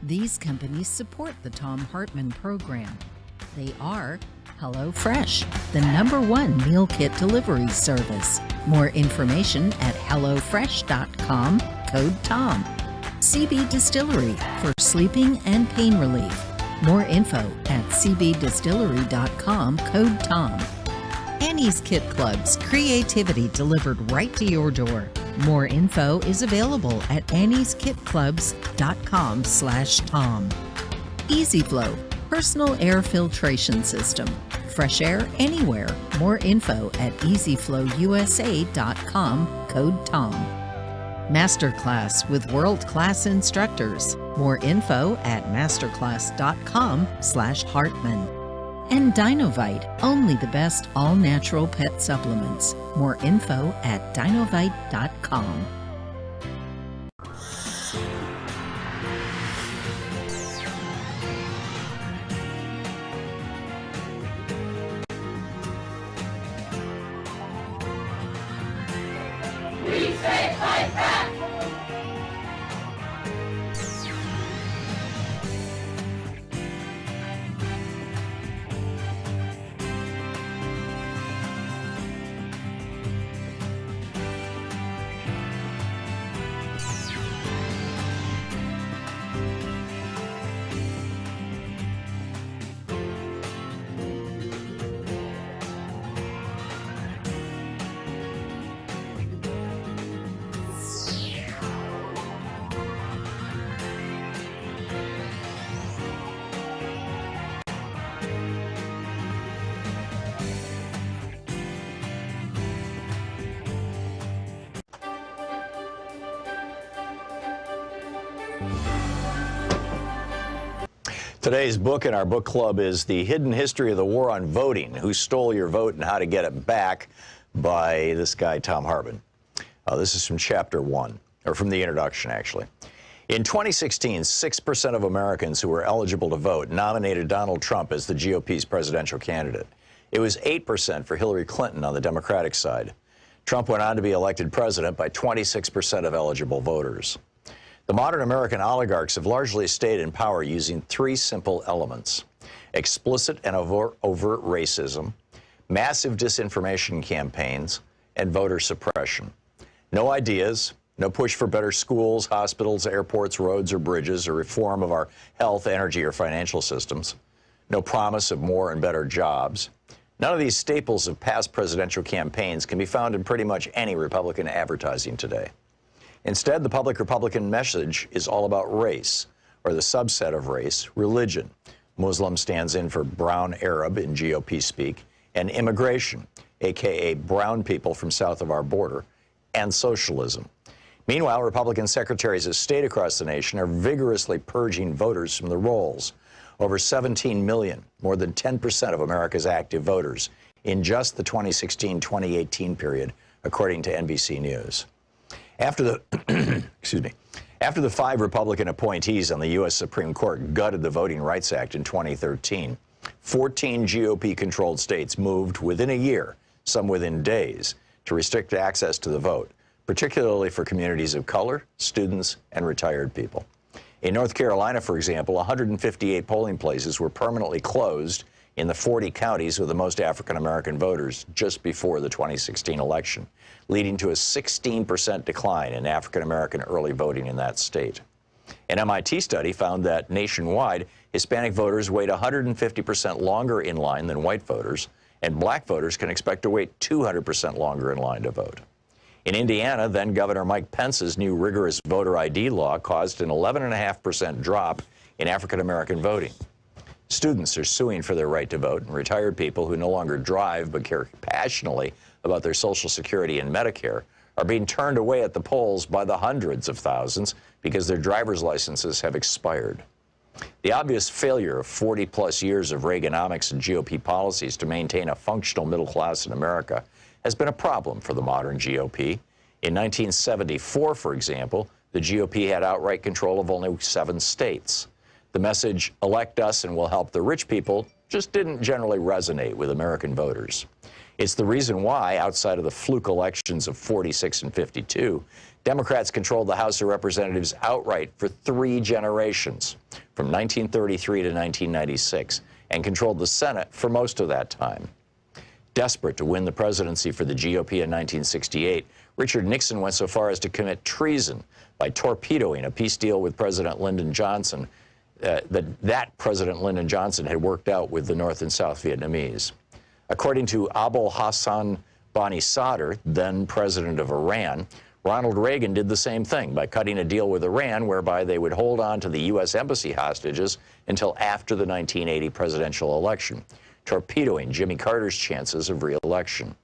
These companies support the Thom Hartmann Program. They are HelloFresh, the #1 meal kit delivery service. More information at hellofresh.com, code TOM. CB Distillery for sleeping and pain relief. More info at cbdistillery.com, code TOM. Annie's Kit Clubs, creativity delivered right to your door. More info is available at annieskitclubs.com/Tom. EasyFlow, personal air filtration system. Fresh air anywhere. More info at easyflowusa.com, code TOM. Masterclass with world-class instructors. More info at masterclass.com/Hartman. And Dinovite, only the best all-natural pet supplements. More info at dinovite.com. We say fight back! Today's book in our book club is The Hidden History of the War on Voting, Who Stole Your Vote and How to Get It Back, by this guy, Thom Hartmann. This is from chapter 1, or from the introduction, actually. In 2016, 6% of Americans who were eligible to vote nominated Donald Trump as the GOP's presidential candidate. It was 8% for Hillary Clinton on the Democratic side. Trump went on to be elected president by 26% of eligible voters. The modern American oligarchs have largely stayed in power using 3 simple elements: explicit and overt racism, massive disinformation campaigns, and voter suppression. No ideas, no push for better schools, hospitals, airports, roads, or bridges, or reform of our health, energy, or financial systems. No promise of more and better jobs. None of these staples of past presidential campaigns can be found in pretty much any Republican advertising today. Instead, the public Republican message is all about race, or the subset of race, religion. Muslim stands in for brown Arab in GOP speak, and immigration, aka brown people from south of our border, and socialism. Meanwhile, Republican secretaries of state across the nation are vigorously purging voters from the rolls. Over 17 million, more than 10% of America's active voters, in just the 2016-2018 period, according to NBC News. After the After the 5 Republican appointees on the U.S. Supreme Court gutted the Voting Rights Act in 2013, 14 GOP-controlled states moved within a year, some within days, to restrict access to the vote, particularly for communities of color, students, and retired people. In North Carolina, for example, 158 polling places were permanently closed in the 40 counties with the most African-American voters just before the 2016 election, leading to a 16% decline in African-American early voting in that state. An MIT study found that nationwide, Hispanic voters wait 150% longer in line than white voters, and black voters can expect to wait 200% longer in line to vote. In Indiana, then Governor Mike Pence's new rigorous voter ID law caused an 11.5% drop in African-American voting. Students are suing for their right to vote, and retired people who no longer drive but care passionately about their Social Security and Medicare are being turned away at the polls by the hundreds of thousands because their driver's licenses have expired. The obvious failure of 40-plus years of Reaganomics and GOP policies to maintain a functional middle class in America has been a problem for the modern GOP. In 1974, for example, the GOP had outright control of only 7 states. The message, elect us and we'll help the rich people, just didn't generally resonate with American voters. It's the reason why, outside of the fluke elections of 46 and 52, Democrats controlled the House of Representatives outright for 3 generations, from 1933 to 1996, and controlled the Senate for most of that time. Desperate to win the presidency for the GOP in 1968, Richard Nixon went so far as to commit treason by torpedoing a peace deal with President Lyndon Johnson that President Lyndon Johnson had worked out with the North and South Vietnamese. According to Abul Hassan Bani Sadr, then president of Iran, Ronald Reagan did the same thing by cutting a deal with Iran whereby they would hold on to the U.S. embassy hostages until after the 1980 presidential election, torpedoing Jimmy Carter's chances of re-election.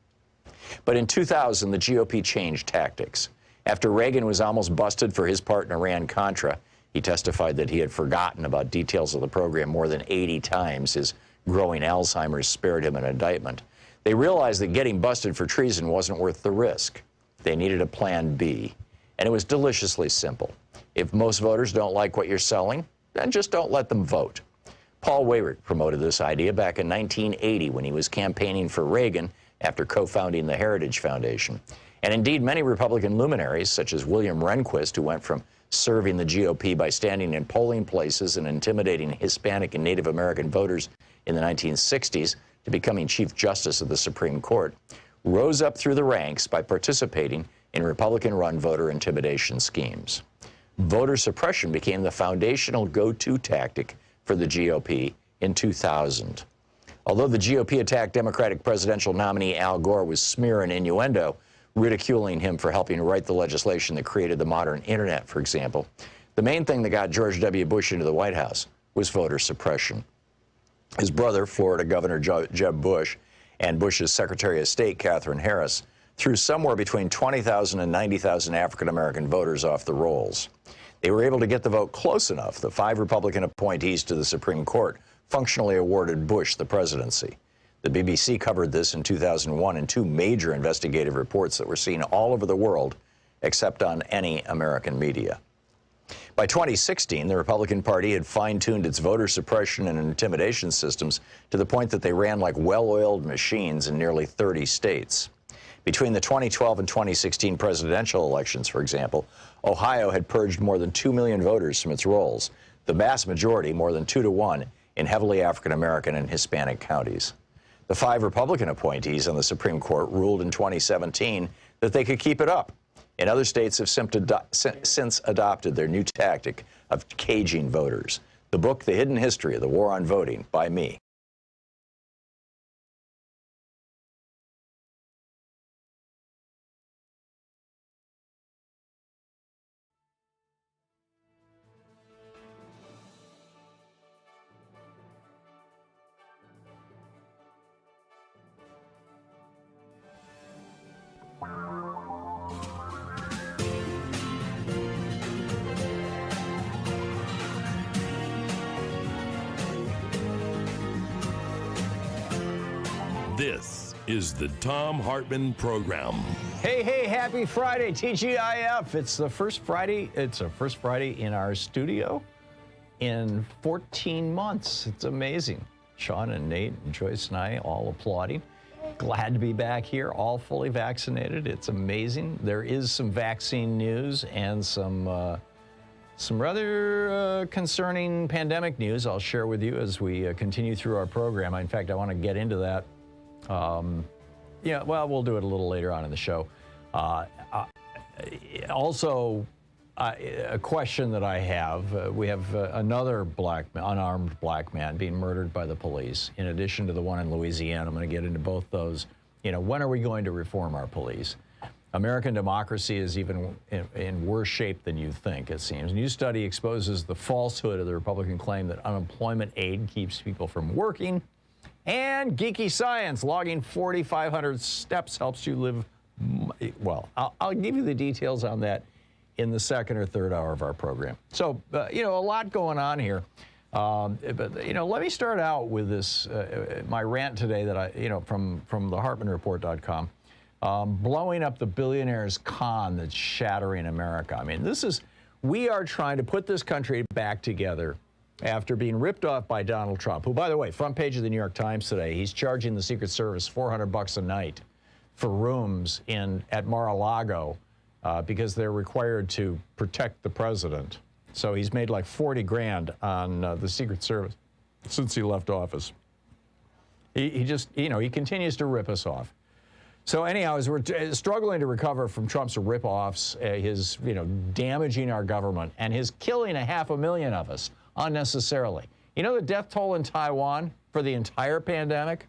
But in 2000, the GOP changed tactics. After Reagan was almost busted for his part in Iran-Contra, he testified that he had forgotten about details of the program more than 80 times. His growing Alzheimer's spared him an indictment. They realized that getting busted for treason wasn't worth the risk. They needed a plan B, and it was deliciously simple. If most voters don't like what you're selling, then just don't let them vote. Paul Weyrich promoted this idea back in 1980 when he was campaigning for Reagan after co-founding the Heritage Foundation. And indeed, many Republican luminaries, such as William Rehnquist, who went from serving the GOP by standing in polling places and intimidating Hispanic and Native American voters in the 1960s, to becoming Chief Justice of the Supreme Court, rose up through the ranks by participating in Republican-run voter intimidation schemes. Voter suppression became the foundational go-to tactic for the GOP in 2000. Although the GOP attacked Democratic presidential nominee Al Gore with smear and innuendo, ridiculing him for helping write the legislation that created the modern internet, for example, the main thing that got George W. Bush into the White House was voter suppression. His brother, Florida Governor Jeb Bush, and Bush's Secretary of State, Katherine Harris, threw somewhere between 20,000 and 90,000 African-American voters off the rolls. They were able to get the vote close enough. The 5 Republican appointees to the Supreme Court functionally awarded Bush the presidency. The BBC covered this in 2001 in 2 major investigative reports that were seen all over the world, except on any American media. By 2016, the Republican Party had fine-tuned its voter suppression and intimidation systems to the point that they ran like well-oiled machines in nearly 30 states. Between the 2012 and 2016 presidential elections, for example, Ohio had purged more than 2 million voters from its rolls, the vast majority, more than 2 to 1, in heavily African-American and Hispanic counties. The 5 Republican appointees on the Supreme Court ruled in 2017 that they could keep it up. And other states have since adopted their new tactic of caging voters. The book, The Hidden History of the War on Voting, by me. This is the Thom Hartmann Program. Hey, hey, happy Friday, TGIF. It's the first Friday. It's our first Friday in our studio in 14 months. It's amazing. Sean and Nate and Joyce and I all applauding. Glad to be back here, all fully vaccinated. It's amazing. There is some vaccine news and some rather concerning pandemic news I'll share with you as we continue through our program. In fact, I want to get into that. Yeah, well, we'll do it a little later on in the show. Also, a question that I have, we have another unarmed black man being murdered by the police, in addition to the one in Louisiana. I'm going to get into both those. You know, when are we going to reform our police? American democracy is even in worse shape than you think, it seems. A new study exposes the falsehood of the Republican claim that unemployment aid keeps people from working. And Geeky Science, logging 4,500 steps helps you live, well, I'll give you the details on that in the second or third hour of our program. So, you know, a lot going on here. But, you know, let me start out with this, my rant today that I, you know, from the HartmannReport.com, blowing up the Billionaires Con that's shattering America. I mean, we are trying to put this country back together after being ripped off by Donald Trump, who, by the way, front page of the New York Times today, he's charging the Secret Service $400 a night for rooms at Mar-a-Lago because they're required to protect the president. So he's made like 40 grand on the Secret Service since he left office. He just, he continues to rip us off. So anyhow, as we're struggling to recover from Trump's rip-offs, his, damaging our government, and his killing 500,000 of us unnecessarily. You know the death toll in Taiwan for the entire pandemic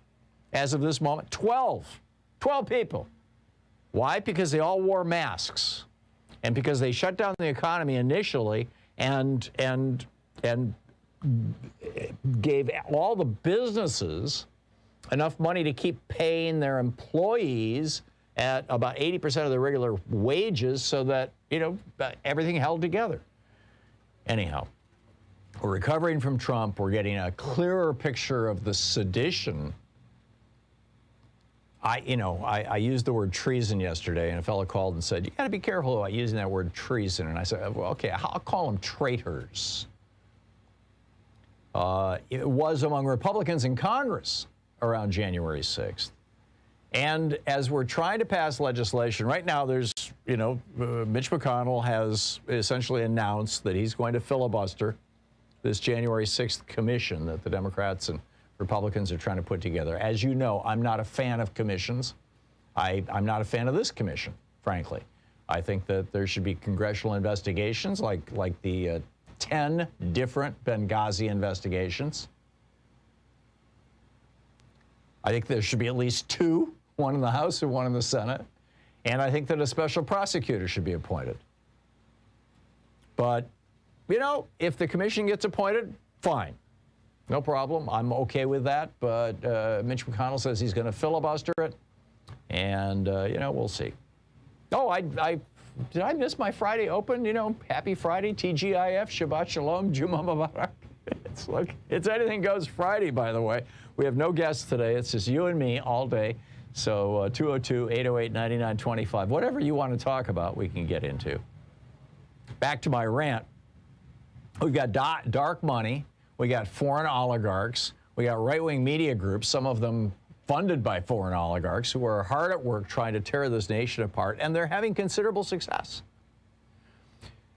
as of this moment? 12. 12 people. Why? Because they all wore masks. And because they shut down the economy initially and gave all the businesses enough money to keep paying their employees at about 80% of their regular wages so that, everything held together. Anyhow, we're recovering from Trump. We're getting a clearer picture of the sedition. I used the word treason yesterday, and a fellow called and said, you got to be careful about using that word treason. And I said, well, okay, I'll call them traitors. It was among Republicans in Congress around January 6th. And as we're trying to pass legislation, right now there's, Mitch McConnell has essentially announced that he's going to filibuster this January 6th commission that the Democrats and Republicans are trying to put together. As you know, I'm not a fan of commissions. I'm not a fan of this commission, frankly. I think that there should be congressional investigations like the 10 different Benghazi investigations. I think there should be at least 2, one in the House and one in the Senate. And I think that a special prosecutor should be appointed. But, if the commission gets appointed, fine. No problem. I'm okay with that. But Mitch McConnell says he's going to filibuster it. And, we'll see. Oh, did I miss my Friday open? Happy Friday, TGIF, Shabbat Shalom, Juma Mubarak. It's Anything Goes Friday, by the way. We have no guests today. It's just you and me all day. So 202-808-9925. Whatever you want to talk about, we can get into. Back to my rant. We've got dark money. We got foreign oligarchs. We got right-wing media groups, some of them funded by foreign oligarchs, who are hard at work trying to tear this nation apart, and they're having considerable success.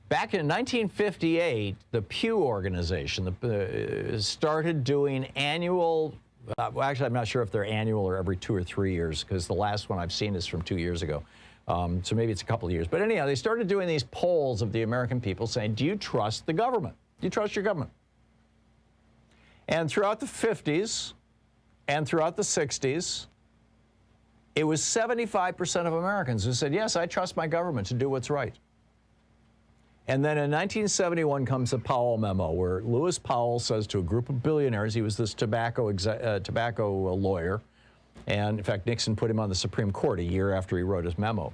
Back in 1958, the Pew organization started doing annual, actually I'm not sure if they're annual or every 2 or 3 years, because the last one I've seen is from 2 years ago. So maybe it's a couple of years. But anyhow, they started doing these polls of the American people saying, do you trust the government? Do you trust your government? And throughout the 50s and throughout the 60s, it was 75% of Americans who said, yes, I trust my government to do what's right. And then in 1971 comes the Powell memo, where Lewis Powell says to a group of billionaires, he was this tobacco lawyer, and in fact, Nixon put him on the Supreme Court a year after he wrote his memo.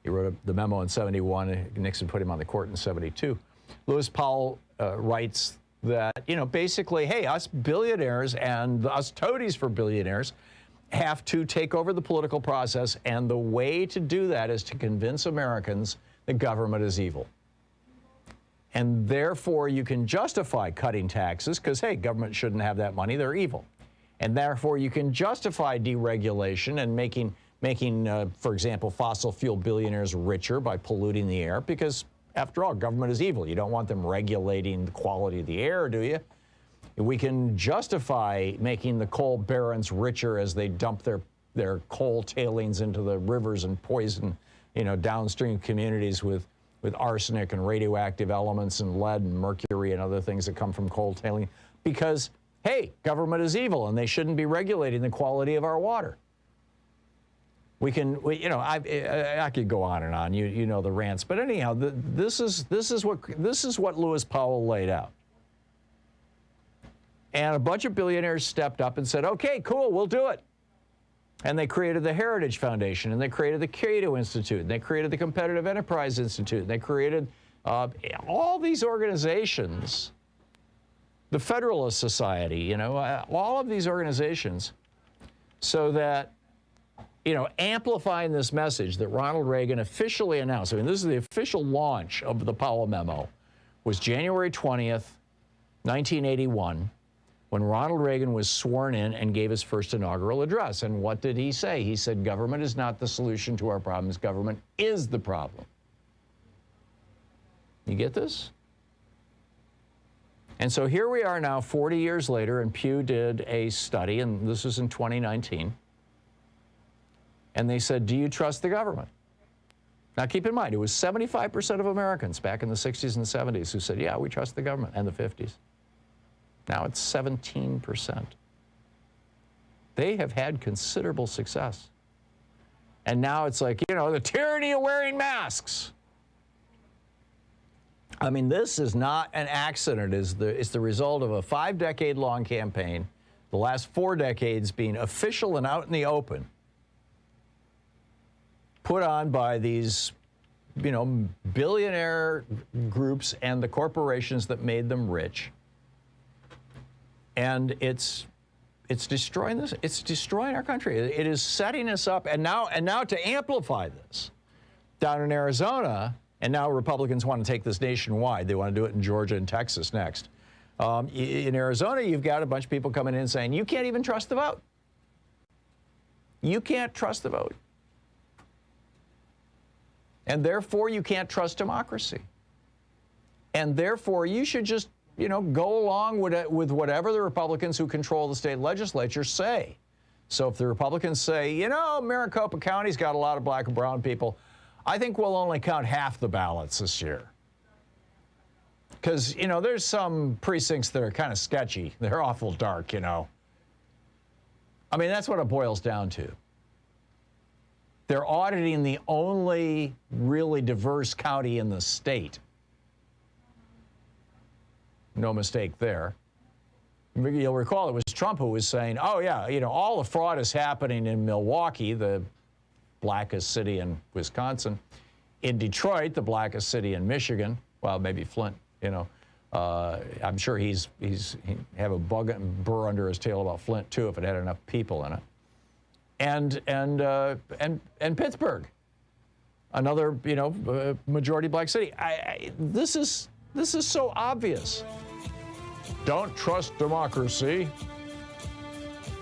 He wrote the memo in 71, and Nixon put him on the court in 72. Lewis Powell writes that, basically, hey, us billionaires and us toadies for billionaires have to take over the political process, and the way to do that is to convince Americans the government is evil. And therefore, you can justify cutting taxes because, hey, government shouldn't have that money. They're evil. And therefore, you can justify deregulation and making, for example, fossil fuel billionaires richer by polluting the air because, after all, government is evil. You don't want them regulating the quality of the air, do you? We can justify making the coal barons richer as they dump their coal tailings into the rivers and poison, downstream communities with arsenic and radioactive elements and lead and mercury and other things that come from coal tailing because, hey, government is evil and they shouldn't be regulating the quality of our water. I could go on and on. You know the rants, but anyhow, this is what Lewis Powell laid out. And a bunch of billionaires stepped up and said, okay, cool, we'll do it. And they created the Heritage Foundation, and they created the Cato Institute, and they created the Competitive Enterprise Institute, and they created all these organizations, the Federalist Society, all of these organizations, so that, amplifying this message that Ronald Reagan officially announced. I mean, this is the official launch of the Powell memo, was January 20th, 1981, when Ronald Reagan was sworn in and gave his first inaugural address. And what did he say? He said, government is not the solution to our problems. Government is the problem. You get this? And so here we are now 40 years later, and Pew did a study, and this was in 2019. And they said, do you trust the government? Now keep in mind, it was 75% of Americans back in the 60s and 70s who said, yeah, we trust the government, and the 50s. Now it's 17%. They have had considerable success. And now it's like, you know, the tyranny of wearing masks. I mean, this is not an accident. It's the result of a 5-decade-long campaign, the last 4 decades being official and out in the open, put on by these, you know, billionaire groups and the corporations that made them rich. And it's destroying this. It's destroying our country. It is setting us up. And now to amplify this, down in Arizona, and now Republicans want to take this nationwide. They want to do it in Georgia and Texas next. In Arizona, you've got a bunch of people coming in saying, you can't even trust the vote. You can't trust the vote. And therefore, you can't trust democracy. And therefore, you should just, you know, go along with whatever the Republicans who control the state legislature say. So if the Republicans say, you know, Maricopa County's got a lot of black and brown people, I think we'll only count half the ballots this year. Because, you know, there's some precincts that are kind of sketchy. They're awful dark, you know. I mean, that's what it boils down to. They're auditing the only really diverse county in the state. No mistake there. You'll recall it was Trump who was saying, oh, yeah, you know, all the fraud is happening in Milwaukee, the blackest city in Wisconsin. In Detroit, the blackest city in Michigan. Well, maybe Flint, you know. I'm sure he'd have a burr under his tail about Flint, too, if it had enough people in it. And Pittsburgh, another, you know, majority black city. This is so obvious. Don't trust democracy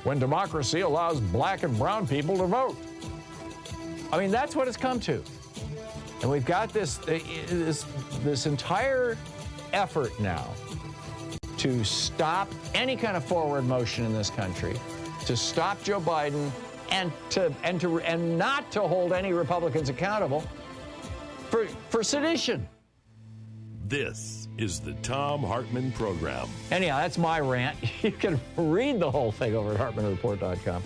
when democracy allows black and brown people to vote. I mean, that's what it's come to. And we've got this entire effort now to stop any kind of forward motion in this country, to stop Joe Biden, and not to hold any Republicans accountable for sedition. This is the Thom Hartmann Program. Anyhow, that's my rant. You can read the whole thing over at HartmannReport.com.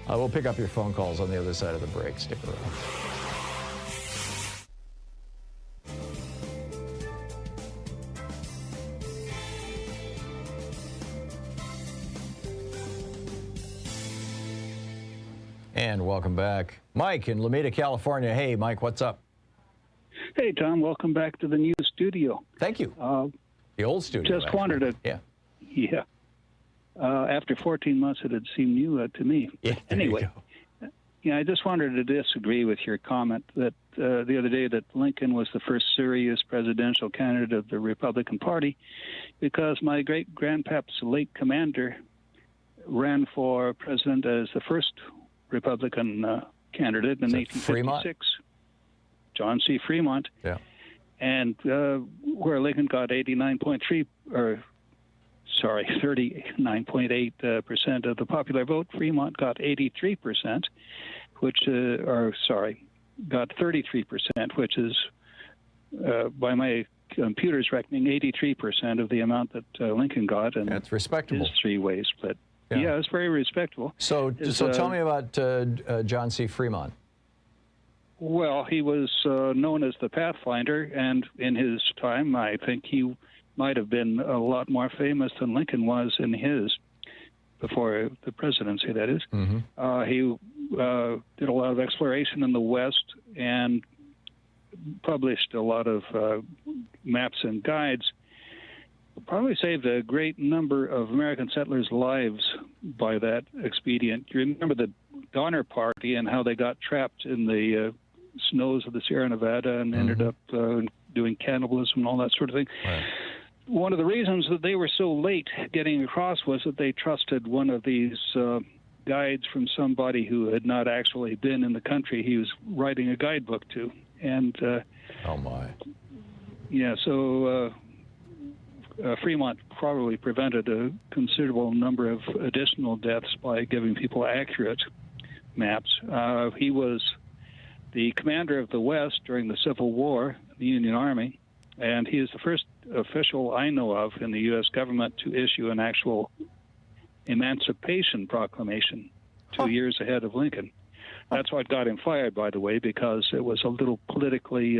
We'll pick up your phone calls on the other side of the break. Stick around. And welcome back. Mike in Lomita, California. Hey, Mike, what's up? Hey, Tom, welcome back to the new studio. Thank you. The old studio. Just wondered it. Yeah. Yeah. After 14 months, it had seemed new to me. Yeah, anyway, I just wanted to disagree with your comment that the other day that Lincoln was the first serious presidential candidate of the Republican Party, because my great-grandpap's late commander ran for president as the first Republican candidate in 1856. Fremont? John C. Fremont. Yeah. And where Lincoln got 39.8% of the popular vote, Fremont got 83%, got 33%, which is, by my computer's reckoning, 83% of the amount that Lincoln got. And that's respectable. Is three-way split. Yeah, it's very respectable. So tell me about John C. Fremont. Well, he was known as the Pathfinder, and in his time, I think he might have been a lot more famous than Lincoln was in his, before the presidency, that is. Mm-hmm. He did a lot of exploration in the West and published a lot of maps and guides. Probably saved a great number of American settlers' lives by that expedient. You remember the Donner Party and how they got trapped in the snows of the Sierra Nevada and ended up doing cannibalism and all that sort of thing. Right. one of the reasons that they were so late getting across was that they trusted one of these guides from somebody who had not actually been in the country he was writing a guidebook to. And oh my. Yeah, so Fremont probably prevented a considerable number of additional deaths by giving people accurate maps. He was the commander of the West during the Civil War, the Union Army, and he is the first official I know of in the U.S. government to issue an actual Emancipation Proclamation 2 years ahead of Lincoln. That's what got him fired, by the way, because it was a little politically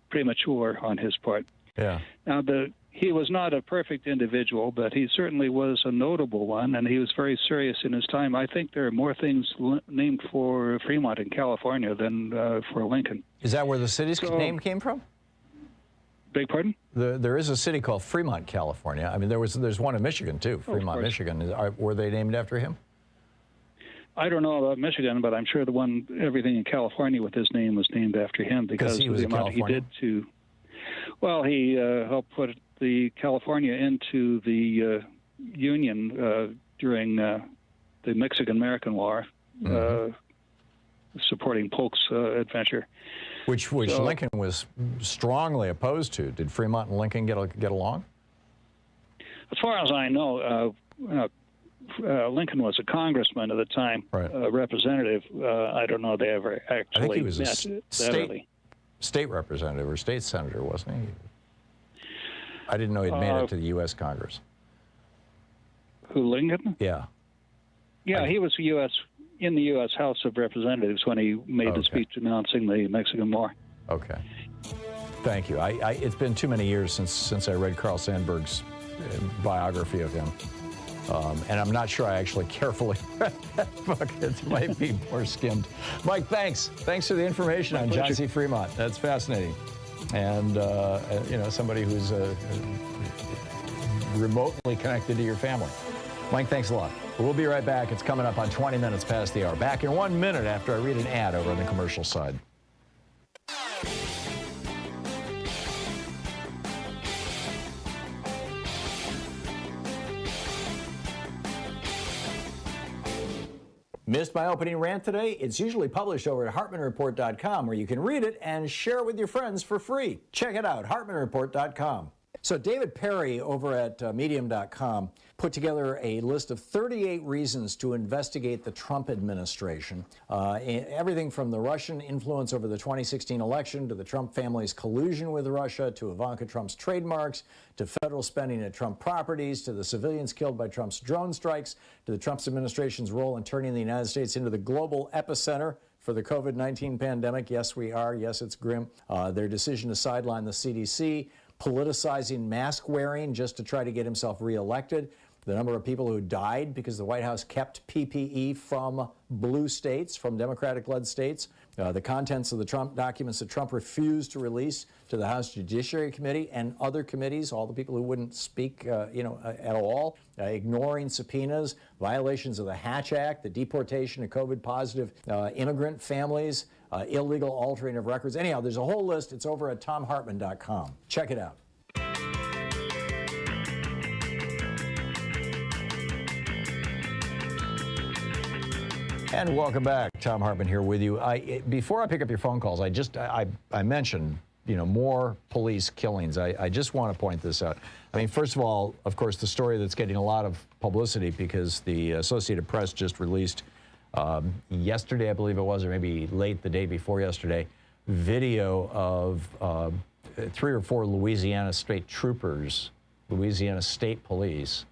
premature on his part. Yeah. Now, he was not a perfect individual, but he certainly was a notable one, and he was very serious in his time. I think there are more things named for Fremont in California than for Lincoln. Is that where the city's name came from? Beg pardon? There is a city called Fremont, California. I mean, there's one in Michigan, too, Fremont, Michigan. Were they named after him? I don't know about Michigan, but I'm sure everything in California with his name was named after him because he of was the amount he did to. Well, he helped put the California into the Union during the Mexican-American War, supporting Polk's adventure. Which Lincoln was strongly opposed to. Did Fremont and Lincoln get along? As far as I know, Lincoln was a congressman at the time, right. Representative. I don't know if they ever actually I think he was met a state representative or state senator, wasn't he? I didn't know he'd made it to the U.S. Congress. Who, Lincoln? Yeah. Yeah, he was in the U.S. House of Representatives when he made the speech announcing the Mexican War. Okay. Thank you. It's been too many years since I read Carl Sandburg's biography of him. And I'm not sure I actually carefully read that book. It might be more skimmed. Mike, thanks. Thanks for the information on John C. Fremont. That's fascinating. And, somebody who's remotely connected to your family. Mike, thanks a lot. We'll be right back. It's coming up on 20 minutes past the hour. Back in 1 minute after I read an ad over on the commercial side. Missed my opening rant today? It's usually published over at HartmannReport.com, where you can read it and share it with your friends for free. Check it out, HartmannReport.com. So David Perry over at Medium.com put together a list of 38 reasons to investigate the Trump administration. Everything from the Russian influence over the 2016 election, to the Trump family's collusion with Russia, to Ivanka Trump's trademarks, to federal spending at Trump properties, to the civilians killed by Trump's drone strikes, to the Trump administration's role in turning the United States into the global epicenter for the COVID-19 pandemic. Yes, we are. Yes, it's grim. Their decision to sideline the CDC, politicizing mask wearing just to try to get himself reelected, the number of people who died because the White House kept PPE from blue states, from Democratic-led states, the contents of the Trump documents that Trump refused to release to the House Judiciary Committee and other committees, all the people who wouldn't speak, at all, ignoring subpoenas, violations of the Hatch Act, the deportation of COVID-positive immigrant families, illegal altering of records. Anyhow, there's a whole list. It's over at ThomHartmann.com. Check it out. And welcome back. Thom Hartmann here with you. Before I pick up your phone calls, I mentioned, more police killings. I just want to point this out. I mean, first of all, of course, the story that's getting a lot of publicity because the Associated Press just released yesterday, I believe it was, or maybe late the day before yesterday, video of 3 or 4 Louisiana state troopers, Louisiana State Police,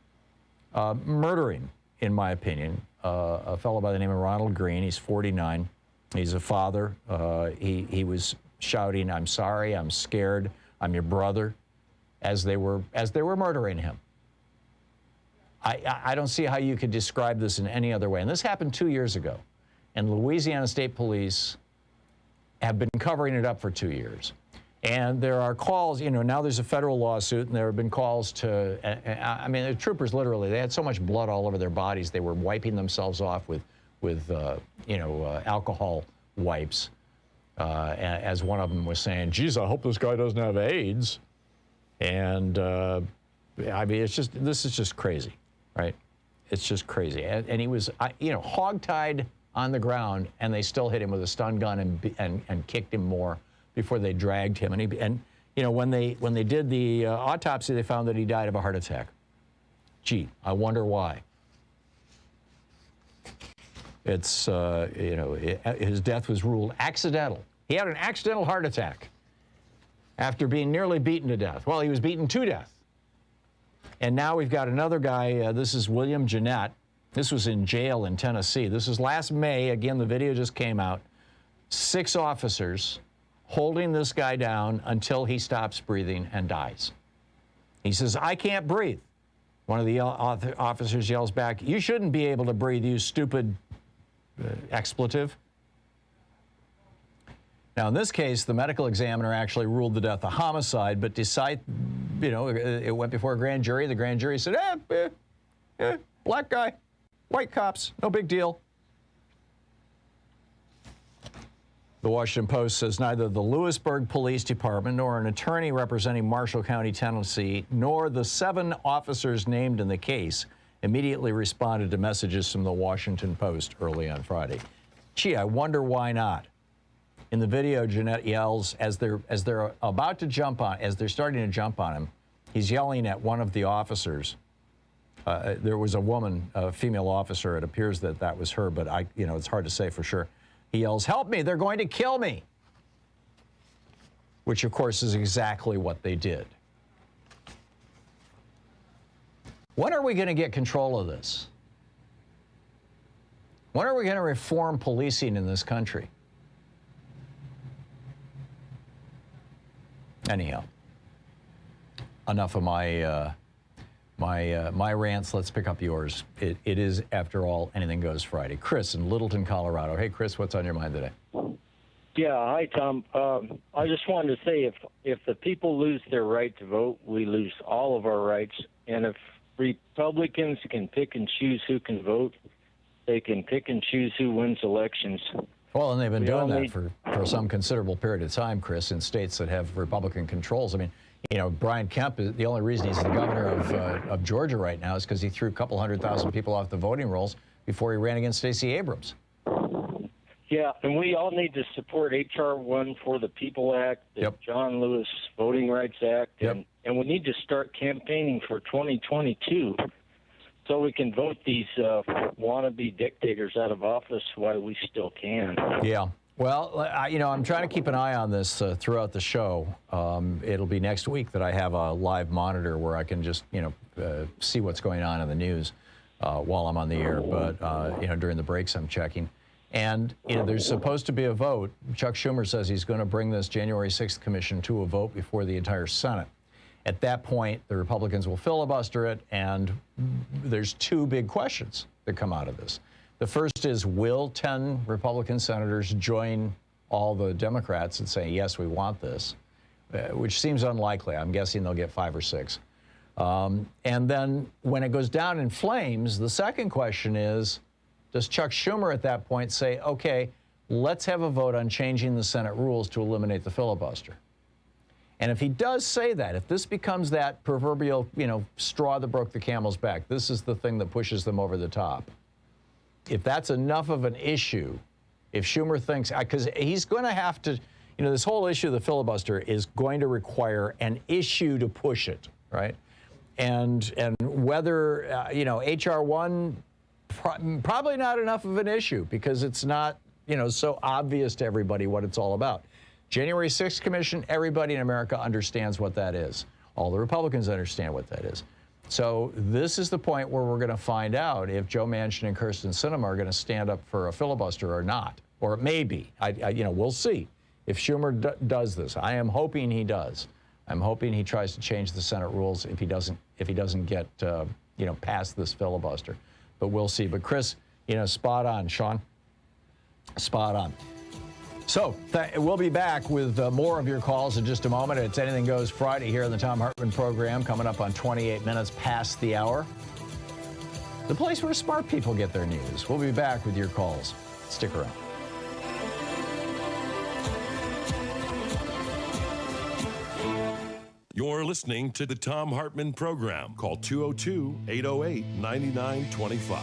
murdering, in my opinion, a fellow by the name of Ronald Green. He's 49. He's a father. He was shouting, "I'm sorry, I'm scared, I'm your brother," as they were murdering him. I don't see how you could describe this in any other way. And this happened 2 years ago. And Louisiana State Police have been covering it up for 2 years. And there are calls, now there's a federal lawsuit, and there have been calls to, the troopers literally, they had so much blood all over their bodies, they were wiping themselves off with alcohol wipes. As one of them was saying, "Geez, I hope this guy doesn't have AIDS." And I mean, this is just crazy, right? It's just crazy. And he was, hogtied on the ground, and they still hit him with a stun gun and kicked him more before they dragged him. And when they did the autopsy, they found that he died of a heart attack. Gee, I wonder why. It's, his death was ruled accidental. He had an accidental heart attack after being nearly beaten to death. Well, he was beaten to death. And now we've got another guy. This is William Jeanette. This was in jail in Tennessee. This is last May. Again, the video just came out. 6 officers holding this guy down until he stops breathing and dies. He says, "I can't breathe." One of the officers yells back, "You shouldn't be able to breathe, you stupid expletive." Now, in this case, the medical examiner actually ruled the death a homicide, but it went before a grand jury. The grand jury said, black guy, white cops, no big deal. The Washington Post says neither the Lewisburg Police Department nor an attorney representing Marshall County, Tennessee, nor the 7 officers named in the case immediately responded to messages from the Washington Post early on Friday. Gee, I wonder why not. In the video, Jeanette yells as they're about to jump on, as they're starting to jump on him, he's yelling at one of the officers. There was a woman, a female officer. It appears that was her, but it's hard to say for sure. He yells, "Help me, they're going to kill me." Which, of course, is exactly what they did. When are we going to get control of this? When are we going to reform policing in this country? Anyhow, enough of my rants. Let's pick up yours. It is, after all, Anything Goes Friday. Chris in Littleton, Colorado. Hey, Chris, what's on your mind today? Yeah, hi, Tom. I just wanted to say if the people lose their right to vote, we lose all of our rights. And if Republicans can pick and choose who can vote, they can pick and choose who wins elections. Well, and they've been doing that for some considerable period of time, Chris, in states that have Republican controls. I mean, Brian Kemp, the only reason he's the governor of Georgia right now is because he threw a couple 100,000 people off the voting rolls before he ran against Stacey Abrams. Yeah, and we all need to support H.R. 1 for the People Act, the John Lewis Voting Rights Act, and we need to start campaigning for 2022 so we can vote these wannabe dictators out of office while we still can. Yeah. Well, I'm trying to keep an eye on this throughout the show. It'll be next week that I have a live monitor where I can just, see what's going on in the news while I'm on the air. But, during the breaks, I'm checking. And, there's supposed to be a vote. Chuck Schumer says he's going to bring this January 6th commission to a vote before the entire Senate. At that point, the Republicans will filibuster it, and there's 2 big questions that come out of this. The first is, will 10 Republican senators join all the Democrats and say, yes, we want this, which seems unlikely. I'm guessing they'll get 5 or 6. And then when it goes down in flames, the second question is, does Chuck Schumer at that point say, okay, let's have a vote on changing the Senate rules to eliminate the filibuster? And if he does say that, if this becomes that proverbial, straw that broke the camel's back, this is the thing that pushes them over the top. If that's enough of an issue, if Schumer thinks, because he's going to have to, this whole issue of the filibuster is going to require an issue to push it, right? And whether, H.R. 1, probably not enough of an issue because it's not, so obvious to everybody what it's all about. January 6th Commission, everybody in America understands what that is. All the Republicans understand what that is. So this is the point where we're going to find out if Joe Manchin and Kyrsten Sinema are going to stand up for a filibuster or not, or maybe. We'll see if Schumer does this. I am hoping he does. I'm hoping he tries to change the Senate rules if he doesn't get past this filibuster. But we'll see. But Chris, spot on, Sean. Spot on. So we'll be back with more of your calls in just a moment. It's Anything Goes Friday here on the Thom Hartmann Program, coming up on 28 minutes past the hour. The place where smart people get their news. We'll be back with your calls. Stick around. You're You're listening to the Thom Hartmann Program. Call 202-808-9925.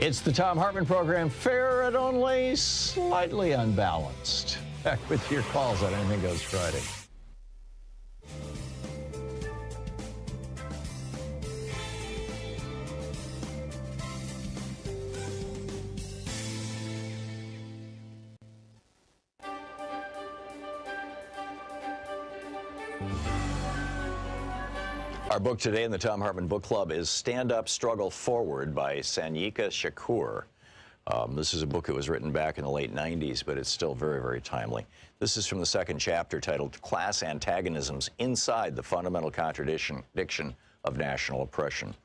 It's the Thom Hartmann Program, fair and only slightly unbalanced. Back with your calls on Anything Goes Friday. Our book today in the Thom Hartmann Book Club is Stand Up, Struggle Forward by Sanyika Shakur. This is a book that was written back in the late 90s, but it's still very, very timely. This is from the second chapter titled Class Antagonisms Inside the Fundamental Contradiction of National Oppression.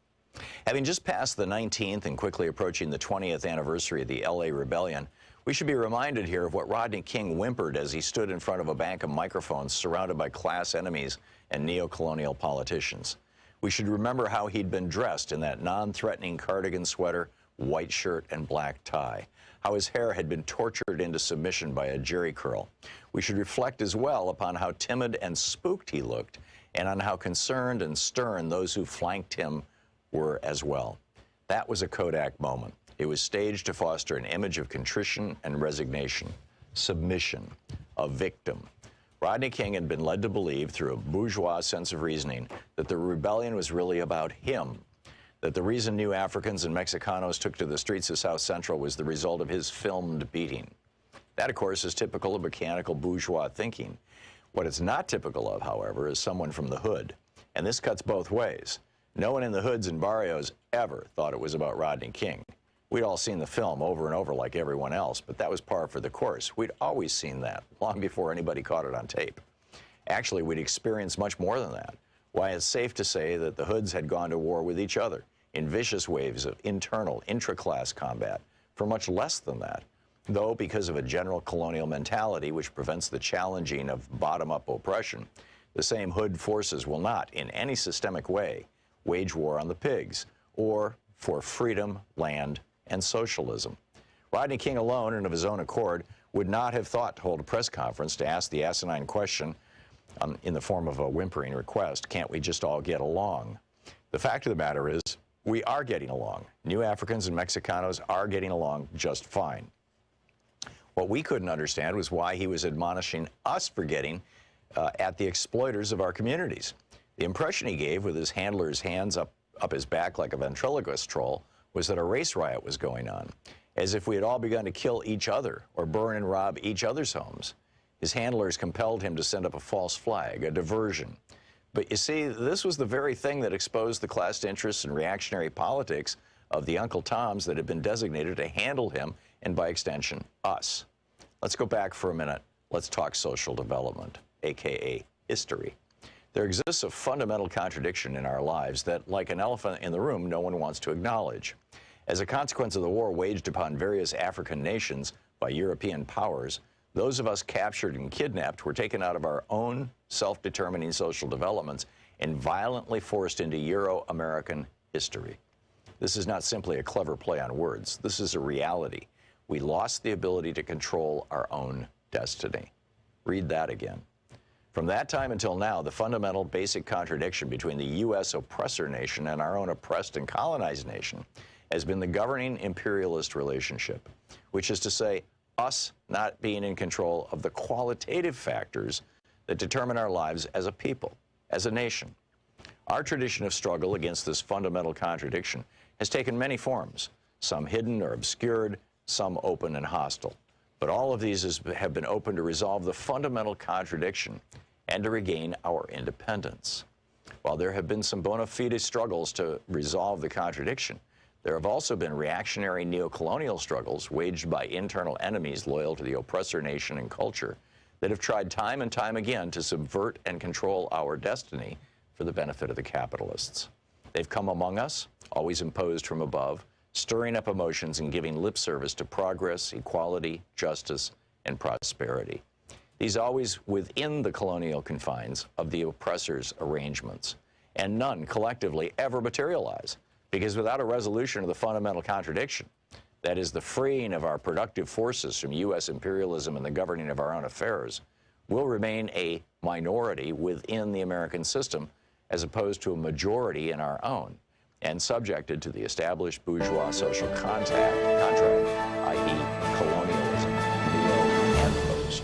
Having just passed the 19th and quickly approaching the 20th anniversary of the LA Rebellion, we should be reminded here of what Rodney King whimpered as he stood in front of a bank of microphones surrounded by class enemies and neo-colonial politicians. We should remember how he'd been dressed in that non-threatening cardigan sweater, white shirt, and black tie, how his hair had been tortured into submission by a jerry curl. We should reflect as well upon how timid and spooked he looked, and on how concerned and stern those who flanked him were as well. That was a Kodak moment. It was staged to foster an image of contrition and resignation, submission, a victim. Rodney King had been led to believe, through a bourgeois sense of reasoning, that the rebellion was really about him, that the reason new Africans and Mexicanos took to the streets of South Central was the result of his filmed beating. That, of course, is typical of mechanical bourgeois thinking. What it's not typical of, however, is someone from the hood. And this cuts both ways. No one in the hoods and barrios ever thought it was about Rodney King. We'd all seen the film over and over like everyone else, but that was par for the course. We'd always seen that, long before anybody caught it on tape. Actually, we'd experienced much more than that. Why, it's safe to say that the hoods had gone to war with each other in vicious waves of internal, intra-class combat for much less than that, though because of a general colonial mentality which prevents the challenging of bottom-up oppression, the same hood forces will not, in any systemic way, wage war on the pigs, or for freedom, land, and socialism. Rodney King alone and of his own accord would not have thought to hold a press conference to ask the asinine question in the form of a whimpering request, can't we just all get along? The fact of the matter is, we are getting along. New Africans and Mexicanos are getting along just fine. What we couldn't understand was why he was admonishing us for getting at the exploiters of our communities. The impression he gave, with his handler's hands up his back like a ventriloquist troll, was that a race riot was going on, as if we had all begun to kill each other or burn and rob each other's homes. His handlers compelled him to send up a false flag, a diversion. But you see, this was the very thing that exposed the class interests and reactionary politics of the Uncle Toms that had been designated to handle him, and by extension, us. Let's go back for a minute. Let's talk social development, aka history. There exists a fundamental contradiction in our lives that, like an elephant in the room, no one wants to acknowledge. As a consequence of the war waged upon various African nations by European powers, those of us captured and kidnapped were taken out of our own self-determining social developments and violently forced into Euro-American history. This is not simply a clever play on words. This is a reality. We lost the ability to control our own destiny. Read that again. From that time until now, the fundamental basic contradiction between the U.S. oppressor nation and our own oppressed and colonized nation has been the governing imperialist relationship, which is to say, us not being in control of the qualitative factors that determine our lives as a people, as a nation. Our tradition of struggle against this fundamental contradiction has taken many forms, some hidden or obscured, some open and hostile. But all of these have been open to resolve the fundamental contradiction and to regain our independence. While there have been some bona fide struggles to resolve the contradiction, there have also been reactionary neocolonial struggles waged by internal enemies loyal to the oppressor nation and culture that have tried time and time again to subvert and control our destiny for the benefit of the capitalists. They've come among us, always imposed from above, stirring up emotions and giving lip service to progress, equality, justice, and prosperity. These always within the colonial confines of the oppressor's arrangements, and none collectively ever materialize, because without a resolution of the fundamental contradiction, that is the freeing of our productive forces from U.S. imperialism and the governing of our own affairs, will remain a minority within the American system as opposed to a majority in our own, and subjected to the established bourgeois social contract, i.e. colonialism, neo and post.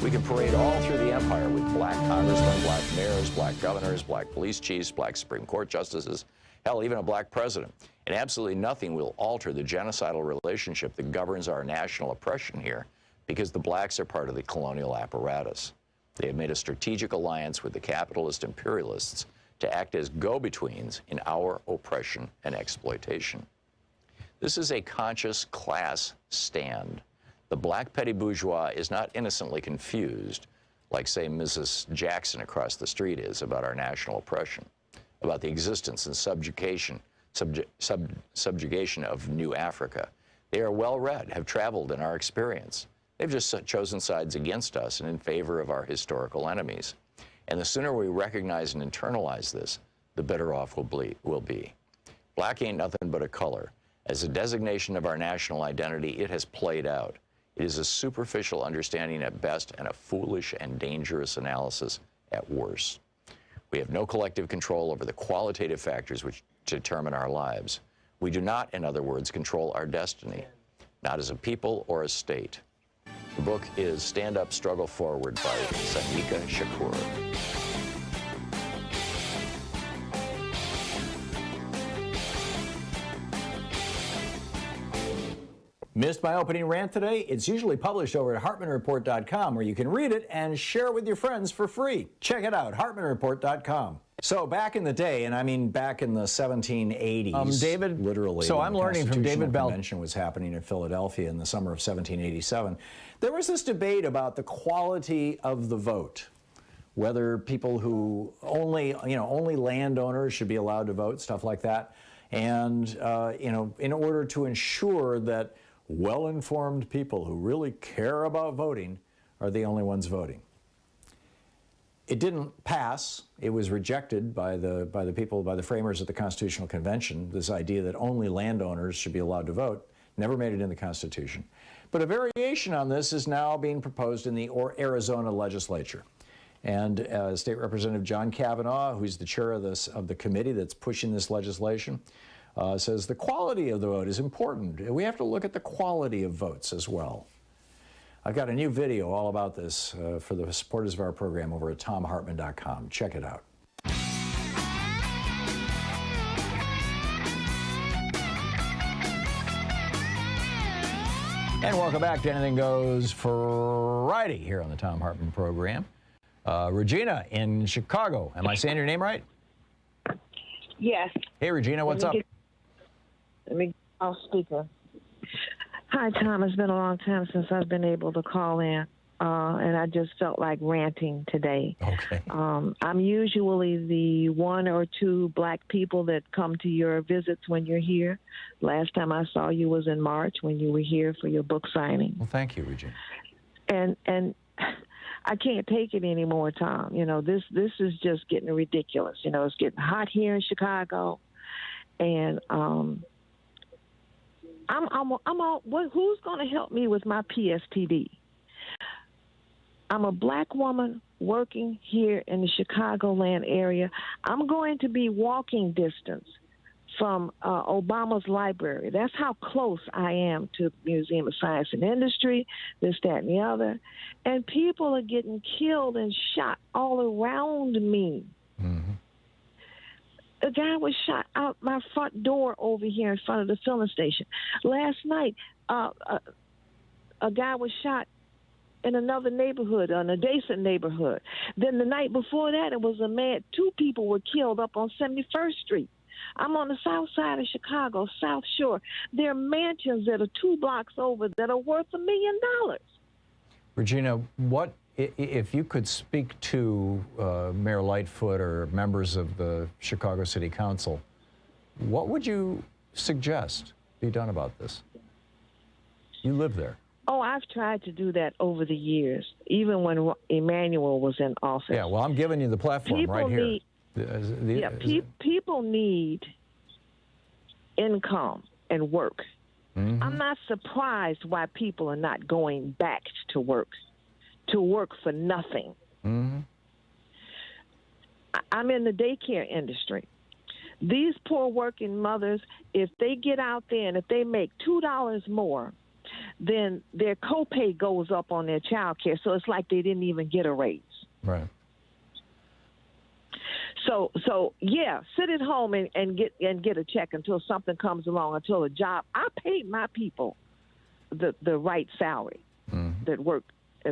We can parade all through the empire with black congressmen, black mayors, black governors, black police chiefs, black Supreme Court justices, hell, even a black president. And absolutely nothing will alter the genocidal relationship that governs our national oppression here, because the blacks are part of the colonial apparatus. They have made a strategic alliance with the capitalist imperialists to act as go-betweens in our oppression and exploitation. This is a conscious class stand. The black petty bourgeois is not innocently confused, like, say, Mrs. Jackson across the street is, about our national oppression, about the existence and subjugation of New Africa. They are well-read, have traveled in our experience. They've just chosen sides against us and in favor of our historical enemies. And the sooner we recognize and internalize this, the better off we'll be. Black ain't nothing but a color. As a designation of our national identity, it has played out. It is a superficial understanding at best and a foolish and dangerous analysis at worst. We have no collective control over the qualitative factors which determine our lives. We do not, in other words, control our destiny, not as a people or a state. The book is Stand Up, Struggle Forward by Sanika Shakur. Missed my opening rant today? It's usually published over at HartmannReport.com, where you can read it and share it with your friends for free. Check it out, HartmannReport.com. So back in the day, and I mean back in the 1780s, David, literally. so I'm learning from David Bell. The convention was happening in Philadelphia in the summer of 1787. There was this debate about the quality of the vote, whether people who only landowners should be allowed to vote, stuff like that, and in order to ensure that well-informed people who really care about voting are the only ones voting. It didn't pass. It was rejected by the framers of the Constitutional Convention, this idea that only landowners should be allowed to vote. Never made it in the Constitution. But a variation on this is now being proposed in the Arizona legislature. And State Representative John Kavanaugh, who's the chair of the committee that's pushing this legislation, says the quality of the vote is important. We have to look at the quality of votes as well. I've got a new video all about this for the supporters of our program over at thomhartmann.com. Check it out. And welcome back to Anything Goes Friday here on the Thom Hartmann Program. Regina in Chicago. Am I saying your name right? Yes. Hey, Regina, what's up? Let me get off speaker. Hi, Tom. It's been a long time since I've been able to call in, and I just felt like ranting today. Okay. I'm usually the one or two black people that come to your visits when you're here. Last time I saw you was in March when you were here for your book signing. Well, thank you, Regina. And I can't take it anymore, Tom. You know, this is just getting ridiculous. You know, it's getting hot here in Chicago, and who's going to help me with my PSTD? I'm a black woman working here in the Chicagoland area. I'm going to be walking distance from Obama's library. That's how close I am to the Museum of Science and Industry, this, that, and the other. And people are getting killed and shot all around me. Mm-hmm. A guy was shot out my front door over here in front of the filling station. Last night, a guy was shot in another neighborhood, an adjacent neighborhood. Then the night before that, it was a man, 2 people were killed up on 71st Street. I'm on the south side of Chicago, South Shore. There are mansions that are 2 blocks over that are worth $1 million. Regina, what if you could speak to Mayor Lightfoot or members of the Chicago City Council, what would you suggest be done about this? You live there. Oh, I've tried to do that over the years, even when Emmanuel was in office. Yeah, well, I'm giving you the platform right here. People need income and work. Mm-hmm. I'm not surprised why people are not going back to work. to work for nothing. Mm-hmm. I'm in the daycare industry. These poor working mothers, if they get out there and if they make $2 more, then their copay goes up on their child care. So it's like they didn't even get a raise. Right. So yeah, sit at home and get a check until something comes along, until a job. I paid my people the right salary that work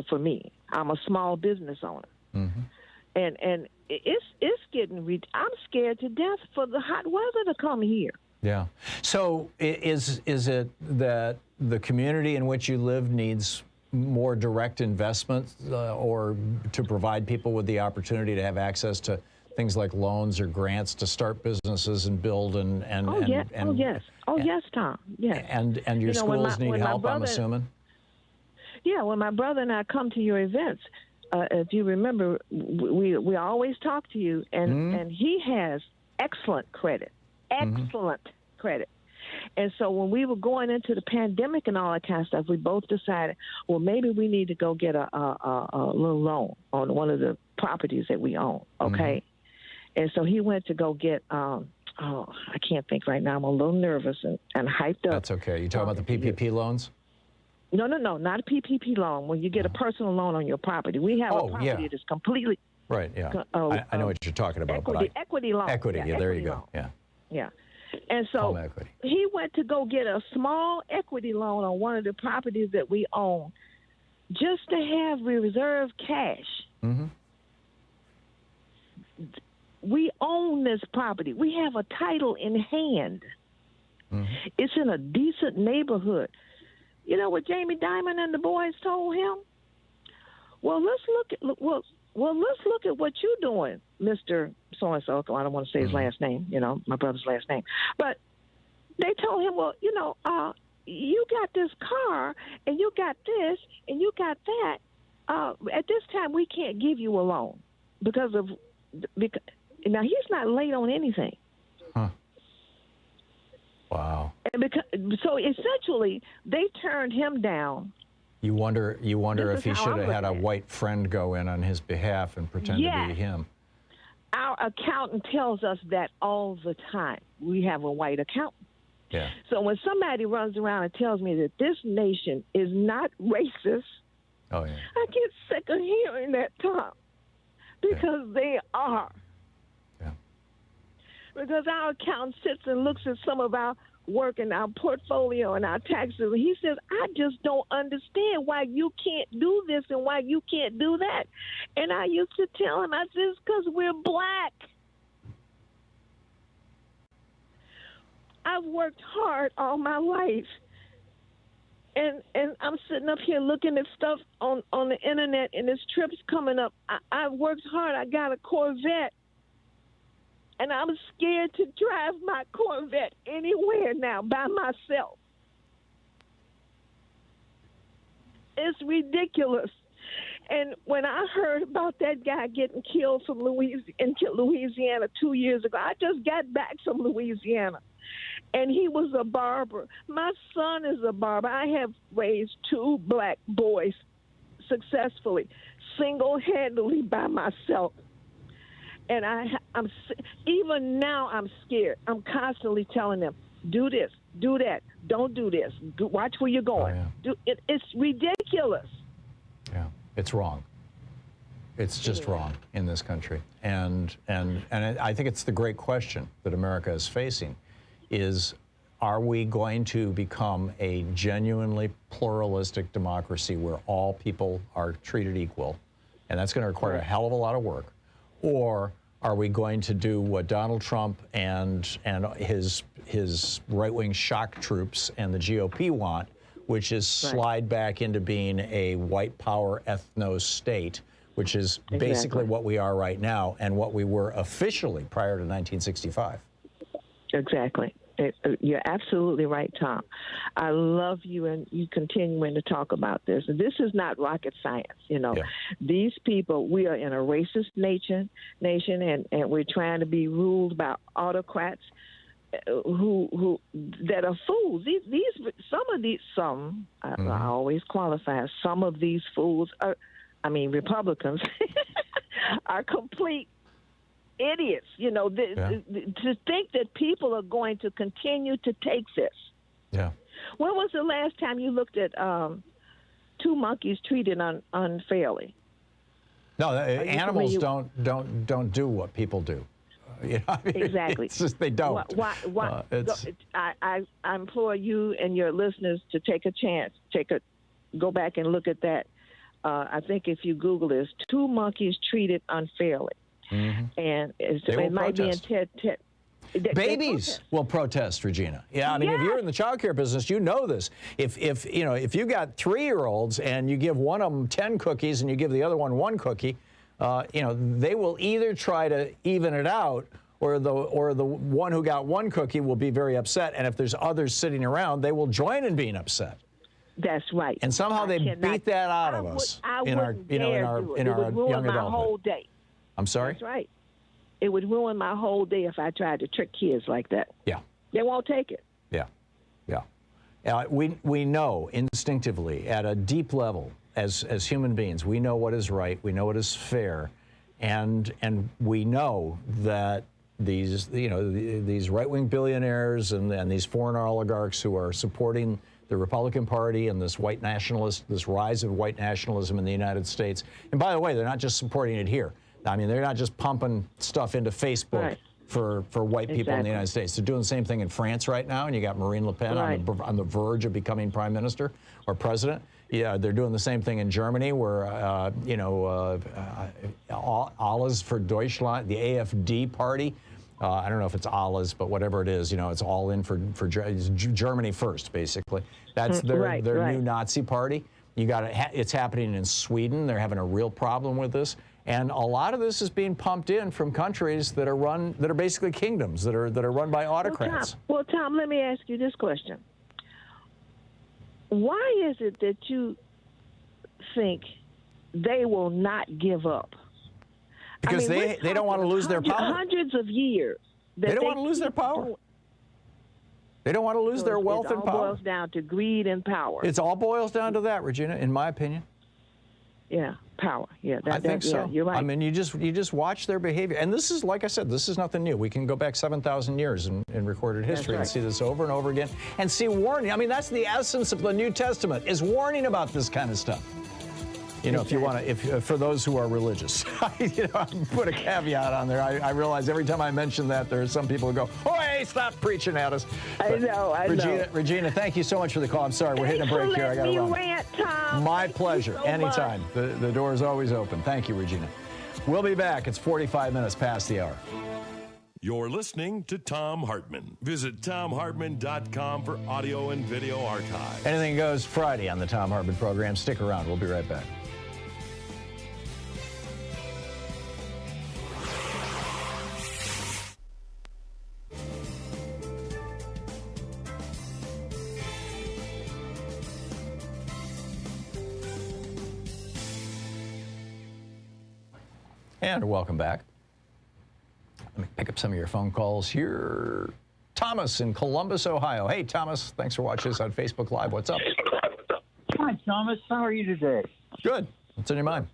for me. I'm a small business owner, and it's getting. I'm scared to death for the hot weather to come here. Yeah. So is it that the community in which you live needs more direct investment, or to provide people with the opportunity to have access to things like loans or grants to start businesses and build yes, Tom. Yes. And your schools need help, I'm assuming? Yeah, when my brother and I come to your events, if you remember, we always talk to you, and he has excellent credit. And so when we were going into the pandemic and all that kind of stuff, we both decided, well, maybe we need to go get a little loan on one of the properties that we own, okay? And so he went to go get, I can't think right now. I'm a little nervous and hyped up. That's okay. You talking about the PPP loans? No, not a PPP loan. When you get a personal loan on your property. We have a property that's completely... Right, yeah. I know what you're talking about. Equity loan. Equity, yeah, there you go. Loan. Yeah. And so he went to go get a small equity loan on one of the properties that we own just to have reserve cash. We own this property. We have a title in hand. It's in a decent neighborhood. You know what Jamie Dimon and the boys told him? Well, let's look at what you're doing, Mr. So-and-so. I don't want to say his last name, my brother's last name. But they told him, well, you got this car, and you got this, and you got that. At this time, we can't give you a loan because now he's not late on anything. Wow. And so essentially, they turned him down. You wonder if he should have had a white friend go in on his behalf and pretend to be him. Our accountant tells us that all the time. We have a white accountant. Yeah. So when somebody runs around and tells me that this nation is not racist, I get sick of hearing that, Tom, because they are. Yeah. Because our accountant sits and looks at some of our work and our portfolio and our taxes, and he says, I just don't understand why you can't do this and why you can't do that. And I used to tell him, I said, it's because we're black. I've worked hard all my life. And I'm sitting up here looking at stuff on the internet, and this trip's coming up. I've worked hard. I got a Corvette. And I'm scared to drive my Corvette anywhere now by myself. It's ridiculous. And when I heard about that guy getting killed in Louisiana 2 years ago, I just got back from Louisiana. And he was a barber. My son is a barber. I have raised 2 black boys successfully, single-handedly by myself. And I'm even now I'm scared. I'm constantly telling them, do this, do that, don't do this, watch where you're going. It's ridiculous. Yeah, it's wrong. It's just wrong in this country. And I think it's the great question that America is facing is, are we going to become a genuinely pluralistic democracy where all people are treated equal? And that's going to require a hell of a lot of work. Or are we going to do what Donald Trump and his right-wing shock troops and the GOP want, which is slide back into being a white power ethno state, which is basically what we are right now and what we were officially prior to 1965. Exactly. You're absolutely right, Tom. I love you and you continuing to talk about this. And this is not rocket science, These people, we are in a racist nation and we're trying to be ruled by autocrats who that are fools. I always qualify, some of these fools Republicans, are complete idiots. You know, to think that people are going to continue to take this. Yeah. When was the last time you looked at two monkeys treated unfairly? No, animals don't do what people do. You know, exactly. It's just they don't. I implore you and your listeners to take a chance, go back and look at that. I think if you Google this, two monkeys treated unfairly, and it might protest. be in TED. Babies will protest, Regina. Yeah, I mean, if you're in the child care business, you know this. If you got 3-year-olds and you give one of them 10 cookies and you give the other one 1 cookie, they will either try to even it out, or the one who got 1 cookie will be very upset. And if there's others sitting around, they will join in being upset. That's right. And somehow they beat that out of us in our young my whole adulthood. day. I'm sorry? That's right. It would ruin my whole day if I tried to trick kids like that. Yeah. They won't take it. Yeah. We know instinctively at a deep level as human beings, we know what is right, we know what is fair, and we know that these right-wing billionaires and these foreign oligarchs who are supporting the Republican Party and this rise of white nationalism in the United States. And by the way, they're not just supporting it here. I mean, they're not just pumping stuff into Facebook for white people in the United States. They're doing the same thing in France right now, and you got Marine Le Pen on the verge of becoming prime minister or president. Yeah, they're doing the same thing in Germany, where Alles für Deutschland, the AfD party. I don't know if it's Alles, but whatever it is, it's all in for Germany first, basically. That's their new Nazi party. It's happening in Sweden. They're having a real problem with this. And a lot of this is being pumped in from countries that are basically kingdoms, that are run by autocrats. Well, Tom, let me ask you this question. Why is it that you think they will not give up? Because they don't want to lose their power. Hundreds of years. They don't want to lose their power. They don't want to lose their wealth and power. It all boils down to greed and power. It all boils down to that, Regina, in my opinion. Yeah, power. Yeah, I think so. Yeah, you're right. I mean, you just watch their behavior, and this is, like I said, this is nothing new. We can go back 7,000 years in recorded history and see this over and over again, and see warning. I mean, that's the essence of the New Testament, is warning about this kind of stuff. If you want to, for those who are religious, I put a caveat on there. I realize every time I mention that, there are some people who go, "Oh, hey, stop preaching at us." But I know. Regina, thank you so much for the call. I'm sorry, we're hitting a break here. I got to run. Rant, Tom. My pleasure. Anytime. The door is always open. Thank you, Regina. We'll be back. It's 45 minutes past the hour. You're listening to Thom Hartmann. Visit ThomHartmann.com for audio and video archive. Anything Goes Friday on the Thom Hartmann Program. Stick around. We'll be right back. And welcome back. Let me pick up some of your phone calls here. Thomas in Columbus, Ohio. Hey, Thomas, thanks for watching us on Facebook Live. What's up? Hi, Thomas. How are you today? Good. What's in your mind?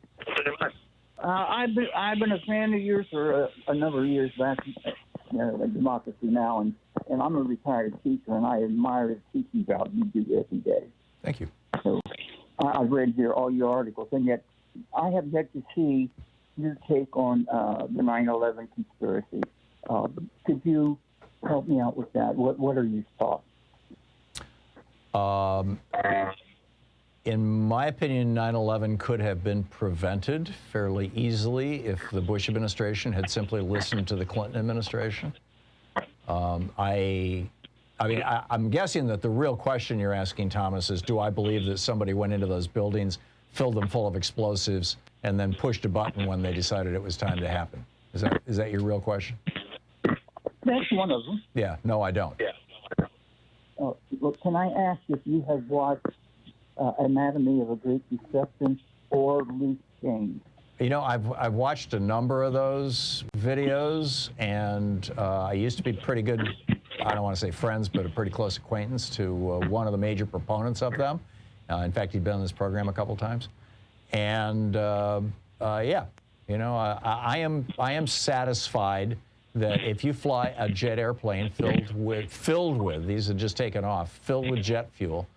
I've been a fan of yours for a number of years back at Democracy Now! and I'm a retired teacher, and I admire the teaching job you do every day. Thank you. So I've read all your articles, and yet I have yet to see your take on the 9/11 conspiracy. Could you help me out with that? What are your thoughts? In my opinion, 9/11 could have been prevented fairly easily if the Bush administration had simply listened to the Clinton administration. I'm guessing that the real question you're asking, Thomas, is do I believe that somebody went into those buildings, filled them full of explosives, and then pushed a button when they decided it was time to happen? Is that your real question? That's one of them. Yeah. No, I don't. Yeah. Well, can I ask if you have watched Anatomy of a Great Deception or Loose Change? I've watched a number of those videos, and I used to be pretty good, I don't want to say friends, but a pretty close acquaintance to one of the major proponents of them. In fact, he'd been on this program a couple times. And yeah, you know, I am satisfied that if you fly a jet airplane filled with these are just taken off, filled with jet fuel,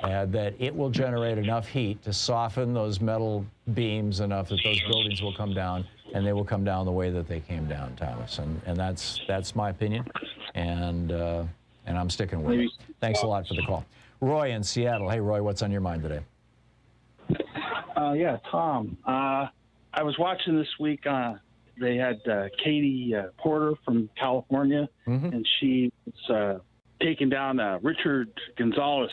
that it will generate enough heat to soften those metal beams enough that those buildings will come down, and they will come down the way that they came down, Thomas. And that's my opinion, and I'm sticking with it. Thanks a lot for the call. Roy in Seattle. Hey, Roy, what's on your mind today? Yeah, Tom. I was watching this week. They had Katie Porter from California, and she was taking down Richard Gonzalez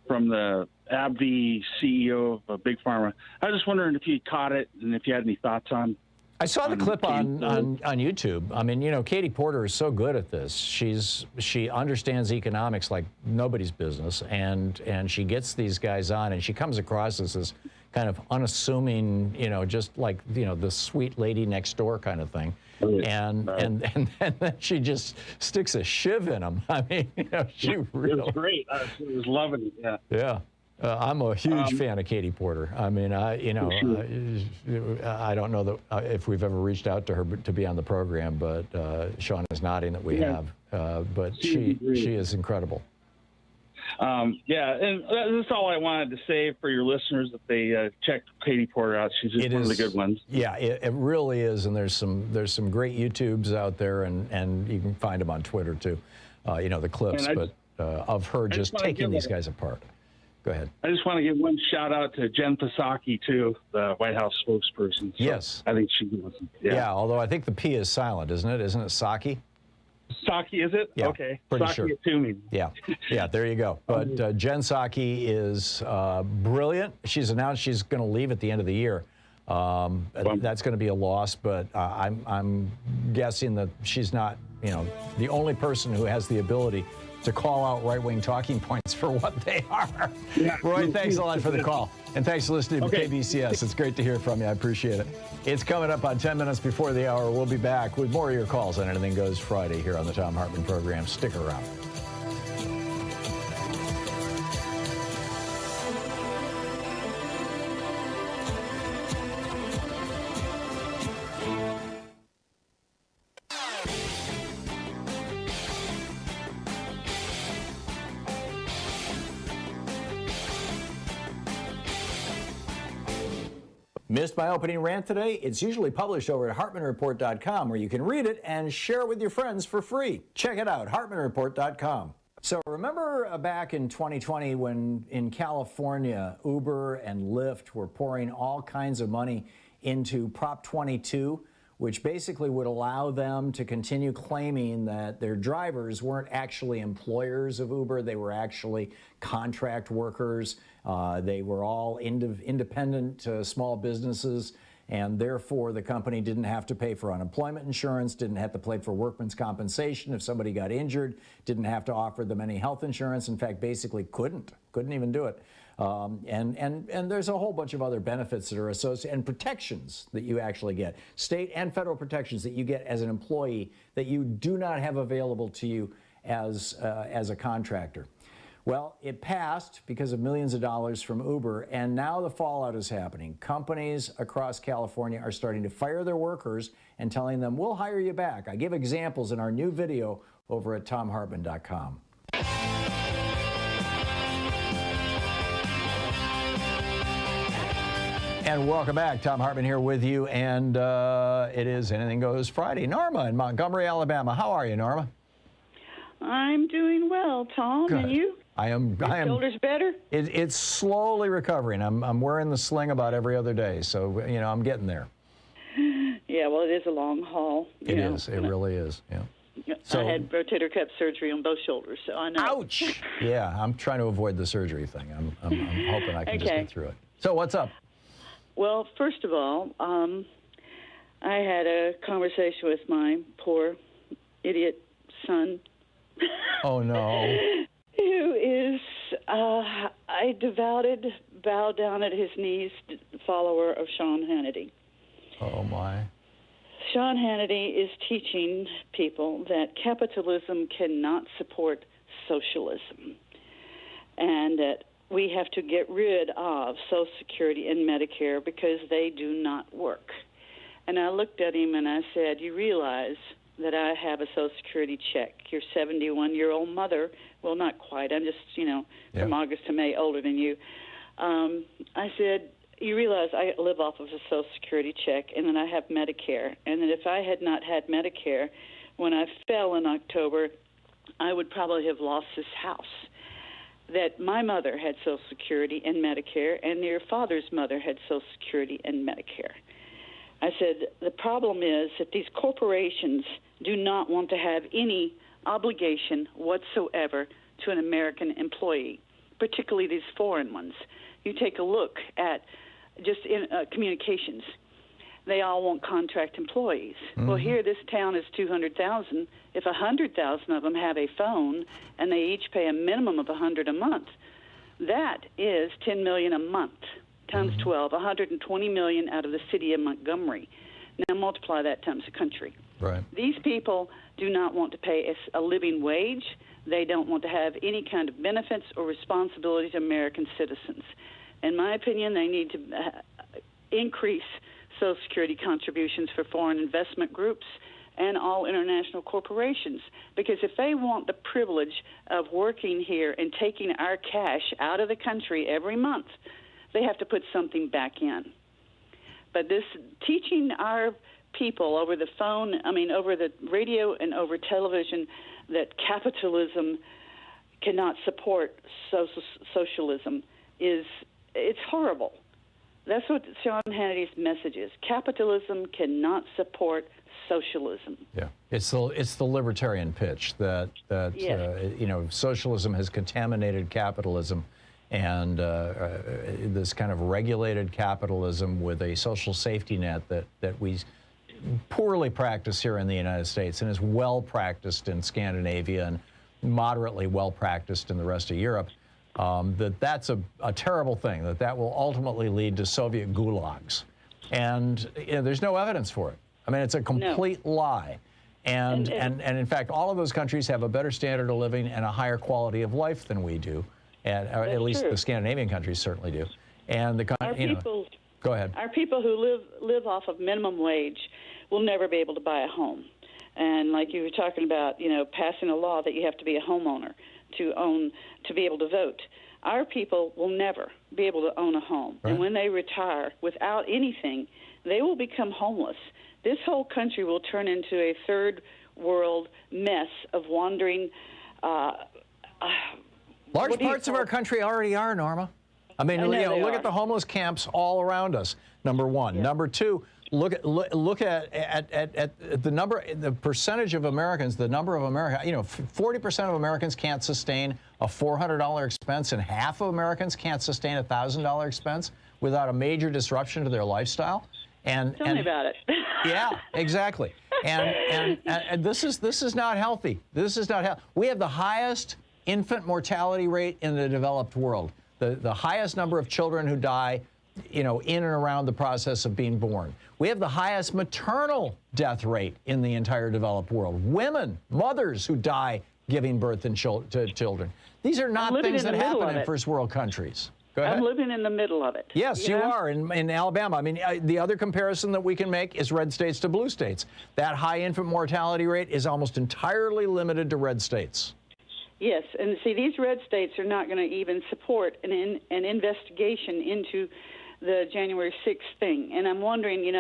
from the AbbVie CEO of Big Pharma. I was just wondering if you caught it and if you had any thoughts on. I saw the clip on YouTube. I mean, you know, Katie Porter is so good at this. She understands economics like nobody's business, and she gets these guys on, and she comes across as this kind of unassuming, you know, just like, you know, the sweet lady next door kind of thing. And then she just sticks a shiv in them. I mean, you know, she really. It was great. I was loving it. Yeah. Yeah. I'm a huge fan of Katie Porter. I mean, I don't know that if we've ever reached out to her to be on the program, but Sean is nodding that we have. But she is incredible. Yeah, and that's all I wanted to say for your listeners, that they check Katie Porter out. She's just one of the good ones. Yeah, it really is, and there's some great YouTubes out there, and you can find them on Twitter too. You know, the clips, of her just taking these guys apart. Go ahead. I just want to give one shout out to Jen Psaki too, the White House spokesperson. So yes, I think she was. Yeah, although I think the P is silent, isn't it? Isn't it Psaki? Psaki, is it? Yeah, okay. Pretty Psaki sure. Toomey. Yeah, there you go. But Jen Psaki is brilliant. She's announced she's going to leave at the end of the year. That's going to be a loss, but I'm guessing that she's not, you know, the only person who has the ability to call out right-wing talking points for what they are. Yeah. Roy, thanks a lot for the call. And thanks for listening to KBCS. It's great to hear from you. I appreciate it. It's coming up on 10 minutes before the hour. We'll be back with more of your calls on Anything Goes Friday here on the Thom Hartmann Program. Stick around. Missed my opening rant today? It's usually published over at HartmannReport.com, where you can read it and share it with your friends for free. Check it out, HartmannReport.com. So remember back in 2020 when in California, Uber and Lyft were pouring all kinds of money into Prop 22, which basically would allow them to continue claiming that their drivers weren't actually employers of Uber, they were actually contract workers. They were all independent small businesses, and therefore the company didn't have to pay for unemployment insurance, didn't have to pay for workman's compensation if somebody got injured, didn't have to offer them any health insurance. In fact, basically couldn't even do it. And there's a whole bunch of other benefits that are associated and protections that you actually get, state and federal protections that you get as an employee that you do not have available to you as a contractor. Well, it passed because of millions of dollars from Uber, and now the fallout is happening. Companies across California are starting to fire their workers and telling them, we'll hire you back. I give examples in our new video over at ThomHartmann.com. And welcome back. Thom Hartmann here with you, and it is Anything Goes Friday. Norma in Montgomery, Alabama. How are you, Norma? I'm doing well, Tom. Good. And you? I am. Shoulders better? It's slowly recovering. I'm wearing the sling about every other day, so you know I'm getting there. Yeah, well, it is a long haul. It is. It really is. Yeah. So, I had rotator cuff surgery on both shoulders, so I know. Ouch! Yeah, I'm trying to avoid the surgery thing. I'm hoping I can just get through it. So what's up? Well, first of all, I had a conversation with my poor idiot son. Oh no. Who is a devoted, bow down at his knees follower of Sean Hannity. Oh, my. Sean Hannity is teaching people that capitalism cannot support socialism, and that we have to get rid of Social Security and Medicare because they do not work. And I looked at him and I said, you realize that I have a Social Security check. Your 71-year-old mother, well, not quite. I'm just, from August to May older than you. I said, you realize I live off of a Social Security check and that I have Medicare, and that if I had not had Medicare, when I fell in October, I would probably have lost this house. That my mother had Social Security and Medicare, and your father's mother had Social Security and Medicare. I said, the problem is that these corporations do not want to have any obligation whatsoever to an American employee, particularly these foreign ones. You take a look at just in communications. They all want contract employees. Mm-hmm. Well, here this town is 200,000. If 100,000 of them have a phone and they each pay a minimum of $100 a month, that is $10 million a month times 12, $120 million out of the city of Montgomery. Now multiply that times the country. Right. These people do not want to pay a living wage. They don't want to have any kind of benefits or responsibility to American citizens. In my opinion, they need to increase Social Security contributions for foreign investment groups and all international corporations. Because if they want the privilege of working here and taking our cash out of the country every month, they have to put something back in. But this teaching our people over the phone, over the radio and over television, that capitalism cannot support socialism it's horrible. That's what Sean Hannity's message is. Capitalism cannot support socialism. Yeah, it's the libertarian pitch that yes. Socialism has contaminated capitalism, and this kind of regulated capitalism with a social safety net that we poorly practice here in the United States and is well practiced in Scandinavia and moderately well practiced in the rest of Europe. That's a terrible thing, that will ultimately lead to Soviet gulags. And there's no evidence for it. I mean, it's a complete lie. And in fact, all of those countries have a better standard of living and a higher quality of life than we do. And at least the Scandinavian countries certainly do. And go ahead. Our people who live off of minimum wage will never be able to buy a home. And like you were talking about, passing a law that you have to be a homeowner to be able to vote. Our people will never be able to own a home. Right. And when they retire without anything, they will become homeless. This whole country will turn into a third world mess of wandering. Large parts of our country already are, Norma. I mean, look at the homeless camps all around us, number one. Yeah. Number two, look at the percentage of Americans, the number of Americans, 40% of Americans can't sustain a $400 expense, and half of Americans can't sustain a $1,000 expense without a major disruption to their lifestyle. Tell me about it. Yeah, exactly. And this is not healthy. This is not healthy. We have the highest infant mortality rate in the developed world. The highest number of children who die, in and around the process of being born. We have the highest maternal death rate in the entire developed world. Women, mothers who die giving birth to children. These are not things that happen in first world countries. Go ahead. I'm living in the middle of it. Yes, you are in Alabama. I mean, the other comparison that we can make is red states to blue states. That high infant mortality rate is almost entirely limited to red states. Yes, and see, these red states are not going to even support an investigation into the January 6th thing. And I'm wondering,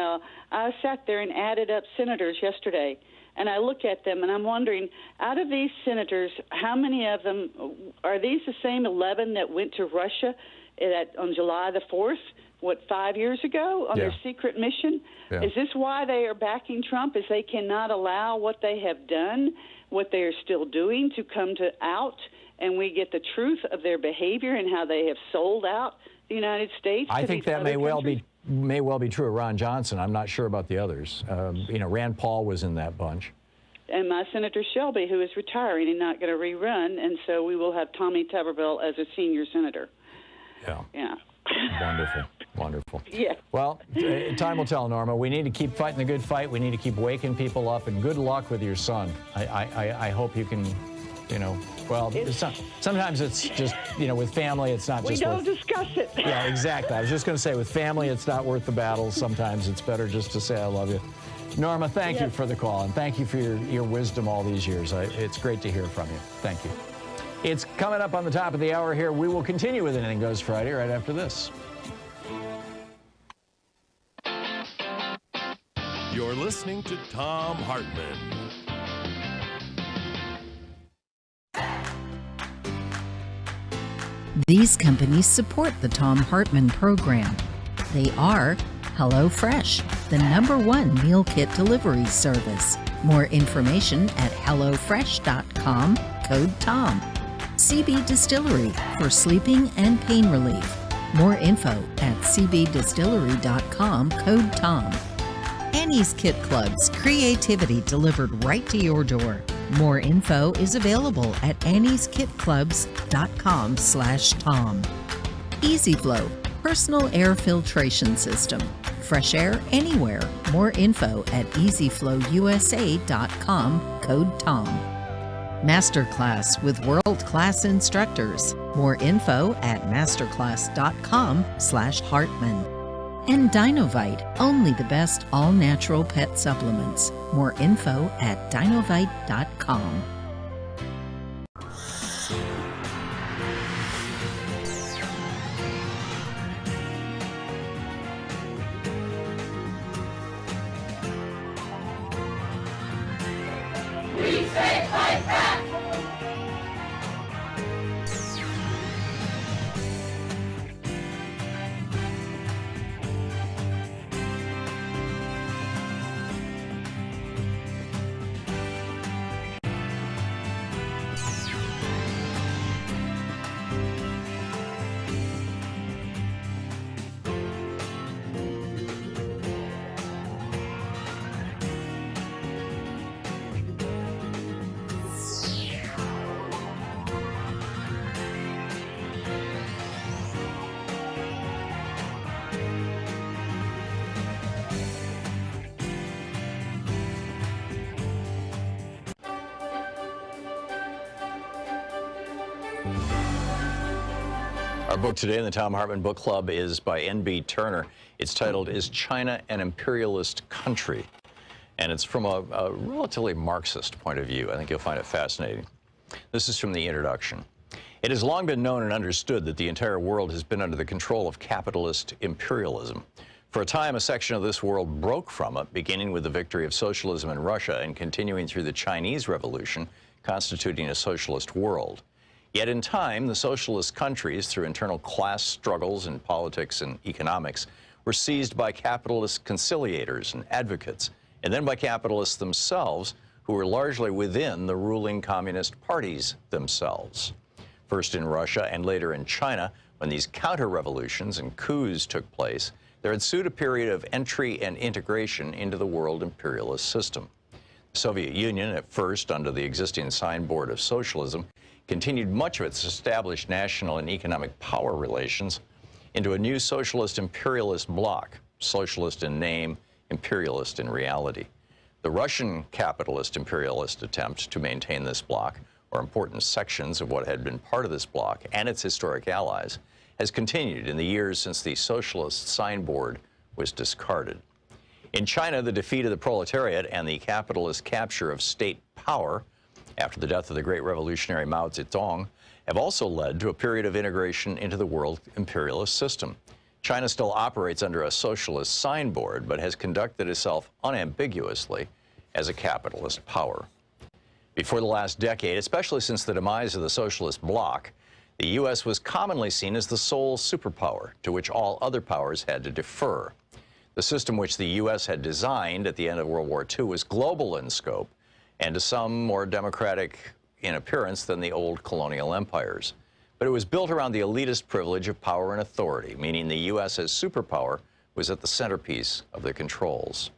I sat there and added up senators yesterday, and I look at them, and I'm wondering, out of these senators, how many of them, are these the same 11 that went to Russia on July the 4th, 5 years ago, on their secret mission? Yeah. Is this why they are backing Trump, is they cannot allow what they have done, what they are still doing, to come out, and we get the truth of their behavior and how they have sold out the United States? I think that may well be true of Ron Johnson. I'm not sure about the others. Rand Paul was in that bunch. And my Senator Shelby, who is retiring and not going to rerun, and so we will have Tommy Tuberville as a senior senator. Yeah. Wonderful. Wonderful. Yeah. Well, time will tell, Norma. We need to keep fighting the good fight. We need to keep waking people up, and good luck with your son. I hope you can You know, well, sometimes it's just, you know, with family, it's not we just don't discuss it. Yeah, exactly. I was just going to say, with family, it's not worth the battle. Sometimes it's better just to say I love you. Norma, thank you for the call, and thank you for your wisdom all these years. It's great to hear from you. Thank you. It's coming up on the top of the hour here. We will continue with Anything Goes Friday right after this. You're listening to Thom Hartmann. These companies support the Thom Hartmann Program. They are HelloFresh, the #1 meal kit delivery service. More information at hellofresh.com, code TOM. CB Distillery for sleeping and pain relief. More info at cbdistillery.com, code TOM. Annie's Kit Clubs, creativity delivered right to your door. More info is available at annieskitclubs.com/Tom. Easy Flow, personal air filtration system. Fresh air anywhere. More info at easyflowusa.com, code TOM. Masterclass with world-class instructors. More info at masterclass.com/Hartman. And Dinovite, only the best all-natural pet supplements. More info at dinovite.com. Our book today in the Thom Hartmann Book Club is by N.B. Turner. It's titled, Is China an Imperialist Country? And it's from a relatively Marxist point of view. I think you'll find it fascinating. This is from the introduction. It has long been known and understood that the entire world has been under the control of capitalist imperialism. For a time, a section of this world broke from it, beginning with the victory of socialism in Russia and continuing through the Chinese Revolution, constituting a socialist world. Yet in time, the socialist countries, through internal class struggles in politics and economics, were seized by capitalist conciliators and advocates, and then by capitalists themselves, who were largely within the ruling communist parties themselves. First in Russia and later in China, when these counter-revolutions and coups took place, there ensued a period of entry and integration into the world imperialist system. The Soviet Union, at first under the existing signboard of socialism, continued much of its established national and economic power relations into a new socialist imperialist bloc, socialist in name, imperialist in reality. The Russian capitalist imperialist attempt to maintain this bloc, or important sections of what had been part of this bloc and its historic allies, has continued in the years since the socialist signboard was discarded. In China, the defeat of the proletariat and the capitalist capture of state power after the death of the great revolutionary Mao Zedong have also led to a period of integration into the world imperialist system. China still operates under a socialist signboard, but has conducted itself unambiguously as a capitalist power. Before the last decade, especially since the demise of the socialist bloc, the U.S. was commonly seen as the sole superpower to which all other powers had to defer. The system which the U.S. had designed at the end of World War II was global in scope, and to some more democratic in appearance than the old colonial empires. But it was built around the elitist privilege of power and authority, meaning the U.S. as superpower was at the centerpiece of the controls.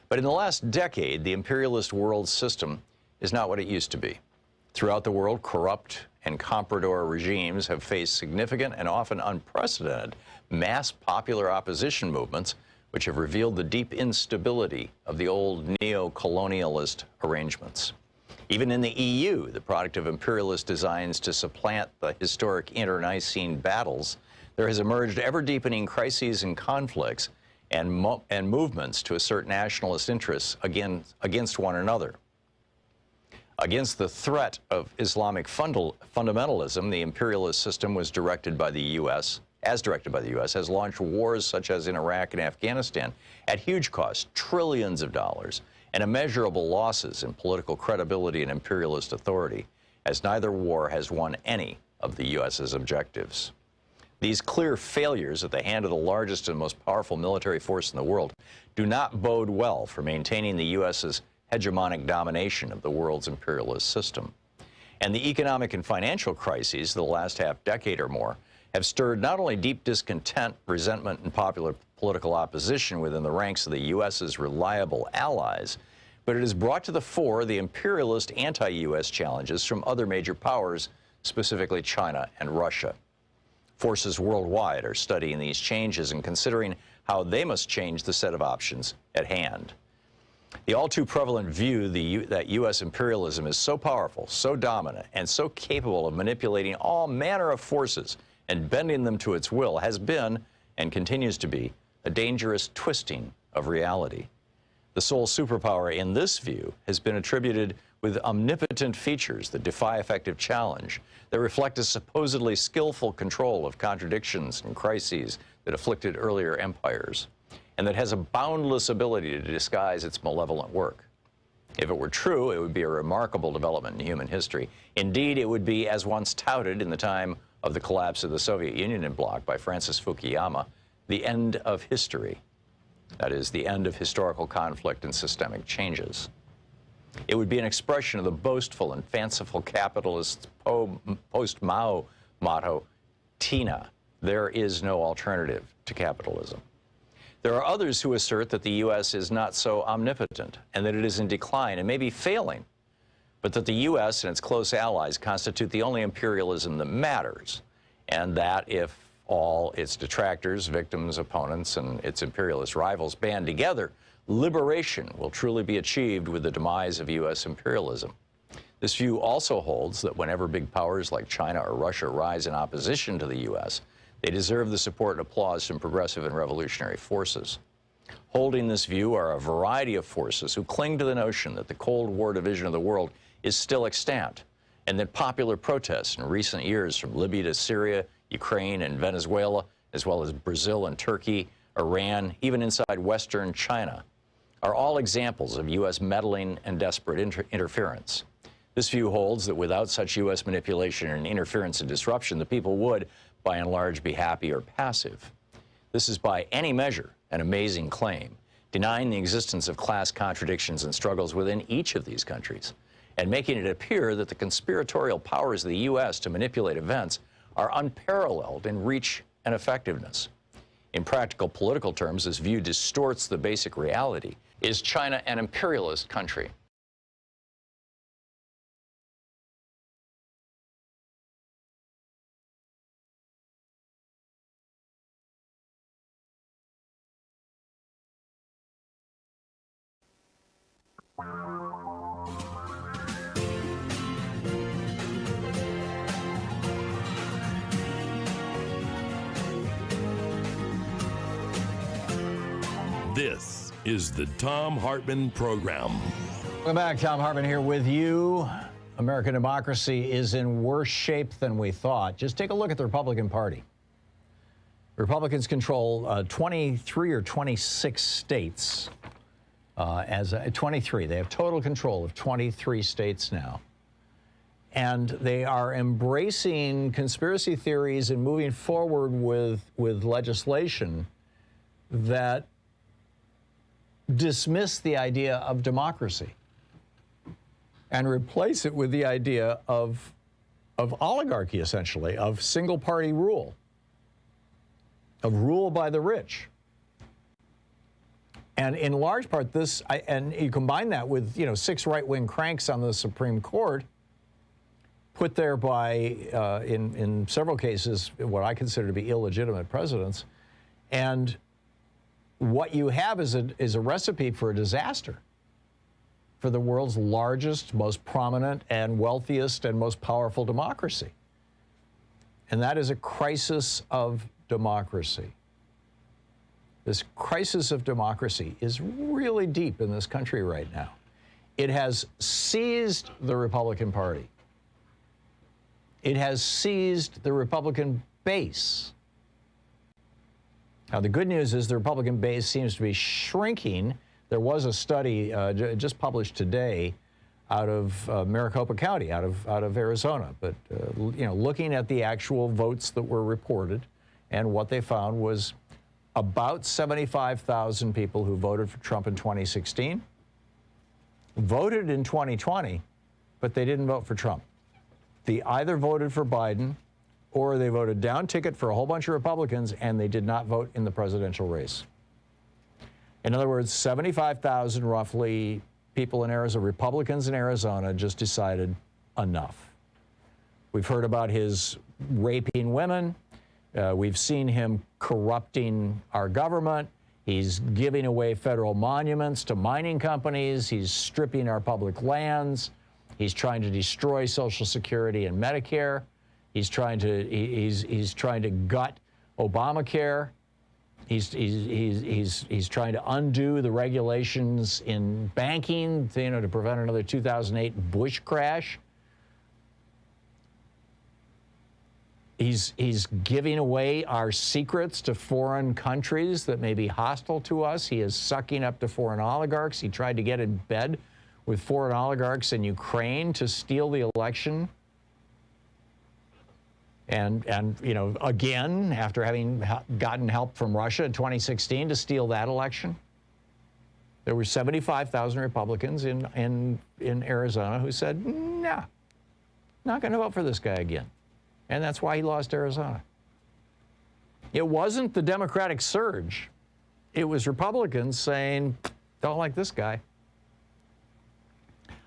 But in the last decade, the imperialist world system is not what it used to be. Throughout the world, corrupt and comprador regimes have faced significant and often unprecedented mass popular opposition movements, which have revealed the deep instability of the old neo-colonialist arrangements. Even in the EU, the product of imperialist designs to supplant the historic internecine battles, there has emerged ever-deepening crises and conflicts and movements to assert nationalist interests against one another. Against the threat of Islamic fundamentalism, the imperialist system was directed by the U.S., has launched wars such as in Iraq and Afghanistan at huge cost, trillions of dollars, and immeasurable losses in political credibility and imperialist authority, as neither war has won any of the U.S.'s objectives. These clear failures at the hand of the largest and most powerful military force in the world do not bode well for maintaining the U.S.'s hegemonic domination of the world's imperialist system. And the economic and financial crises of the last half-decade or more have stirred not only deep discontent, resentment, and popular political opposition within the ranks of the U.S.'s reliable allies, but it has brought to the fore the imperialist anti-U.S. challenges from other major powers, specifically China and Russia. Forces worldwide are studying these changes and considering how they must change the set of options at hand. The all-too prevalent view that U.S. imperialism is so powerful, so dominant, and so capable of manipulating all manner of forces and bending them to its will has been, and continues to be, a dangerous twisting of reality. The sole superpower in this view has been attributed with omnipotent features that defy effective challenge, that reflect a supposedly skillful control of contradictions and crises that afflicted earlier empires, and that has a boundless ability to disguise its malevolent work. If it were true, it would be a remarkable development in human history. Indeed, it would be, as once touted in the time of the collapse of the Soviet Union en bloc by Francis Fukuyama, the end of history. That is, the end of historical conflict and systemic changes. It would be an expression of the boastful and fanciful capitalist post-Mao motto, Tina, there is no alternative to capitalism. There are others who assert that the U.S. is not so omnipotent and that it is in decline and maybe failing, but that the U.S. and its close allies constitute the only imperialism that matters, and that if all its detractors, victims, opponents, and its imperialist rivals band together, liberation will truly be achieved with the demise of U.S. imperialism. This view also holds that whenever big powers like China or Russia rise in opposition to the U.S., they deserve the support and applause from progressive and revolutionary forces. Holding this view are a variety of forces who cling to the notion that the Cold War division of the world is still extant, and that popular protests in recent years from Libya to Syria, Ukraine, and Venezuela, as well as Brazil and Turkey, Iran, even inside Western China, are all examples of U.S. meddling and desperate interference. This view holds that without such U.S. manipulation and interference and disruption, the people would, by and large, be happy or passive. This is by any measure an amazing claim, denying the existence of class contradictions and struggles within each of these countries, and making it appear that the conspiratorial powers of the U.S. to manipulate events are unparalleled in reach and effectiveness. In practical political terms, this view distorts the basic reality. Is China an imperialist country? This is the Thom Hartmann Program. Welcome back. Thom Hartmann here with you. American democracy is in worse shape than we thought. Just take a look at the Republican Party. Republicans control 23 or 26 states. 23. They have total control of 23 states now. And they are embracing conspiracy theories and moving forward with legislation that dismiss the idea of democracy and replace it with the idea of oligarchy, essentially, of single-party rule, of rule by the rich. And in large part, and you combine that with, 6 right-wing cranks on the Supreme Court, put there by, in several cases, what I consider to be illegitimate presidents, and what you have is a recipe for a disaster for the world's largest, most prominent, and wealthiest and most powerful democracy. And that is a crisis of democracy. This crisis of democracy is really deep in this country right now. It has seized the Republican Party. It has seized the Republican base. Now, the good news is the Republican base seems to be shrinking. There was a study just published today out of Maricopa County, out of Arizona. But you know, looking at the actual votes that were reported, and what they found was about 75,000 people who voted for Trump in 2016 voted in 2020, but they didn't vote for Trump. They either voted for Biden or they voted down ticket for a whole bunch of Republicans, and they did not vote in the presidential race. In other words, 75,000 roughly people in Arizona, Republicans in Arizona, just decided enough. We've heard about his raping women. We've seen him corrupting our government. He's giving away federal monuments to mining companies. He's stripping our public lands. He's trying to destroy Social Security and Medicare. He's trying to gut Obamacare. He's trying to undo the regulations in banking, to prevent another 2008 Bush crash. He's giving away our secrets to foreign countries that may be hostile to us. He is sucking up to foreign oligarchs. He tried to get in bed with foreign oligarchs in Ukraine to steal the election. And again, after having gotten help from Russia in 2016 to steal that election. There were 75,000 Republicans in Arizona who said, nah, not going to vote for this guy again. And that's why he lost Arizona. It wasn't the Democratic surge. It was Republicans saying, don't like this guy.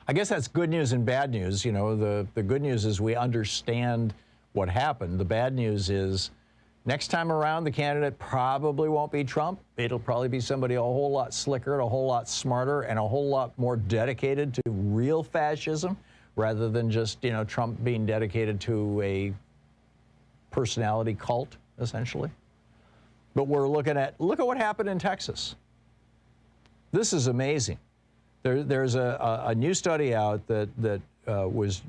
I guess that's good news and bad news. The good news is we understand what happened. The bad news is next time around, the candidate probably won't be Trump. It'll probably be somebody a whole lot slicker, and a whole lot smarter, and a whole lot more dedicated to real fascism rather than just, Trump being dedicated to a personality cult, essentially. But look at what happened in Texas. This is amazing. There's a new study out that was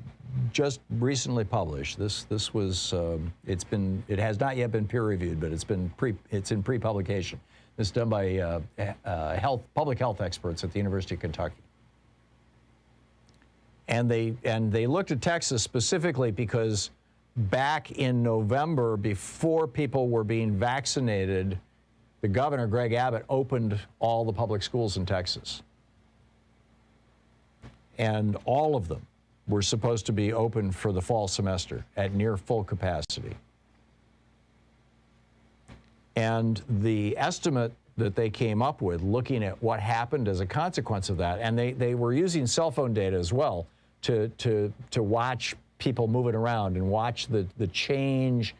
just recently published. This was it has not yet been peer reviewed, but it's in pre-publication. This is done by public health experts at the University of Kentucky. And they looked at Texas specifically because back in November, before people were being vaccinated, the governor, Greg Abbott, opened all the public schools in Texas. And all of them were supposed to be open for the fall semester at near full capacity. And the estimate that they came up with, looking at what happened as a consequence of that, and they were using cell phone data as well to watch people moving around and watch the change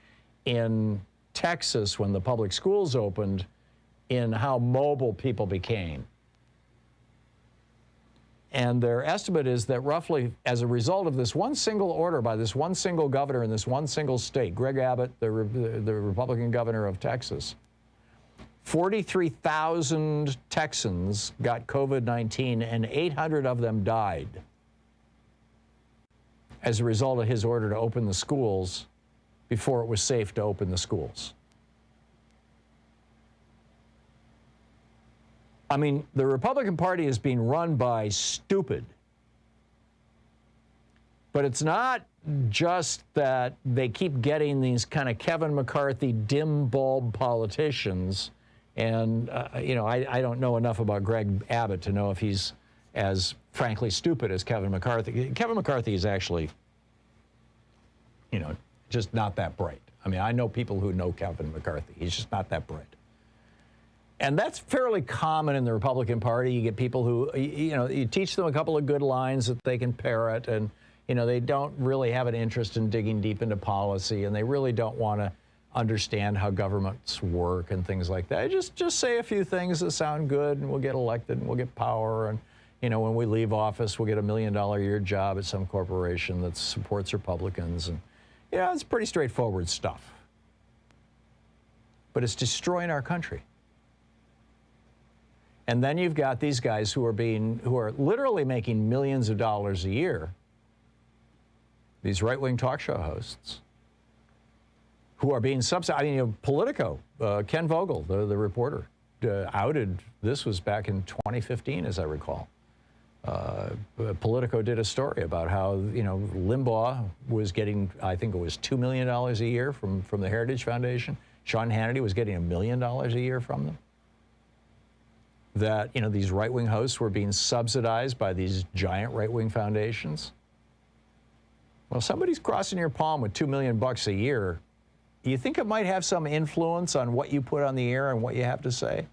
in Texas when the public schools opened in how mobile people became. And their estimate is that roughly as a result of this one single order by this one single governor in this one single state, Greg Abbott, the Republican governor of Texas, 43,000 Texans got COVID-19 and 800 of them died as a result of his order to open the schools before it was safe to open the schools. I mean, the Republican Party is being run by stupid. But it's not just that they keep getting these kind of Kevin McCarthy dim bulb politicians. And, I don't know enough about Greg Abbott to know if he's as frankly stupid as Kevin McCarthy. Kevin McCarthy is actually, just not that bright. I mean, I know people who know Kevin McCarthy. He's just not that bright. And that's fairly common in the Republican Party. You get people who, you teach them a couple of good lines that they can parrot, and, they don't really have an interest in digging deep into policy, and they really don't want to understand how governments work and things like that. Just say a few things that sound good, and we'll get elected, and we'll get power, and, You know, when we leave office, we'll get $1 million a year job at some corporation that supports Republicans. And, you know, it's pretty straightforward stuff. But it's destroying our country. And then you've got these guys who are literally making millions of dollars a year, these right-wing talk show hosts, who are being subsidized. I mean, you know, Politico, Ken Vogel, the reporter, outed, this was back in 2015, as I recall. Politico did a story about how, you know, Limbaugh was getting, I think it was $2 million a year from the Heritage Foundation. Sean Hannity was getting $1 million a year from them. That, you know, these right-wing hosts were being subsidized by these giant right-wing foundations. Well, somebody's crossing your palm with $2 million a year. You think it might have some influence on what you put on the air and what you have to say?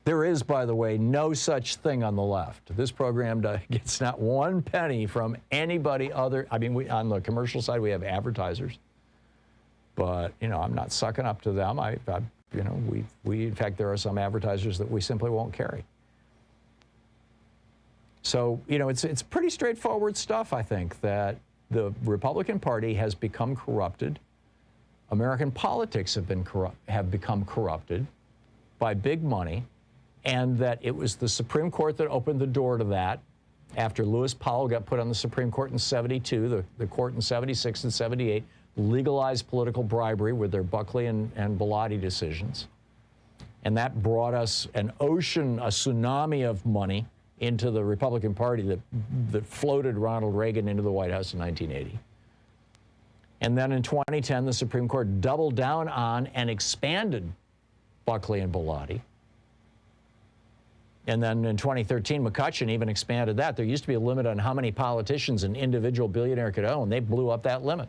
There is, by the way, no such thing on the left. This program gets not one penny from anybody other. I mean, on the commercial side, we have advertisers. But, you know, I'm not sucking up to them. You know, in fact, there are some advertisers that we simply won't carry. So, you know, it's pretty straightforward stuff, I think, that the Republican Party has become corrupted. American politics have become corrupted by big money, and that it was the Supreme Court that opened the door to that. After Lewis Powell got put on the Supreme Court in '72, the court in '76 and '78 legalized political bribery with their Buckley and Bellotti decisions. And that brought us an ocean, a tsunami of money into the Republican Party that floated Ronald Reagan into the White House in 1980. And then in 2010, the Supreme Court doubled down on and expanded Buckley and Bellotti. And then in 2013, McCutcheon even expanded that. There used to be a limit on how many politicians an individual billionaire could own. They blew up that limit.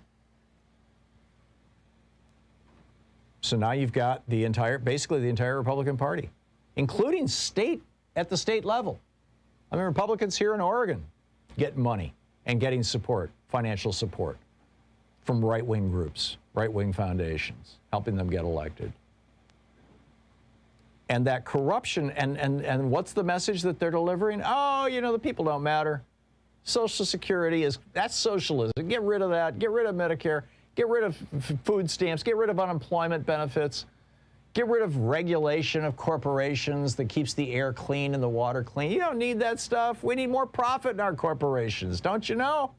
So now you've got basically the entire Republican Party, including at the state level. I mean, Republicans here in Oregon getting money and getting support, financial support from right-wing groups, right-wing foundations, helping them get elected. And that corruption, and what's the message that they're delivering? Oh, you know, the people don't matter. Social Security that's socialism. Get rid of that. Get rid of Medicare. Get rid of food stamps. Get rid of unemployment benefits. Get rid of regulation of corporations that keeps the air clean and the water clean. You don't need that stuff. We need more profit in our corporations, don't you know?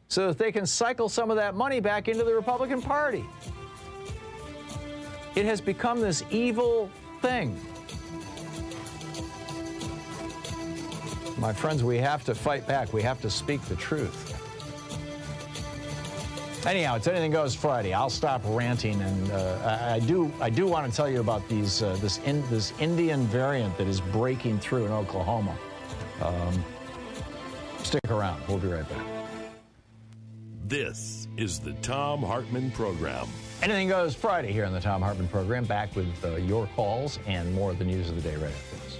So that they can cycle some of that money back into the Republican Party. It has become this evil thing. My friends, we have to fight back. We have to speak the truth. Anyhow, it's Anything Goes Friday. I'll stop ranting, and I do want to tell you about this Indian variant that is breaking through in Oklahoma. Stick around. We'll be right back. This is the Thom Hartmann Program. Anything Goes Friday here on the Thom Hartmann Program. Back with your calls and more of the news of the day right after this.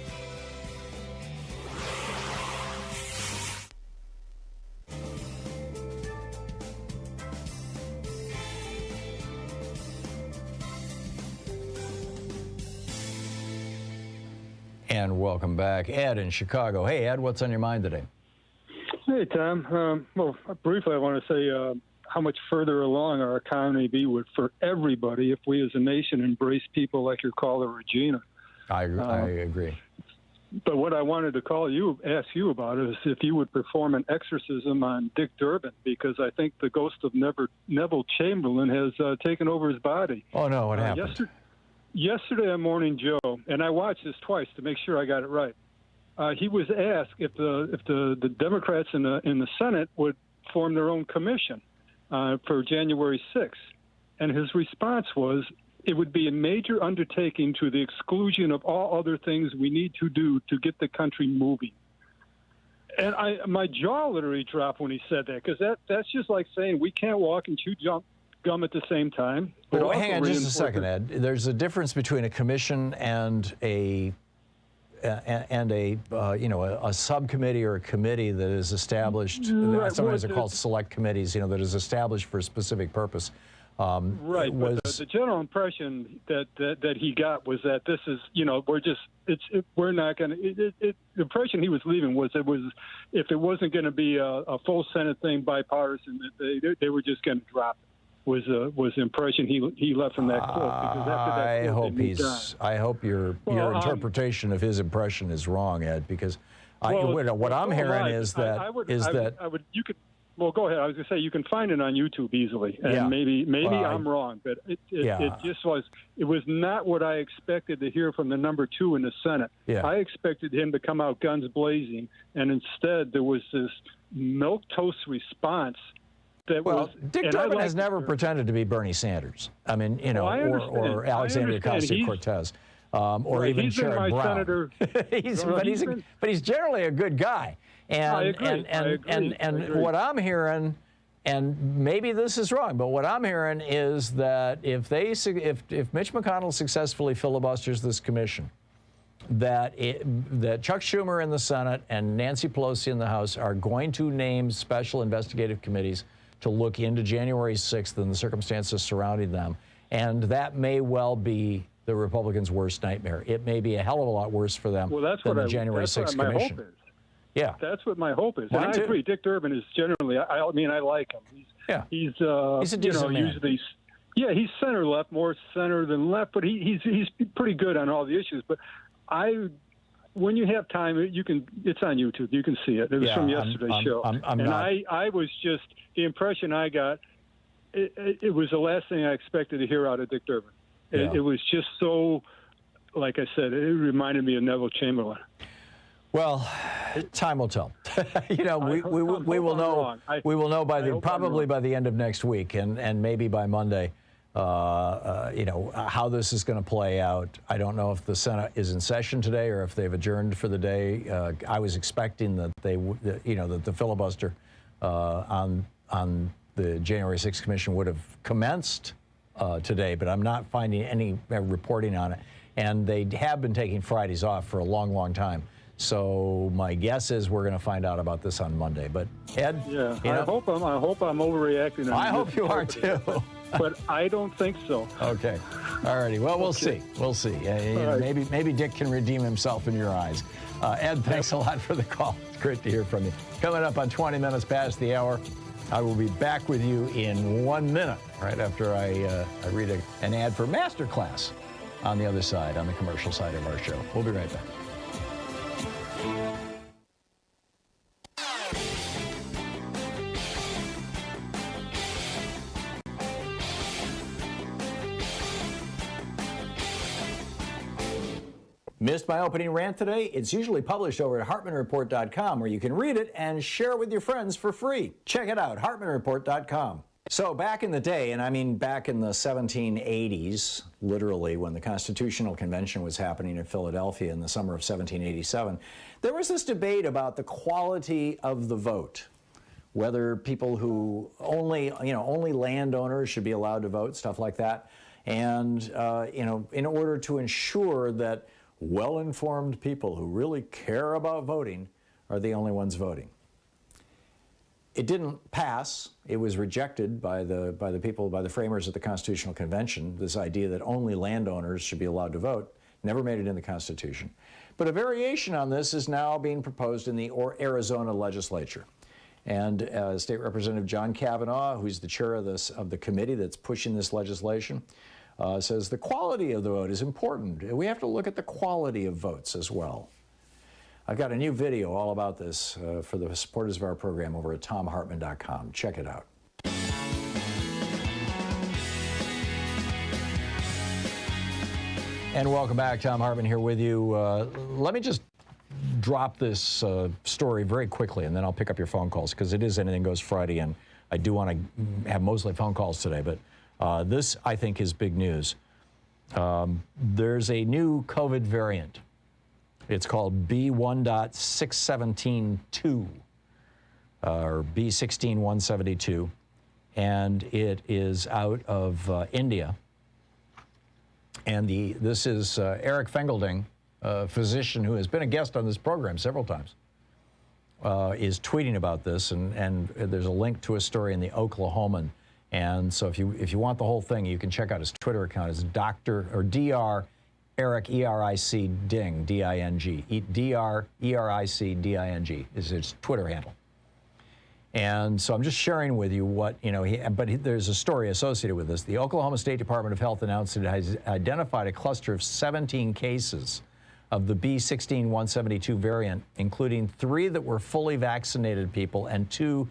And welcome back. Ed in Chicago. Hey, Ed, what's on your mind today? Hey, Tom. Well, briefly, I want to say how much further along our economy be for everybody if we as a nation embrace people like your caller, Regina. I agree. But what I wanted to ask you about is if you would perform an exorcism on Dick Durbin, because I think the ghost of Neville Chamberlain has taken over his body. Oh, no, what happened? Yesterday on Morning Joe, and I watched this twice to make sure I got it right. He was asked if the Democrats in the Senate would form their own commission for January 6th, and his response was, it would be a major undertaking to the exclusion of all other things we need to do to get the country moving. And my jaw literally dropped when he said that, because that's just like saying we can't walk and chew gum at the same time. But hang on just a second, Ed. There's a difference between a commission and a subcommittee or a committee that is established. Sometimes they're called select committees, that is established for a specific purpose. Right. Was but the general impression that he got was that this is, we're not going to. The impression he was leaving was if it wasn't going to be a full Senate thing, bipartisan, that they were just going to drop it. Was the impression he left from that quote, because after that quote, I hope your interpretation of his impression is wrong, Ed, because what I'm hearing is that you could. Well, go ahead. I was going to say you can find it on YouTube easily, and maybe I'm wrong, but it just was. It was not what I expected to hear from the number 2 in the Senate. Yeah. I expected him to come out guns blazing, and instead there was this milquetoast response. Dick Durbin has never pretended to be Bernie Sanders. I mean, or Alexandria Ocasio-Cortez, or even Sherrod Brown. But he's generally a good guy. And I agree. What I'm hearing, and maybe this is wrong, but what I'm hearing is that if Mitch McConnell successfully filibusters this commission, that Chuck Schumer in the Senate and Nancy Pelosi in the House are going to name special investigative committees to look into January 6th and the circumstances surrounding them. And that may well be the Republicans' worst nightmare. It may be a hell of a lot worse for them than the January 6th commission. Hope is. Yeah. That's what my hope is. And I agree. Dick Durbin is generally, I like him. He's a decent man. Usually, he's center-left, more center than left, but he's pretty good on all the issues. But when you have time, it's on YouTube. You can see it. It was from yesterday's show. I was just, the impression I got, it was the last thing I expected to hear out of Dick Durbin. It was just so, like I said, it reminded me of Neville Chamberlain. Well, time will tell. We will know. We will know by the end of next week, and maybe by Monday, how this is going to play out. I don't know if the Senate is in session today or if they've adjourned for the day. I was expecting that that the filibuster on the January 6th commission would have commenced today, but I'm not finding any reporting on it. And they have been taking Fridays off for a long, long time. So my guess is we're going to find out about this on Monday. But Ed, I hope I'm overreacting. I hope you are too. But I don't think so. Okay. All righty. Well, we'll see. We'll see. Maybe Dick can redeem himself in your eyes. Ed, thanks a lot for the call. It's great to hear from you. Coming up on 20 minutes past the hour, I will be back with you in 1 minute, right after I read an ad for Masterclass on the other side, on the commercial side of our show. We'll be right back. Missed my opening rant today? It's usually published over at HartmannReport.com, where you can read it and share it with your friends for free. Check it out, HartmannReport.com. So back in the day, and I mean back in the 1780s, literally, when the Constitutional Convention was happening in Philadelphia in the summer of 1787, there was this debate about the quality of the vote. Whether people who only landowners should be allowed to vote, stuff like that. And, in order to ensure that well-informed people who really care about voting are the only ones voting. It didn't pass. It was rejected by the framers of the Constitutional Convention, this idea that only landowners should be allowed to vote. Never made it in the Constitution. But a variation on this is now being proposed in the Arizona legislature. And State Representative John Kavanaugh, who's the chair of the committee that's pushing this legislation, says the quality of the vote is important. We have to look at the quality of votes as well. I've got a new video all about this for the supporters of our program over at thomhartmann.com. Check it out. And welcome back. Thom Hartmann here with you. Let me just drop this story very quickly, and then I'll pick up your phone calls, because it is Anything Goes Friday, and I do want to have mostly phone calls today, but this, I think, is big news. There's a new COVID variant. It's called B1.617.2, or B16172, and it is out of India. And this is Eric Fingelding, a physician who has been a guest on this program several times, is tweeting about this, and there's a link to a story in the Oklahoman And so if you want the whole thing, you can check out his Twitter account. It's Dr. Eric E-R-I-C Ding, D-I-N-G. D-R-E-R-I-C-D-I-N-G is his Twitter handle. And so I'm just sharing with you what, there's a story associated with this. The Oklahoma State Department of Health announced it has identified a cluster of 17 cases of the B16.172 variant, including 3 that were fully vaccinated people and 2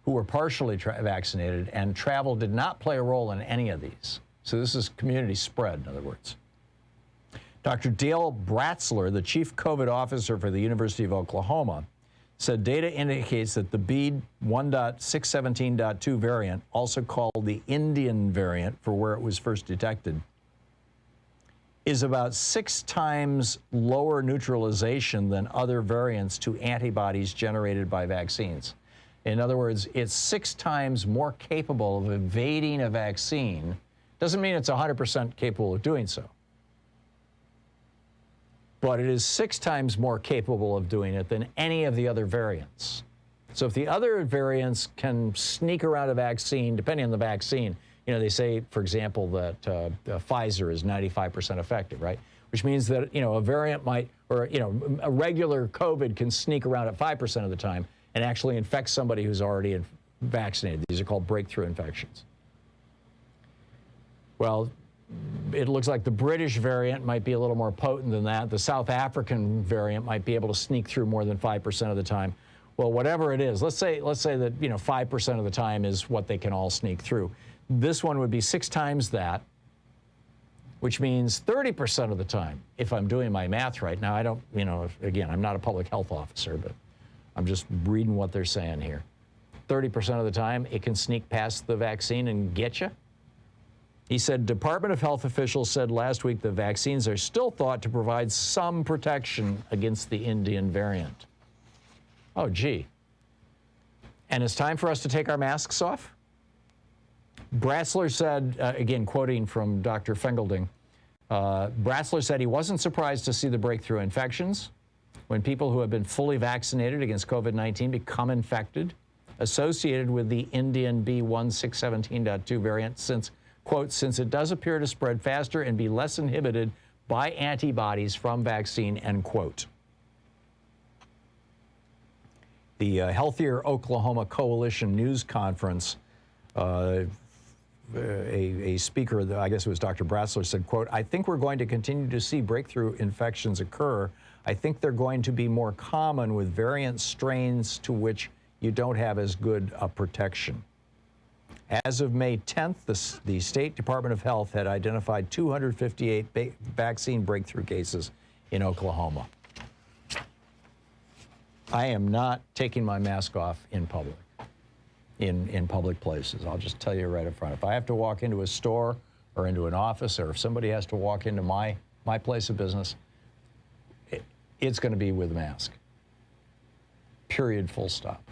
who were partially vaccinated, and travel did not play a role in any of these. So this is community spread, in other words. Dr. Dale Bratzler, the chief COVID officer for the University of Oklahoma, said data indicates that the B1.617.2 variant, also called the Indian variant for where it was first detected, is about 6 times lower neutralization than other variants to antibodies generated by vaccines. In other words, it's 6 times more capable of evading a vaccine. Doesn't mean it's 100% capable of doing so, but it is 6 times more capable of doing it than any of the other variants. So if the other variants can sneak around a vaccine, depending on the vaccine, they say, for example, that Pfizer is 95% effective, right? Which means that, a variant might, or, a regular COVID can sneak around at 5% of the time and actually infect somebody who's already vaccinated. These are called breakthrough infections. Well, it looks like the British variant might be a little more potent than that. The South African variant might be able to sneak through more than 5% of the time. Well, whatever it is, let's say that 5% of the time is what they can all sneak through. This one would be 6 times that, which means 30% of the time, if I'm doing my math right. Now, I don't, again, I'm not a public health officer, but I'm just reading what they're saying here. 30% of the time, it can sneak past the vaccine and get you. He said Department of Health officials said last week the vaccines are still thought to provide some protection against the Indian variant. Oh, gee. And it's time for us to take our masks off? Bratzler said, again, quoting from Dr. Fengelding, Bratzler said he wasn't surprised to see the breakthrough infections when people who have been fully vaccinated against COVID-19 become infected, associated with the Indian B1617.2 variant, since, quote, since it does appear to spread faster and be less inhibited by antibodies from vaccine, end quote. The Healthier Oklahoma Coalition News Conference, a speaker, I guess it was Dr. Bratzler, said, quote, I think we're going to continue to see breakthrough infections occur. I think they're going to be more common with variant strains to which you don't have as good a protection. As of May 10th, the State Department of Health had identified 258 vaccine breakthrough cases in Oklahoma. I am not taking my mask off in public, in public places. I'll just tell you right up front. If I have to walk into a store or into an office, or if somebody has to walk into my place of business, it's going to be with a mask. Period, full stop.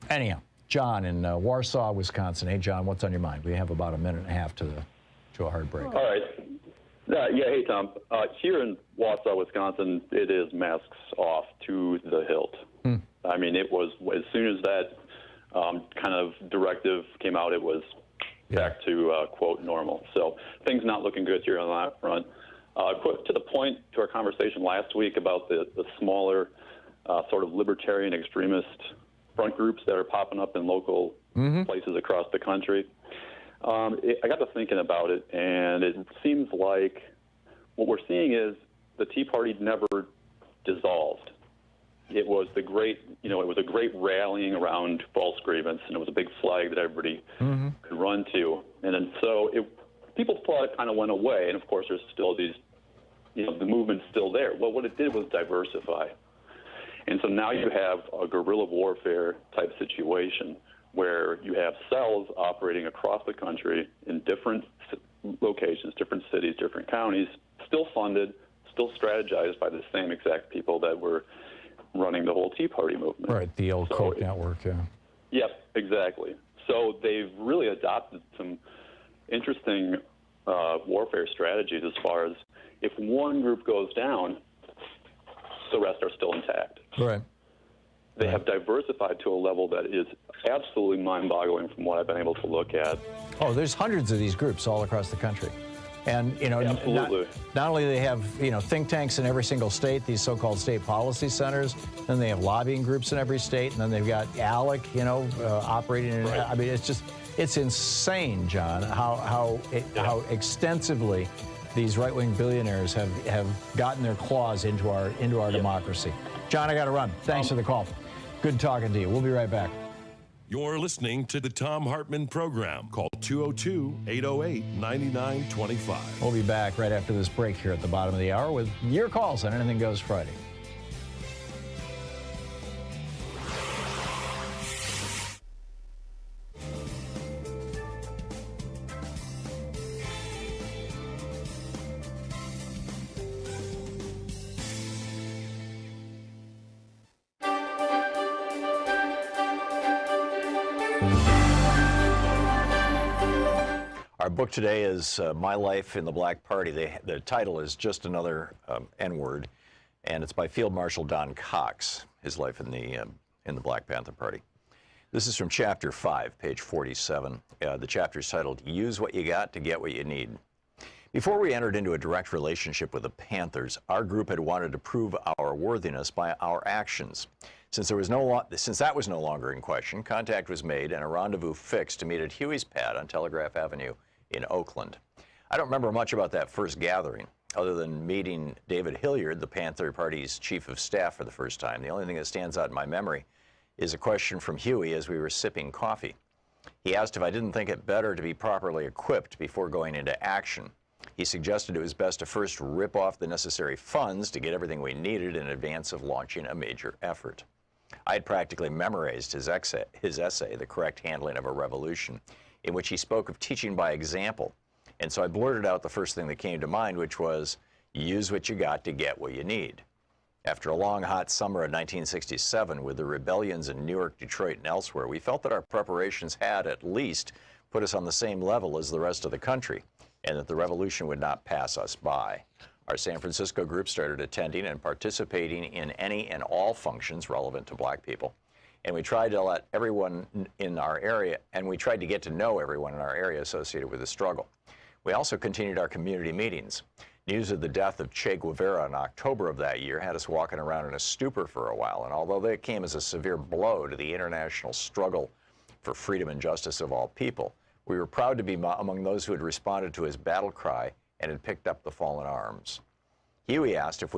Anyhow, John in Warsaw, Wisconsin. Hey, John, what's on your mind? We have about a minute and a half to a hard break. All right. Hey, Tom. Here in Warsaw, Wisconsin, it is masks off to the hilt. I mean, it was, as soon as that kind of directive came out, it was back to, quote, normal. So things not looking good here on that front. To the point to our conversation last week about the smaller sort of libertarian extremist front groups that are popping up in local places across the country. I got to thinking about it, and it seems like what we're seeing is the Tea Party never dissolved. It was it was a great rallying around false grievance, and it was a big flag that everybody could run to. And then so people thought it kind of went away, and of course there's still these, the movement's still there. Well, what it did was diversify. And so now you have a guerrilla warfare type situation where you have cells operating across the country in different locations, different cities, different counties, still funded, still strategized by the same exact people that were running the whole Tea Party movement. Right, the old Koch network, yeah. Yep, exactly. So they've really adopted some interesting warfare strategies as far as if one group goes down, the rest are still intact. Right. They have diversified to a level that is absolutely mind-boggling from what I've been able to look at. Oh, there's hundreds of these groups all across the country. And, you know, not only do they have, you know, think tanks in every single state, these so-called state policy centers, then they have lobbying groups in every state, and then they've got ALEC, you know, operating in, I mean, it's just, it's insane, John, how extensively these right-wing billionaires have gotten their claws into our democracy. John, I got to run. Thanks for the call. Good talking to you. We'll be right back. You're listening to the Thom Hartmann Program. Call 202-808-9925. We'll be back right after this break here at the bottom of the hour with your calls on Anything Goes Friday. Our book today is My Life in the Black Party. The title is Just Another N-Word, and it's by Field Marshal Don Cox, his life in the Black Panther Party. This is from Chapter 5, page 47. The chapter is titled, Use What You Got to Get What You Need. Before we entered into a direct relationship with the Panthers, our group had wanted to prove our worthiness by our actions. Since that was no longer in question, contact was made and a rendezvous fixed to meet at Huey's Pad on Telegraph Avenue in Oakland. I don't remember much about that first gathering, other than meeting David Hilliard, the Panther Party's chief of staff, for the first time. The only thing that stands out in my memory is a question from Huey as we were sipping coffee. He asked if I didn't think it better to be properly equipped before going into action. He suggested it was best to first rip off the necessary funds to get everything we needed in advance of launching a major effort. I had practically memorized his essay, The Correct Handling of a Revolution, in which he spoke of teaching by example. And so I blurted out the first thing that came to mind, which was, use what you got to get what you need. After a long, hot summer of 1967, with the rebellions in Newark, Detroit, and elsewhere, we felt that our preparations had, at least, put us on the same level as the rest of the country, and that the revolution would not pass us by. Our San Francisco group started attending and participating in any and all functions relevant to black people. And we tried to let everyone in our area, and we tried to get to know everyone in our area associated with the struggle. We also continued our community meetings. News of the death of Che Guevara in October of that year had us walking around in a stupor for a while, and although that came as a severe blow to the international struggle for freedom and justice of all people, we were proud to be among those who had responded to his battle cry and had picked up the fallen arms. Huey asked if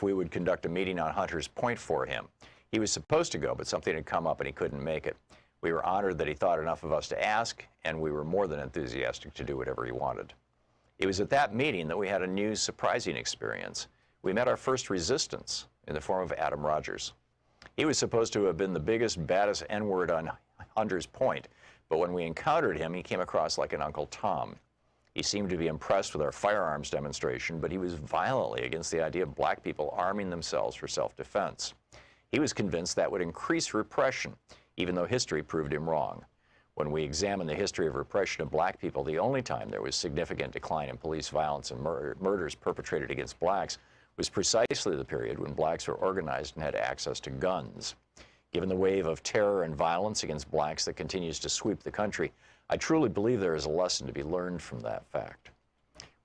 we would conduct a meeting on Hunter's Point for him. He was supposed to go, but something had come up and he couldn't make it. We were honored that he thought enough of us to ask, and we were more than enthusiastic to do whatever he wanted. It was at that meeting that we had a new, surprising experience. We met our first resistance in the form of Adam Rogers. He was supposed to have been the biggest, baddest N-word on Hunter's Point, but when we encountered him, he came across like an Uncle Tom. He seemed to be impressed with our firearms demonstration, but he was violently against the idea of black people arming themselves for self-defense. He was convinced that would increase repression, even though history proved him wrong. When we examine the history of repression of black people, the only time there was significant decline in police violence and murders perpetrated against blacks was precisely the period when blacks were organized and had access to guns. Given the wave of terror and violence against blacks that continues to sweep the country, I truly believe there is a lesson to be learned from that fact.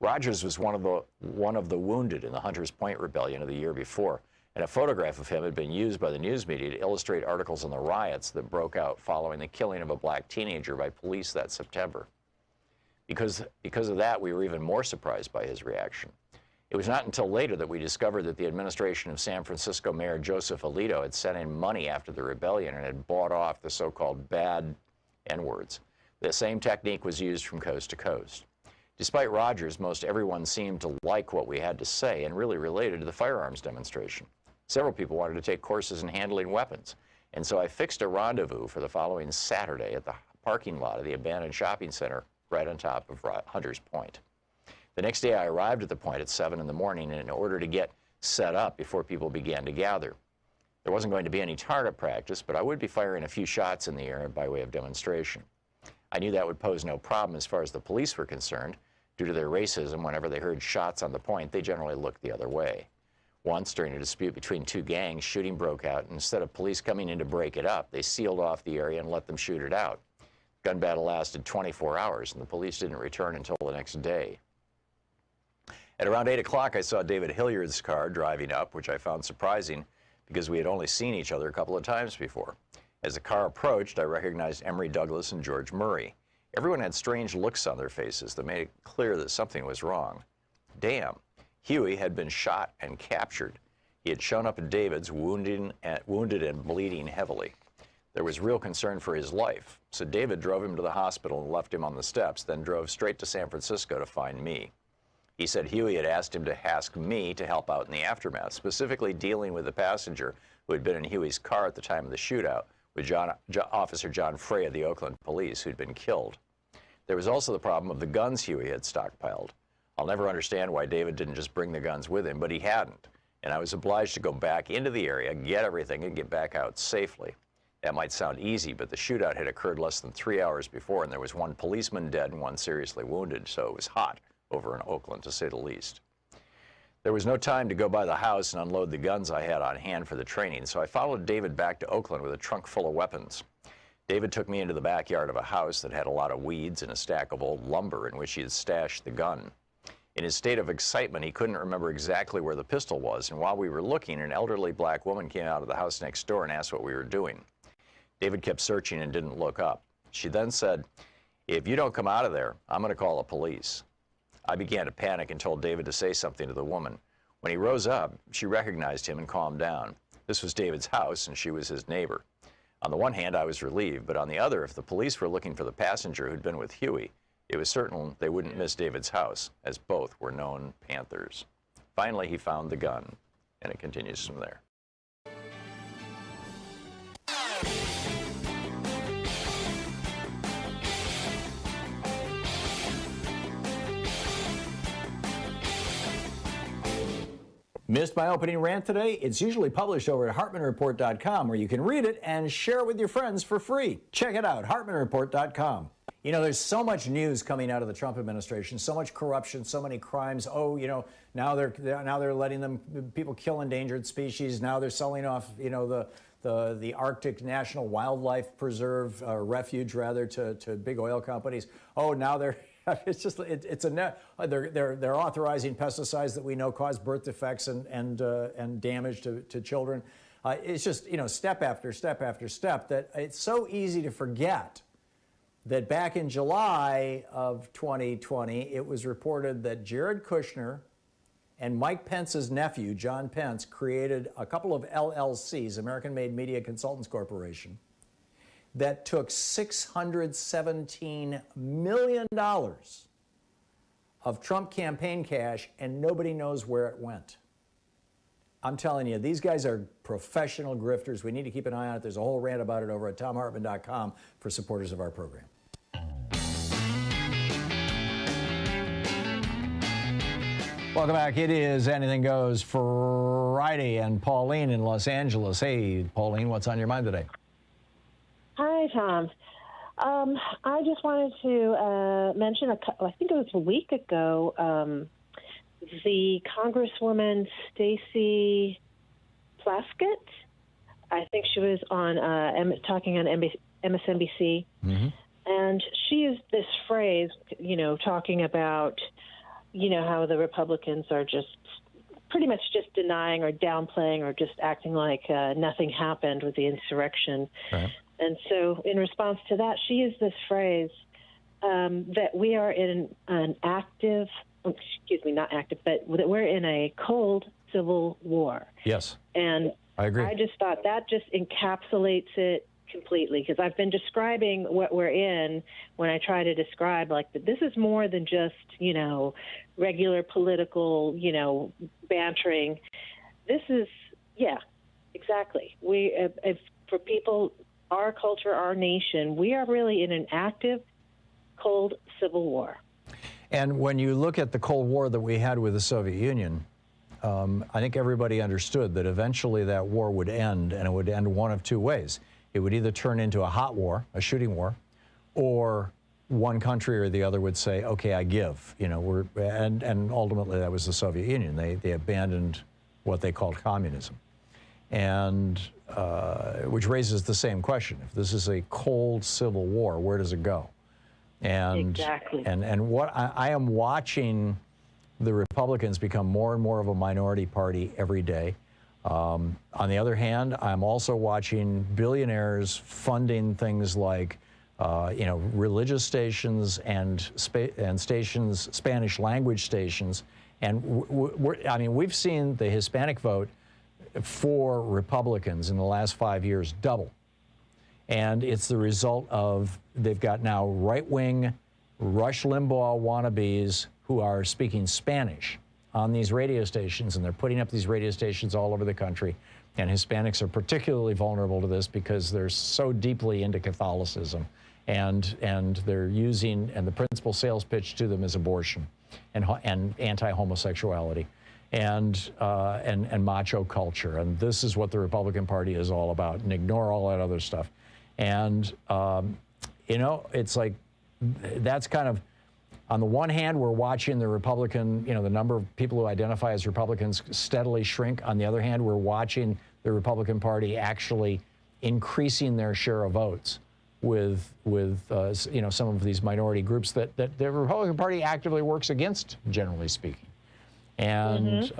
Rogers was one of the wounded in the Hunters Point Rebellion of the year before, and a photograph of him had been used by the news media to illustrate articles on the riots that broke out following the killing of a black teenager by police that September. Because of that, we were even more surprised by his reaction. It was not until later that we discovered that the administration of San Francisco Mayor Joseph Alito had sent in money after the rebellion and had bought off the so-called bad N-words. The same technique was used from coast to coast. Despite Rogers, most everyone seemed to like what we had to say and really related to the firearms demonstration. Several people wanted to take courses in handling weapons, and so I fixed a rendezvous for the following Saturday at the parking lot of the abandoned shopping center right on top of Hunters Point. The next day I arrived at the point at 7 in the morning in order to get set up before people began to gather. There wasn't going to be any target practice, but I would be firing a few shots in the air by way of demonstration. I knew that would pose no problem as far as the police were concerned. Due to their racism, whenever they heard shots on the point, they generally looked the other way. Once, during a dispute between two gangs, shooting broke out, and instead of police coming in to break it up, they sealed off the area and let them shoot it out. Gun battle lasted 24 hours, and the police didn't return until the next day. At around 8 o'clock, I saw David Hilliard's car driving up, which I found surprising because we had only seen each other a couple of times before. As the car approached, I recognized Emory Douglas and George Murray. Everyone had strange looks on their faces that made it clear that something was wrong. Damn, Huey had been shot and captured. He had shown up at David's wounded and bleeding heavily. There was real concern for his life, so David drove him to the hospital and left him on the steps, then drove straight to San Francisco to find me. He said Huey had asked him to ask me to help out in the aftermath, specifically dealing with the passenger who had been in Huey's car at the time of the shootout with Officer John Frey of the Oakland Police, who'd been killed. There was also the problem of the guns Huey had stockpiled. I'll never understand why David didn't just bring the guns with him, but he hadn't, and I was obliged to go back into the area, get everything, and get back out safely. That might sound easy, but the shootout had occurred less than 3 hours before, and there was one policeman dead and one seriously wounded, so it was hot over in Oakland, to say the least. There was no time to go by the house and unload the guns I had on hand for the training, so I followed David back to Oakland with a trunk full of weapons. David took me into the backyard of a house that had a lot of weeds and a stack of old lumber in which he had stashed the gun. In his state of excitement, he couldn't remember exactly where the pistol was, and while we were looking, an elderly black woman came out of the house next door and asked what we were doing. David kept searching and didn't look up. She then said, "If you don't come out of there, I'm going to call the police." I began to panic and told David to say something to the woman. When he rose up, she recognized him and calmed down. This was David's house, and she was his neighbor. On the one hand, I was relieved, but on the other, if the police were looking for the passenger who'd been with Huey, it was certain they wouldn't miss David's house, as both were known Panthers. Finally, he found the gun, and it continues from there. Missed my opening rant today? It's usually published over at HartmannReport.com, where you can read it and share it with your friends for free. Check it out, HartmannReport.com. You know, there's so much news coming out of the Trump administration, so much corruption, so many crimes. Oh, you know, now they're letting people kill endangered species. Now they're selling off, you know, the Arctic National Wildlife Preserve, refuge rather, to big oil companies. Oh, now they're they're authorizing pesticides that we know cause birth defects and damage to children. It's just, you know, step after step after step that it's so easy to forget that back in July of 2020, it was reported that Jared Kushner and Mike Pence's nephew, John Pence, created a couple of LLCs, American-Made Media Consultants Corporation, that took $617 million of Trump campaign cash, and nobody knows where it went. I'm telling you, these guys are professional grifters. We need to keep an eye on it. There's a whole rant about it over at ThomHartmann.com for supporters of our program. Welcome back. It is Anything Goes Friday, and Pauline in Los Angeles. Hey, Pauline, what's on your mind today? Hi, Tom. I just wanted to mention, I think it was a week ago, the Congresswoman Stacey Plaskett. I think she was on talking on MSNBC, and she used this phrase, you know, talking about, you know, how the Republicans are just pretty much just denying or downplaying or just acting like nothing happened with the insurrection. Right. And so in response to that, she used this phrase that we are in an active, not active, but that we're in a cold civil war. Yes. And I agree. I just thought that just encapsulates it completely, because I've been describing what we're in when I try to describe, like, that this is more than just, you know, regular political, you know, bantering. This is, yeah, exactly. If for people, our culture, our nation, we are really in an active, cold civil war. And when you look at the Cold War that we had with the Soviet Union, I think everybody understood that eventually that war would end, and it would end one of two ways. It would either turn into a hot war, a shooting war, or one country or the other would say, okay, I give. You know, and ultimately that was the Soviet Union. They abandoned what they called communism. And which raises the same question. If this is a cold civil war, where does it go? And, exactly. And what I am watching the Republicans become more and more of a minority party every day. On the other hand, I'm also watching billionaires funding things like, religious stations and stations, Spanish language stations. And we've seen the Hispanic vote for Republicans in the last 5 years double. And it's the result of, they've got now right-wing Rush Limbaugh wannabes who are speaking Spanish on these radio stations, and they're putting up these radio stations all over the country. And Hispanics are particularly vulnerable to this because they're so deeply into Catholicism, and they're using, and the principal sales pitch to them is abortion and anti-homosexuality and macho culture. And this is what the Republican Party is all about, and ignore all that other stuff. And, it's like, that's kind of, on the one hand, we're watching the Republican, the number of people who identify as Republicans steadily shrink. On the other hand, we're watching the Republican Party actually increasing their share of votes with some of these minority groups that the Republican Party actively works against, generally speaking. And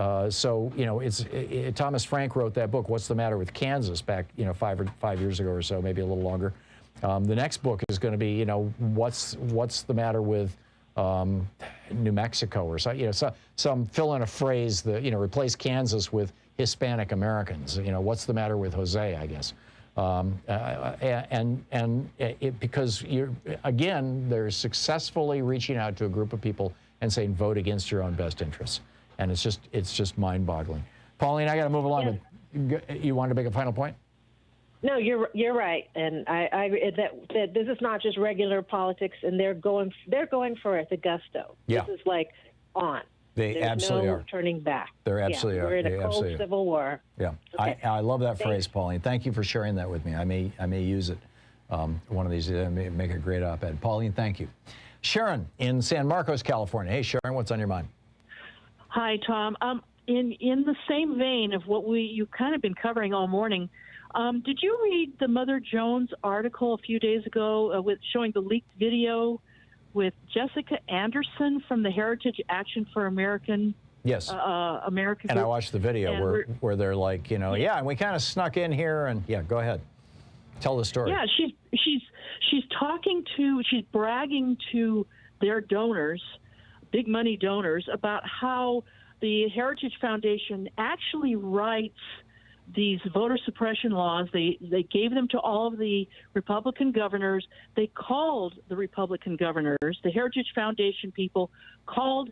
Thomas Frank wrote that book, What's the Matter with Kansas, back 5 years ago or so, maybe a little longer. The next book is going to be, what's the matter with New Mexico, or some fill in a phrase that, replace Kansas with Hispanic Americans. What's the matter with Jose, I guess. Because they're successfully reaching out to a group of people and saying, vote against your own best interests. And it's just mind-boggling. Pauline, I got to move along. Yeah. You wanted to make a final point? No, you're right, and I that this is not just regular politics, and they're going for it, the gusto. Yeah. This is like on. They There's absolutely no are. turning back. There absolutely are. We're in They a cold civil war. Yeah, Okay. I love that Thanks. phrase, Pauline. Thank you for sharing that with me. I may use it one of these days. I may make a great op-ed. Pauline, thank you. Sharon in San Marcos, California. Hey, Sharon, what's on your mind? Hi, Tom. In the same vein of what you've kind of been covering all morning, did you read the Mother Jones article a few days ago with showing the leaked video with Jessica Anderson from the Heritage Action for American? Yes. American. And I group? watched the video And where they're like, yeah, and we kind of snuck in here, and yeah, go ahead, tell the story. Yeah, she's bragging to their donors, big money donors, about how the Heritage Foundation actually writes these voter suppression laws. They gave them to all of the Republican governors. They called the Republican governors, the Heritage Foundation people called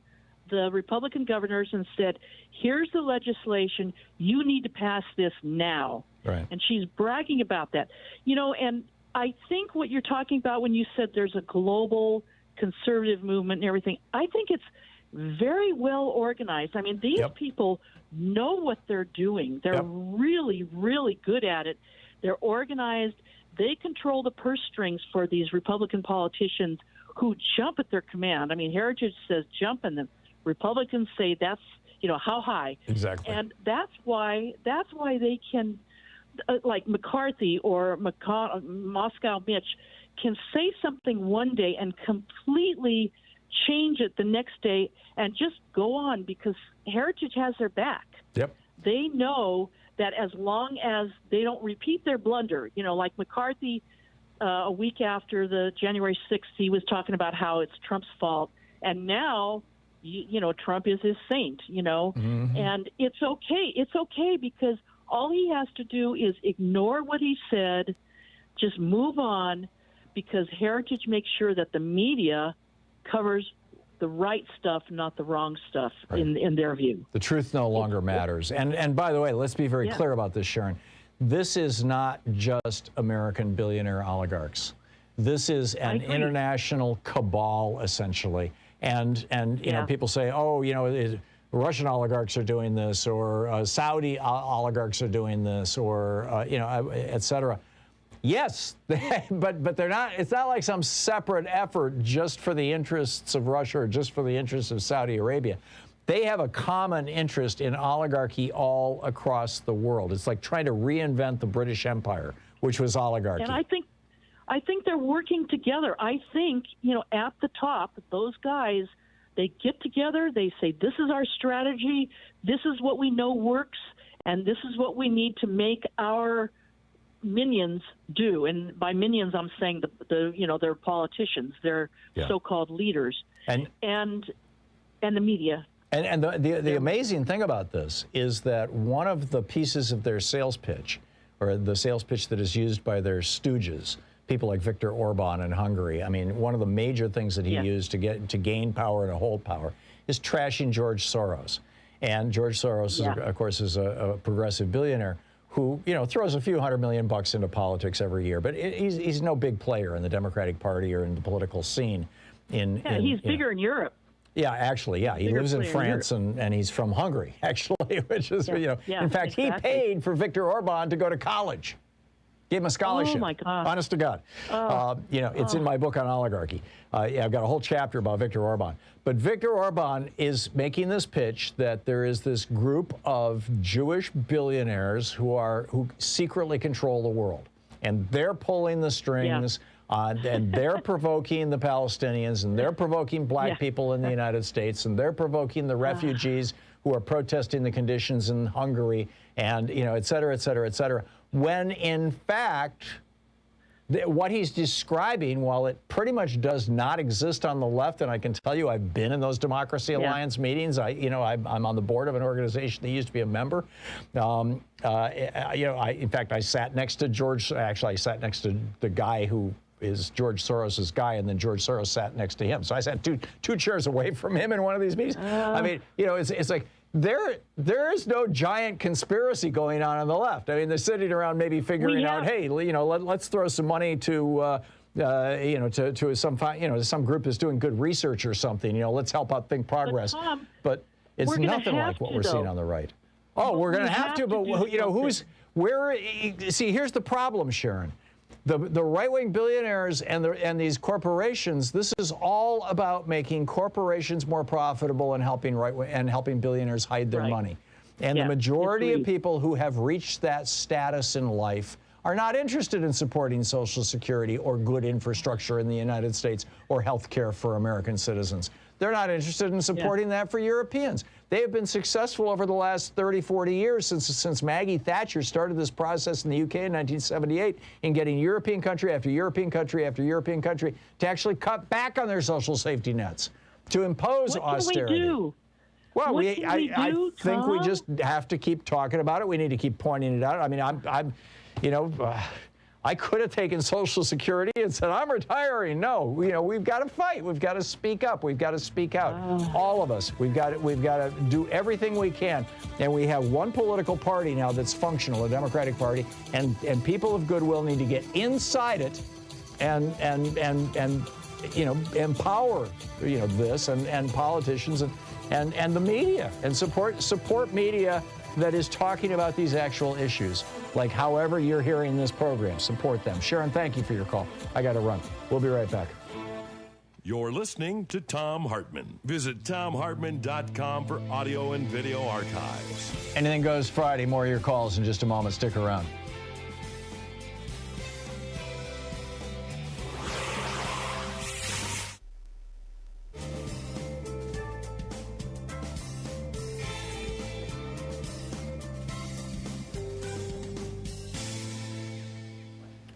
the Republican governors and said, here's the legislation. You need to pass this now. Right. And she's bragging about that. And I think what you're talking about when you said there's a global conservative movement and everything, I think it's very well organized. I mean, these people know what they're doing. They're really, really good at it. They're organized. They control the purse strings for these Republican politicians who jump at their command. I mean, Heritage says jump, and the Republicans say that's, how high. Exactly. And that's why they can, like McCarthy or Moscow Mitch, can say something one day and completely change it the next day and just go on, because Heritage has their back. Yep. They know that as long as they don't repeat their blunder, like McCarthy, a week after the January 6th, he was talking about how it's Trump's fault. And now, Trump is his saint, Mm-hmm. and it's okay. It's okay, because all he has to do is ignore what he said, just move on, because Heritage makes sure that the media covers the right stuff, not the wrong stuff, right. in their view. The truth no longer matters. And by the way, let's be very clear about this, Sharon. This is not just American billionaire oligarchs. This is an international cabal, essentially. And people say, Russian oligarchs are doing this, or Saudi oligarchs are doing this, or et cetera. Yes, but they're not. It's not like some separate effort just for the interests of Russia or just for the interests of Saudi Arabia. They have a common interest in oligarchy all across the world. It's like trying to reinvent the British Empire, which was oligarchy. And I think they're working together. I think, at the top, those guys, they get together, they say, this is our strategy, this is what we know works, and this is what we need to make our minions do. And by minions, I'm saying they're politicians, they're so-called leaders, and the media. And the amazing thing about this is that one of the pieces of their sales pitch, or the sales pitch that is used by their stooges, people like Viktor Orban in Hungary, I mean, one of the major things that he used to gain power and to hold power is trashing George Soros. And George Soros, of course, is a progressive billionaire who, throws a few $100 million into politics every year. But he's no big player in the Democratic Party or in the political scene. He's bigger in Europe. Yeah, actually, yeah. He lives in France and he's from Hungary, actually, which is, in fact, he paid for Viktor Orban to go to college. Gave him a scholarship. Oh, my God. Honest to God. It's in my book on oligarchy. I've got a whole chapter about Viktor Orban. But Viktor Orban is making this pitch that there is this group of Jewish billionaires who secretly control the world. And they're pulling the strings. And they're provoking the Palestinians, and they're provoking black people in the United States, and they're provoking the refugees who are protesting the conditions in Hungary, and, et cetera, et cetera, et cetera. When, in fact, what he's describing, while it pretty much does not exist on the left, and I can tell you I've been in those Democracy Alliance meetings. I'm on the board of an organization that used to be a member. In fact, I sat next to George. Actually, I sat next to the guy who is George Soros's guy, and then George Soros sat next to him. So I sat two chairs away from him in one of these meetings. I mean, it's like there is no giant conspiracy going on the left. I mean, they're sitting around maybe figuring out, hey, let's throw some money to some group that's doing good research or something. Let's help out Think Progress. But it's nothing like what we're seeing on the right. Oh, we're going to have to, but see, here's the problem, Sharon. The right-wing billionaires and these corporations, this is all about making corporations more profitable and helping billionaires hide their money. And the majority of people who have reached that status in life are not interested in supporting Social Security or good infrastructure in the United States or health care for American citizens. They're not interested in supporting that for Europeans. They have been successful over the last 30, 40 years since Maggie Thatcher started this process in the UK in 1978 in getting European country after European country after European country to actually cut back on their social safety nets, to impose austerity. What can we do? Well, I think we just have to keep talking about it. We need to keep pointing it out. I mean, I could have taken Social Security and said, I'm retiring. No, we've got to fight. We've got to speak up. We've got to speak out. All of us. We've got to do everything we can. And we have one political party now that's functional, a Democratic Party, and people of goodwill need to get inside it and empower this and politicians and the media and support media that is talking about these actual issues. Like however you're hearing this program, support them. Sharon, thank you for your call. I got to run. We'll be right back. You're listening to Thom Hartmann. Visit thomhartmann.com for audio and video archives. Anything Goes Friday. More of your calls in just a moment. Stick around.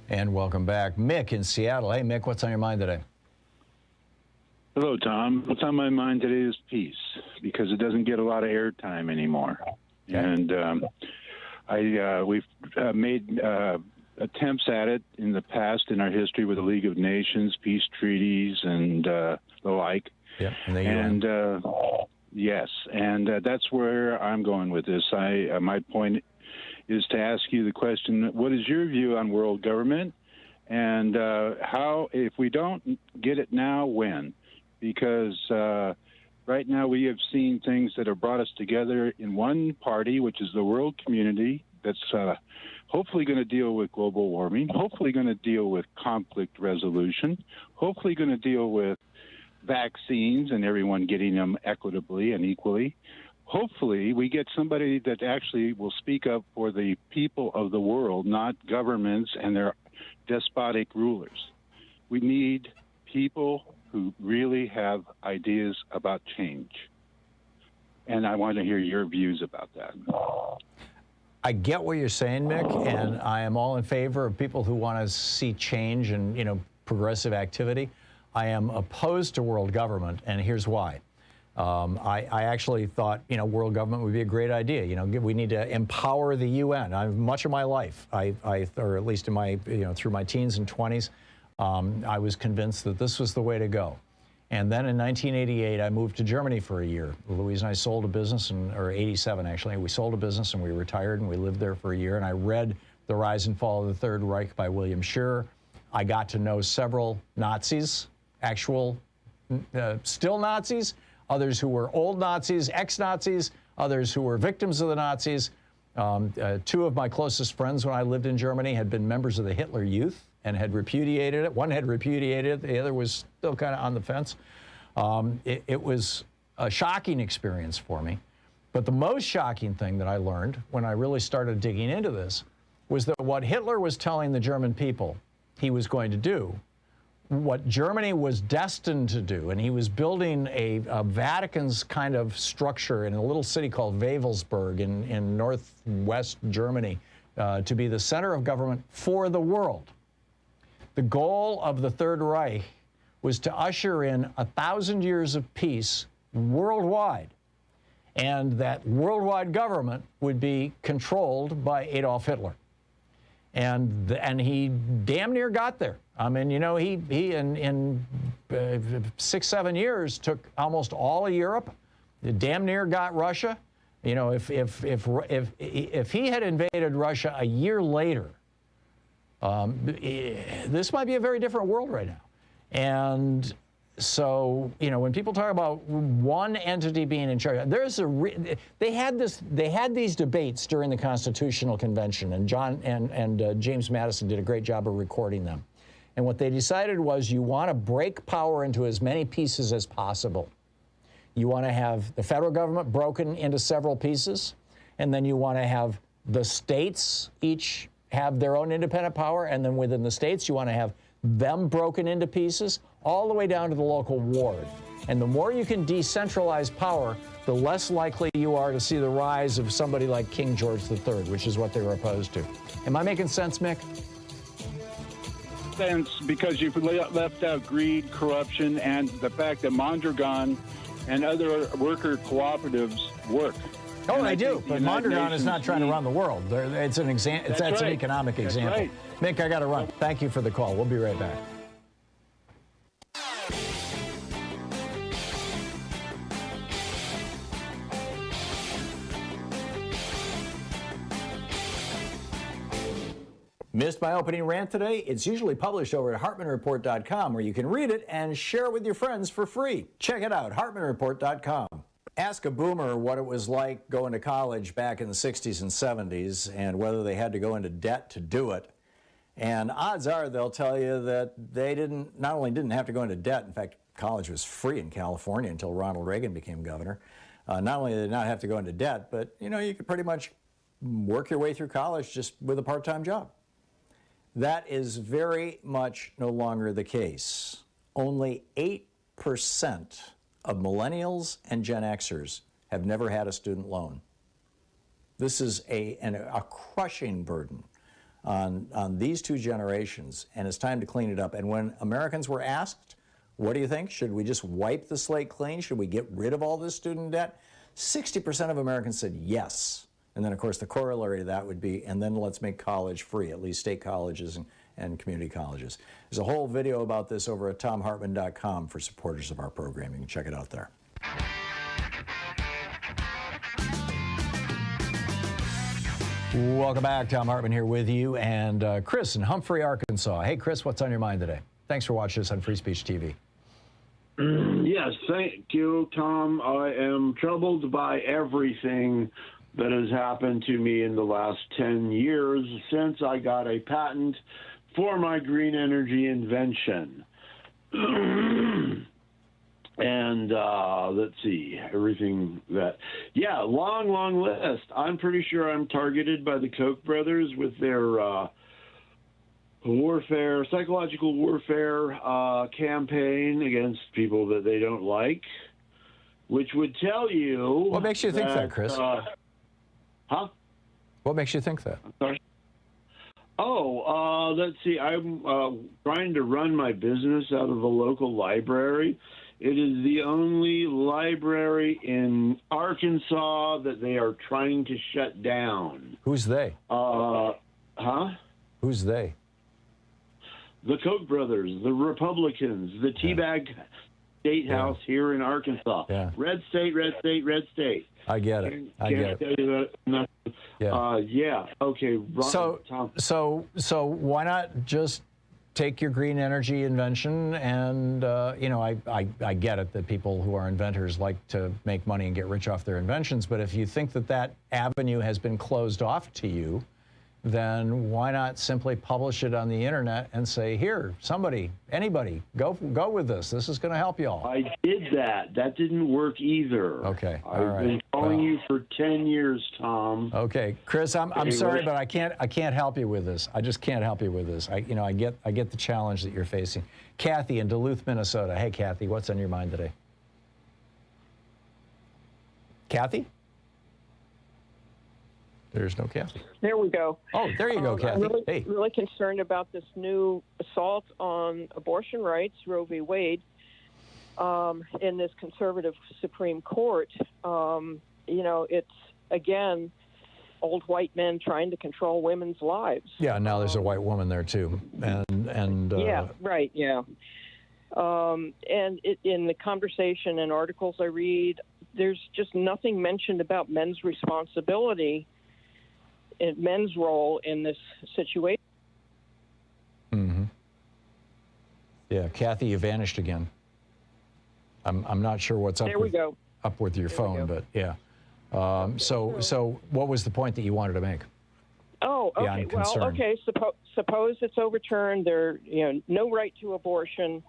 And welcome back. Mick in Seattle. Hey, Mick, what's on your mind today? Hello, Tom. What's on my mind today is peace, because it doesn't get a lot of airtime anymore. Okay. And we've made attempts at it in the past in our history with the League of Nations, peace treaties, and the like. Yeah, and yes, and that's where I'm going with this. My point is to ask you the question, what is your view on world government, and how, if we don't get it now, when? Because right now we have seen things that have brought us together in one party, which is the world community, that's hopefully going to deal with global warming, hopefully going to deal with conflict resolution, hopefully going to deal with vaccines and everyone getting them equitably and equally. Hopefully, we get somebody that actually will speak up for the people of the world, not governments and their despotic rulers. We need people who really have ideas about change. And I want to hear your views about that. I get what you're saying, Mick, and I am all in favor of people who want to see change and, progressive activity. I am opposed to world government, and here's why. I actually thought, world government would be a great idea. We need to empower the UN. Much of my life, or at least in my, through my teens and 20s, I was convinced that this was the way to go. And then in 1988, I moved to Germany for a year. Louise and I sold a business, or 87 actually. We sold a business and we retired and we lived there for a year. And I read The Rise and Fall of the Third Reich by William Scherer. I got to know several Nazis, actual still Nazis, others who were old Nazis, ex-Nazis, others who were victims of the Nazis. Two of my closest friends when I lived in Germany had been members of the Hitler Youth and had repudiated it. One had repudiated it, the other was still kind of on the fence. It was a shocking experience for me. But the most shocking thing that I learned when I really started digging into this was that what Hitler was telling the German people he was going to do, what Germany was destined to do, and he was building a Vatican's kind of structure in a little city called Wewelsburg in northwest Germany to be the center of government for the world. The goal of the Third Reich was to usher in 1,000 years of peace worldwide, and that worldwide government would be controlled by Adolf Hitler. And he damn near got there. I mean, he in 6-7 years took almost all of Europe. Damn near got Russia. If he had invaded Russia a year later, this might be a very different world right now. And so, when people talk about one entity being in charge, they had these debates during the Constitutional Convention, and James Madison did a great job of recording them. And what they decided was you want to break power into as many pieces as possible. You want to have the federal government broken into several pieces, and then you want to have the states each have their own independent power, and then within the states you want to have them broken into pieces, all the way down to the local ward. And the more you can decentralize power, the less likely you are to see the rise of somebody like King George III, which is what they were opposed to. Am I making sense, Mick? Sense, because you've left out greed, corruption, and the fact that Mondragon and other worker cooperatives work. Oh, they do, but Mondragon is not trying to run the world. It's an an economic example. Right. Mick, I got to run. Thank you for the call. We'll be right back. Missed my opening rant today? It's usually published over at HartmannReport.com, where you can read it and share it with your friends for free. Check it out, HartmannReport.com. Ask a boomer what it was like going to college back in the 60s and 70s and whether they had to go into debt to do it. And odds are they'll tell you that they not only didn't have to go into debt, in fact, college was free in California until Ronald Reagan became governor. Not only did they not have to go into debt, but you could pretty much work your way through college just with a part-time job. That is very much no longer the case. Only 8% of millennials and Gen Xers have never had a student loan. This is a crushing burden on these two generations, and it's time to clean it up. And when Americans were asked, what do you think? Should we just wipe the slate clean? Should we get rid of all this student debt? 60% of Americans said yes. And then, of course, the corollary to that would be, and then let's make college free, at least state colleges and community colleges. There's a whole video about this over at thomhartmann.com for supporters of our program. You can check it out there. Welcome back. Thom Hartmann here with you, and Chris in Humphrey, Arkansas. Hey, Chris, what's on your mind today? Thanks for watching us on Free Speech TV. Yes, thank you, Tom. I am troubled by everything that has happened to me in the last 10 years since I got a patent for my green energy invention. And let's see, everything that, long list. I'm pretty sure I'm targeted by the Koch brothers with their warfare, psychological warfare campaign against people that they don't like, which would tell you. What makes you think that, Chris? Huh? What makes you think that? I'm sorry. Let's see. I'm trying to run my business out of a local library. It is the only library in Arkansas that they are trying to shut down. Who's they? Who's they? The Koch brothers, the Republicans, the Teabag State House here in Arkansas. Yeah. Red state, red state, red state. I get it. I get it. Tell you that enough. Okay. Tom. So why not just take your green energy invention and, I get it that people who are inventors like to make money and get rich off their inventions, but if you think that that avenue has been closed off to you, then why not simply publish it on the internet and say, here, somebody, anybody, go with this. This is going to help you all. I did that. That didn't work either. Okay. I've been calling you for 10 years, Tom. Okay, Chris, I'm sorry, but I can't help you with this. I just can't help you with this. I get the challenge that you're facing. Kathy in Duluth, Minnesota. Hey, Kathy, what's on your mind today? Kathy? There's no Kathy. There we go. Oh, there you go, Kathy. I'm really concerned about this new assault on abortion rights, Roe v. Wade, in this conservative Supreme Court. It's, again, old white men trying to control women's lives. Yeah, now there's a white woman there, too. Yeah, right, yeah. In the conversation and articles I read, there's just nothing mentioned about men's responsibility, men's role in this situation. Mm-hmm. Yeah, Kathy, you vanished again. I'm not sure what's up. There we go. Up with your phone, but yeah. So what was the point that you wanted to make? Oh, okay. Well, okay. Suppose it's overturned. There, no right to abortion.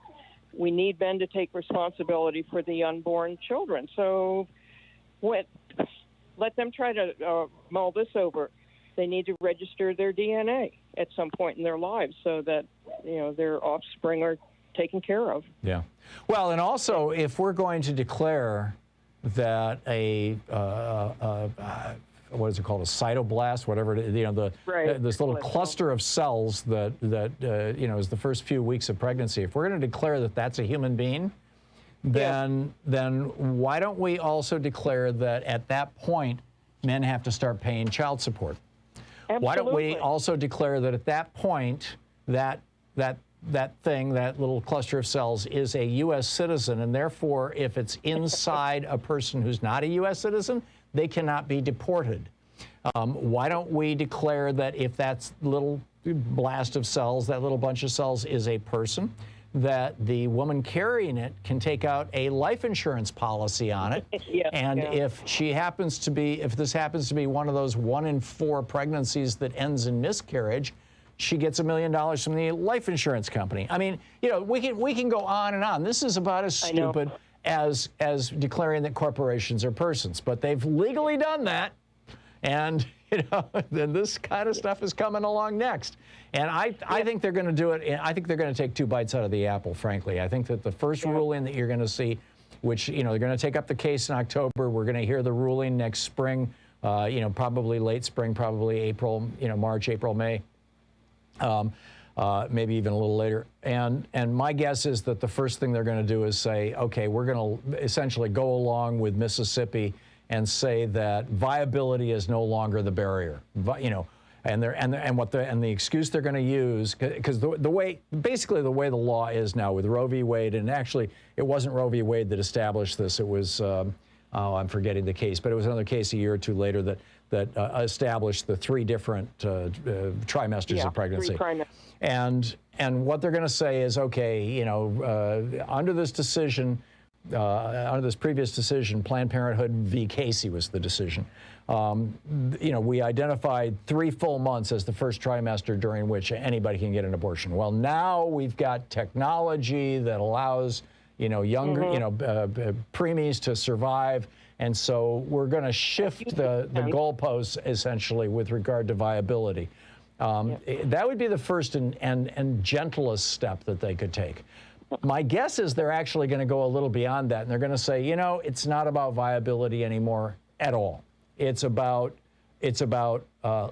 We need men to take responsibility for the unborn children. So, let them try to mull this over. They need to register their DNA at some point in their lives so that their offspring are taken care of. Yeah. Well, and also, if we're going to declare that what is it called, a cytoblast, whatever it is, this little cluster of cells that is the first few weeks of pregnancy. If we're going to declare that that's a human being, then why don't we also declare that at that point men have to start paying child support? Absolutely. Why don't we also declare that at that point that little cluster of cells is a U.S. citizen, and therefore, if it's inside a person who's not a U.S. citizen, they cannot be deported. Why don't we declare that if that little blast of cells, that little bunch of cells is a person, that the woman carrying it can take out a life insurance policy on it, if this happens to be one of those 1 in 4 pregnancies that ends in miscarriage, she gets $1 million from the life insurance company. I mean, we can go on and on. This is about as stupid as declaring that corporations are persons, but they've legally done that, and then this kind of stuff is coming along next. And I think they're going to do it. I think they're going to take 2 bites out of the apple, frankly. I think that the first ruling that you're going to see, which they're going to take up the case in October. We're going to hear the ruling next spring. Probably late spring, probably April. March, April, May. Maybe even a little later. And my guess is that the first thing they're going to do is say, okay, we're going to essentially go along with Mississippi and say that viability is no longer the barrier. And the excuse they're going to use, because basically the way the law is now with Roe v. Wade, and actually it wasn't Roe v. Wade that established this. It was I'm forgetting the case, but it was another case a year or 2 later that established the 3 different trimesters of pregnancy. 3 trimesters. And what they're going to say is, okay, under this decision, under this previous decision, Planned Parenthood v. Casey was the decision. We identified 3 full months as the first trimester during which anybody can get an abortion. Well, now we've got technology that allows younger, preemies to survive. And so we're going to shift the goalposts essentially with regard to viability. That would be the first and gentlest step that they could take. My guess is they're actually going to go a little beyond that, and they're going to say, it's not about viability anymore at all. It's about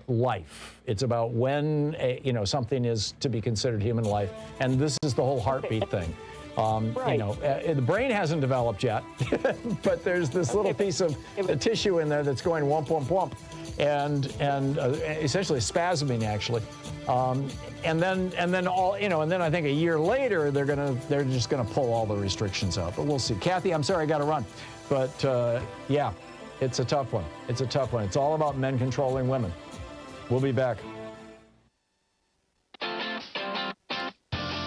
life. It's about when something is to be considered human life, and this is the whole heartbeat thing. The brain hasn't developed yet, but there's this little piece of the tissue in there that's going whump, whump, whump, and essentially spasming actually, and then I think a year later they're just gonna pull all the restrictions out. But we'll see. Kathy, I'm sorry I got to run, but yeah, it's a tough one. It's a tough one. It's all about men controlling women. We'll be back.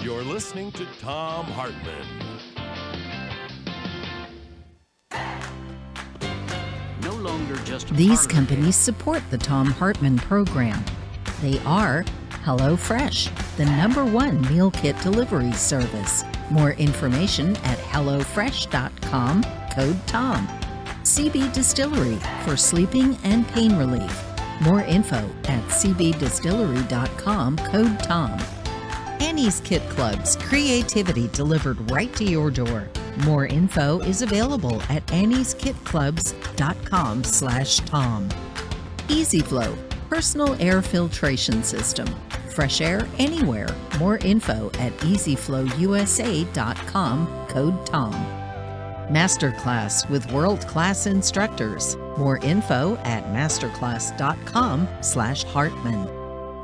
You're listening to Thom Hartmann. No longer just These companies support the Thom Hartmann Program. They are HelloFresh, the #1 meal kit delivery service. More information at hellofresh.com, code TOM. CB Distillery for sleeping and pain relief. More info at cbdistillery.com, code TOM. Annie's Kit Clubs, creativity delivered right to your door. More info is available at annieskitclubs.com/Tom. EasyFlow, personal air filtration system. Fresh air anywhere. More info at easyflowusa.com, code Tom. Masterclass with world-class instructors. More info at masterclass.com/Hartman.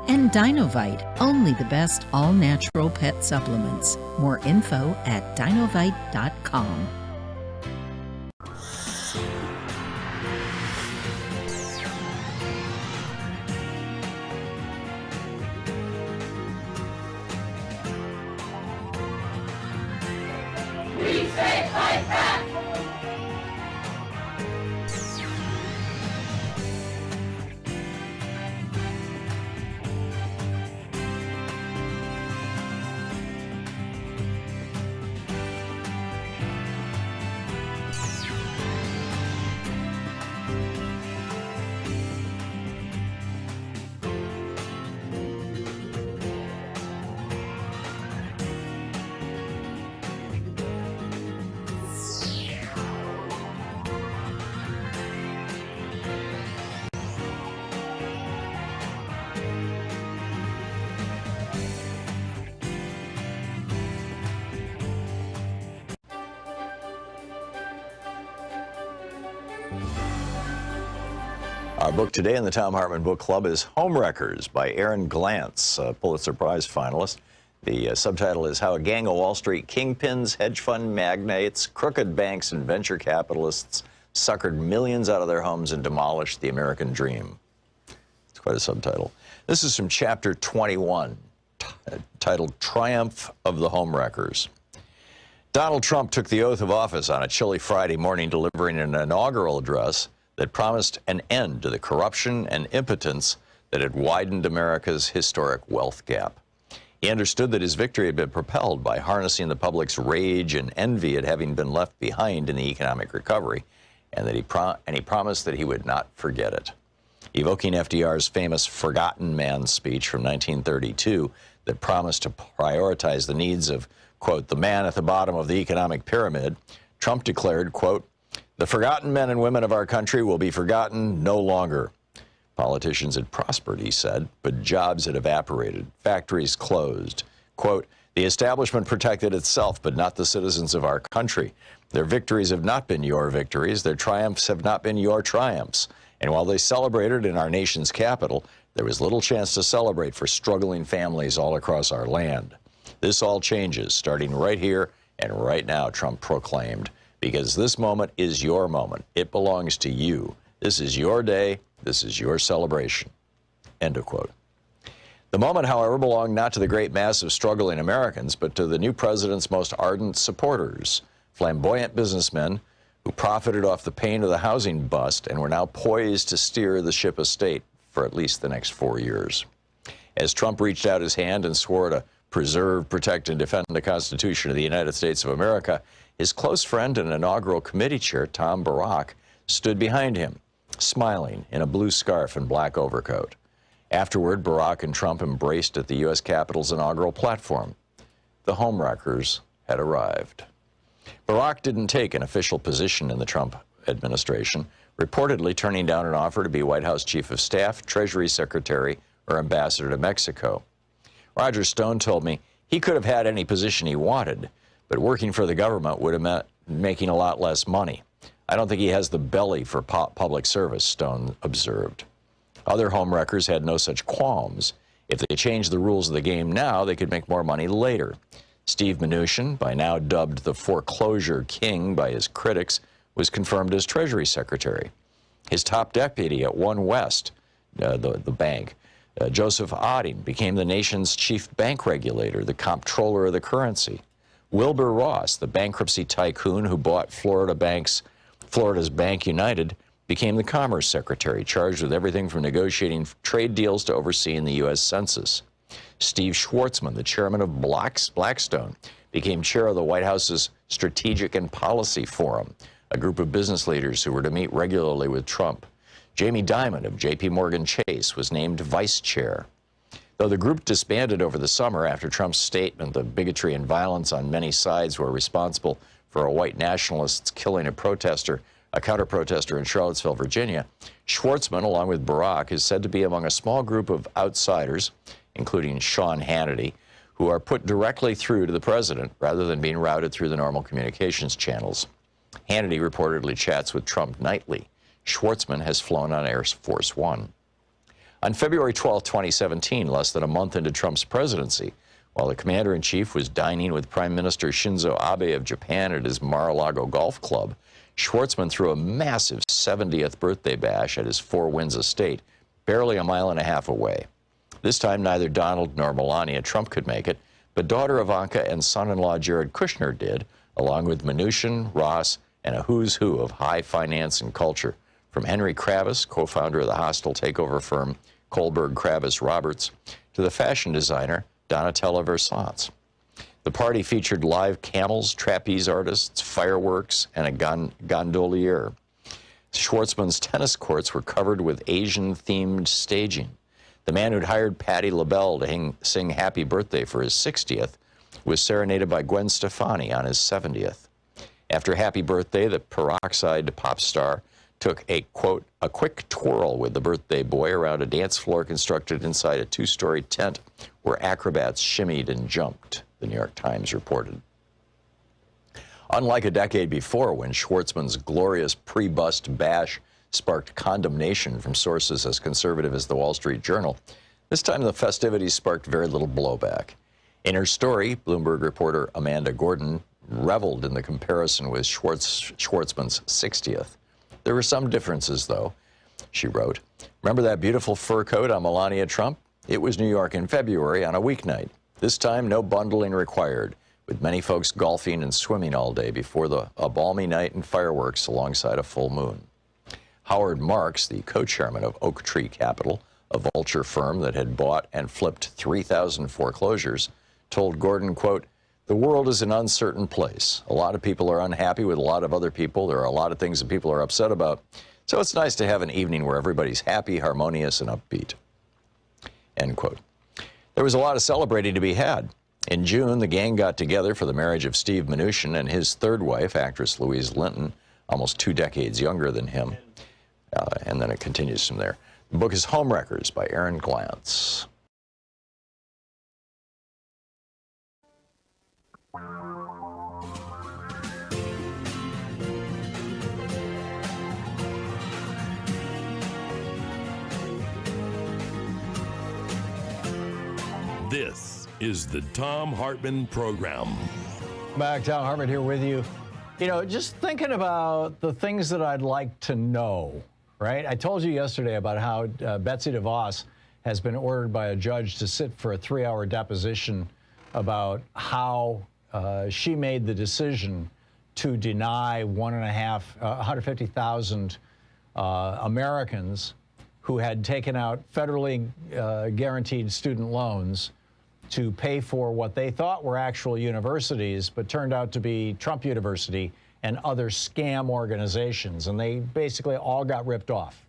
And Dinovite, only the best all-natural pet supplements. More info at dinovite.com. We say fight back! Our book today in the Thom Hartmann Book Club is Homewreckers by Aaron Glantz, a Pulitzer Prize finalist. The subtitle is How a Gang of Wall Street Kingpins, Hedge Fund Magnates, Crooked Banks, and Venture Capitalists suckered millions out of their homes and demolished the American dream. It's quite a subtitle. This is from chapter 21, titled Triumph of the Homewreckers. Donald Trump took the oath of office on a chilly Friday morning, delivering an inaugural address that promised an end to the corruption and impotence that had widened America's historic wealth gap. He understood that his victory had been propelled by harnessing the public's rage and envy at having been left behind in the economic recovery, and that he promised that he would not forget it. Evoking FDR's famous Forgotten Man speech from 1932 that promised to prioritize the needs of, quote, the man at the bottom of the economic pyramid, Trump declared, quote, the forgotten men and women of our country will be forgotten no longer. Politicians had prospered, he said, but jobs had evaporated, factories closed. Quote, the establishment protected itself, but not the citizens of our country. Their victories have not been your victories. Their triumphs have not been your triumphs. And while they celebrated in our nation's capital, there was little chance to celebrate for struggling families all across our land. This all changes, starting right here and right now, Trump proclaimed, because this moment is your moment. It belongs to you. This is your day. This is your celebration. End of quote. The moment, however, belonged not to the great mass of struggling Americans, but to the new president's most ardent supporters, flamboyant businessmen who profited off the pain of the housing bust and were now poised to steer the ship of state for at least the next 4 years. As Trump reached out his hand and swore to preserve, protect, and defend the Constitution of the United States of America, his close friend and inaugural committee chair, Tom Barak, stood behind him, smiling in a blue scarf and black overcoat. Afterward, Barak and Trump embraced at the U.S. Capitol's inaugural platform. The homewreckers had arrived. Barak didn't take an official position in the Trump administration, reportedly turning down an offer to be White House Chief of Staff, Treasury Secretary, or Ambassador to Mexico. Roger Stone told me he could have had any position he wanted, but working for the government would have meant making a lot less money. I don't think he has the belly for public service, Stone observed. Other homewreckers had no such qualms. If they changed the rules of the game now, they could make more money later. Steve Mnuchin, by now dubbed the foreclosure king by his critics, was confirmed as Treasury Secretary. His top deputy at One West, the bank, Joseph Otting, became the nation's chief bank regulator, the comptroller of the currency. Wilbur Ross, the bankruptcy tycoon who bought Florida's Bank United, became the Commerce Secretary, charged with everything from negotiating trade deals to overseeing the U.S. Census. Steve Schwarzman, the chairman of Blackstone, became chair of the White House's Strategic and Policy Forum, a group of business leaders who were to meet regularly with Trump. Jamie Dimon of J.P. Morgan Chase was named vice chair. Though the group disbanded over the summer after Trump's statement that bigotry and violence on many sides were responsible for a white nationalist's killing a counter-protester in Charlottesville, Virginia, Schwarzman, along with Barak, is said to be among a small group of outsiders, including Sean Hannity, who are put directly through to the president rather than being routed through the normal communications channels. Hannity reportedly chats with Trump nightly. Schwarzman has flown on Air Force One. On February 12, 2017, less than a month into Trump's presidency, while the commander-in-chief was dining with Prime Minister Shinzo Abe of Japan at his Mar-a-Lago golf club, Schwarzman threw a massive 70th birthday bash at his Four Winds estate, barely a mile and a half away. This time, neither Donald nor Melania Trump could make it, but daughter Ivanka and son-in-law Jared Kushner did, along with Mnuchin, Ross, and a who's who of high finance and culture, from Henry Kravis, co-founder of the hostile takeover firm Kohlberg Kravis Roberts, to the fashion designer Donatella Versace. The party featured live camels, trapeze artists, fireworks, and a gondolier. Schwarzman's tennis courts were covered with Asian-themed staging. The man who'd hired Patti LaBelle to sing Happy Birthday for his 60th was serenaded by Gwen Stefani on his 70th. After Happy Birthday, the peroxide pop star took a, quote, a quick twirl with the birthday boy around a dance floor constructed inside a two-story tent where acrobats shimmied and jumped, the New York Times reported. Unlike a decade before, when Schwarzman's glorious pre-bust bash sparked condemnation from sources as conservative as the Wall Street Journal, this time the festivities sparked very little blowback. In her story, Bloomberg reporter Amanda Gordon reveled in the comparison with Schwarzman's 60th. There were some differences, though, she wrote. Remember that beautiful fur coat on Melania Trump? It was New York in February on a weeknight. This time, no bundling required, with many folks golfing and swimming all day before a balmy night and fireworks alongside a full moon. Howard Marks, the co-chairman of Oak Tree Capital, a vulture firm that had bought and flipped 3,000 foreclosures, told Gordon, quote, "The world is an uncertain place. A lot of people are unhappy with a lot of other people. There are a lot of things that people are upset about. So it's nice to have an evening where everybody's happy, harmonious, and upbeat." End quote. There was a lot of celebrating to be had. In June, the gang got together for the marriage of Steve Mnuchin and his third wife, actress Louise Linton, almost 2 decades younger than him. And then it continues from there. The book is Homewreckers by Aaron Glantz. This is the Thom Hartmann Program. Back, Thom Hartmann here with you. You know, just thinking about the things that I'd like to know, right? I told you yesterday about how Betsy DeVos has been ordered by a judge to sit for a 3-hour deposition about how she made the decision to deny 150,000 Americans who had taken out federally guaranteed student loans to pay for what they thought were actual universities, but turned out to be Trump University and other scam organizations. And they basically all got ripped off.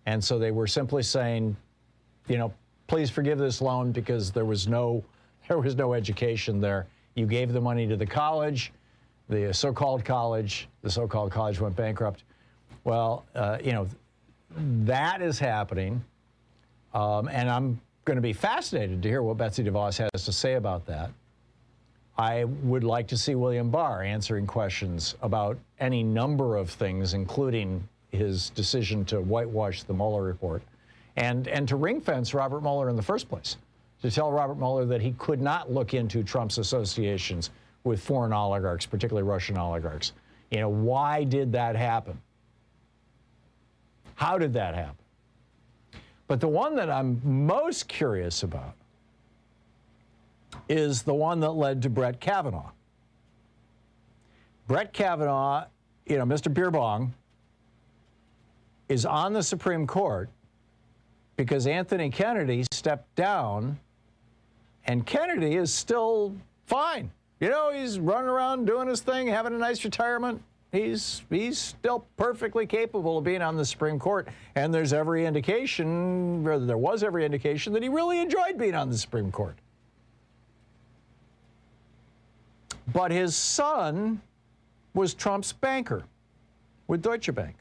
And so they were simply saying, you know, please forgive this loan because there was no education there. You gave the money to the college, the so-called college went bankrupt. Well, you know, that is happening. And I'm going to be fascinated to hear what Betsy DeVos has to say about that. I would like to see William Barr answering questions about any number of things, including his decision to whitewash the Mueller report and to ring-fence Robert Mueller in the first place, to tell Robert Mueller that he could not look into Trump's associations with foreign oligarchs, particularly Russian oligarchs. You know, why did that happen? How did that happen? But the one that I'm most curious about is the one that led to Brett Kavanaugh. Brett Kavanaugh, you know, Mr. Beer Bong, is on the Supreme Court because Anthony Kennedy stepped down, and Kennedy is still fine. You know, he's running around doing his thing, having a nice retirement. He's still perfectly capable of being on the Supreme Court, and there's every indication, or there was every indication, that he really enjoyed being on the Supreme Court. But his son was Trump's banker with Deutsche Bank.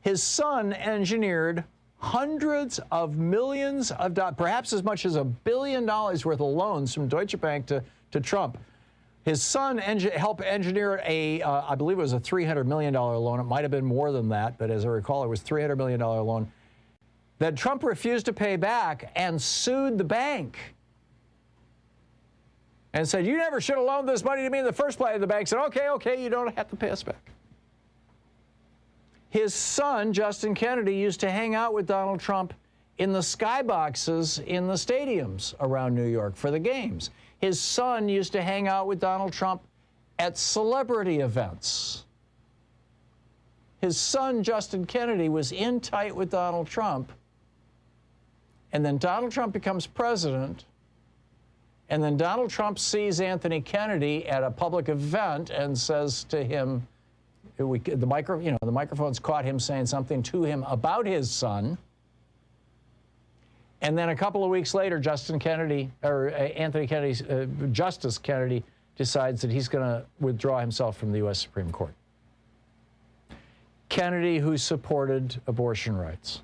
His son engineered hundreds of millions of dollars, perhaps as much as $1 billion worth of loans from Deutsche Bank to Trump. His son helped engineer I believe it was a $300 million loan. It might have been more than that, but as I recall, it was a $300 million loan that Trump refused to pay back and sued the bank and said, you never should have loaned this money to me in the first place. The bank said, okay, you don't have to pay us back. His son, Justin Kennedy, used to hang out with Donald Trump in the skyboxes in the stadiums around New York for the games. His son used to hang out with Donald Trump at celebrity events. His son, Justin Kennedy, was in tight with Donald Trump. And then Donald Trump becomes president. And then Donald Trump sees Anthony Kennedy at a public event and says to him, the microphones caught him saying something to him about his son. And then a couple of weeks later, Justice Kennedy decides that he's going to withdraw himself from the U.S. Supreme Court. Kennedy, who supported abortion rights,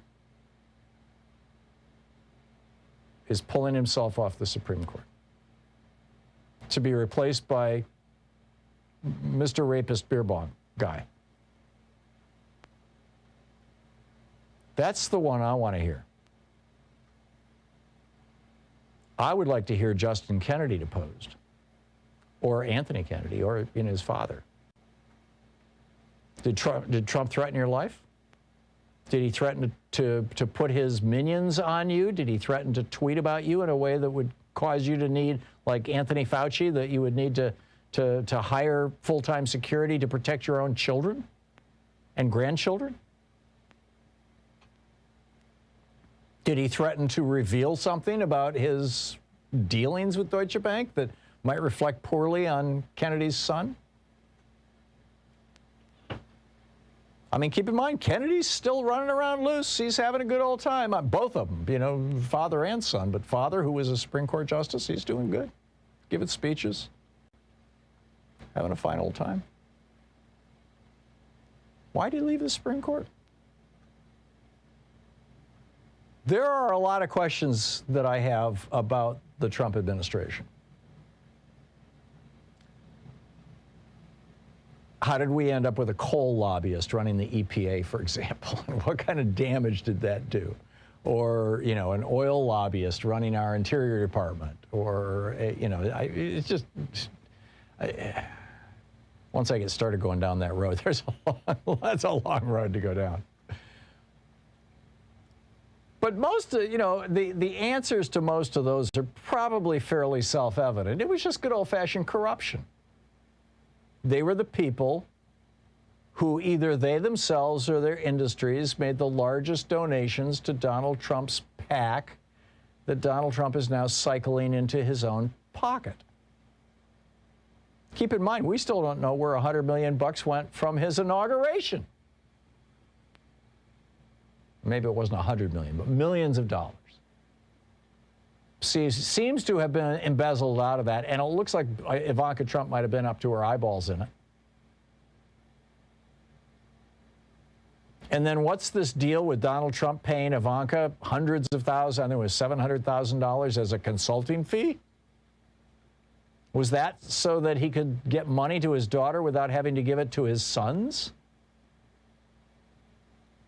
is pulling himself off the Supreme Court to be replaced by Mr. Rapist Beer Bong guy. That's the one I want to hear. I would like to hear Justin Kennedy deposed, or Anthony Kennedy, or his father. Did Trump threaten your life? Did he threaten to put his minions on you? Did he threaten to tweet about you in a way that would cause you to need, like Anthony Fauci, that you would need to hire full-time security to protect your own children and grandchildren? Did he threaten to reveal something about his dealings with Deutsche Bank that might reflect poorly on Kennedy's son? I mean, keep in mind, Kennedy's still running around loose. He's having a good old time. Both of them, father and son. But father, who was a Supreme Court justice, he's doing good. Giving speeches. Having a fine old time. Why did he leave the Supreme Court? There are a lot of questions that I have about the Trump administration. How did we end up with a coal lobbyist running the EPA, for example? What kind of damage did that do? Or, an oil lobbyist running our Interior Department? Or, it's just, once I get started going down that road, that's a long road to go down. But most of, the answers to most of those are probably fairly self-evident. It was just good old-fashioned corruption. They were the people who either they themselves or their industries made the largest donations to Donald Trump's PAC that Donald Trump is now cycling into his own pocket. Keep in mind, we still don't know where $100 million went from his inauguration. Maybe it wasn't $100 million, but millions of dollars. Seems to have been embezzled out of that, and it looks like Ivanka Trump might have been up to her eyeballs in it. And then what's this deal with Donald Trump paying Ivanka hundreds of thousands, I think it was $700,000 as a consulting fee? Was that so that he could get money to his daughter without having to give it to his sons?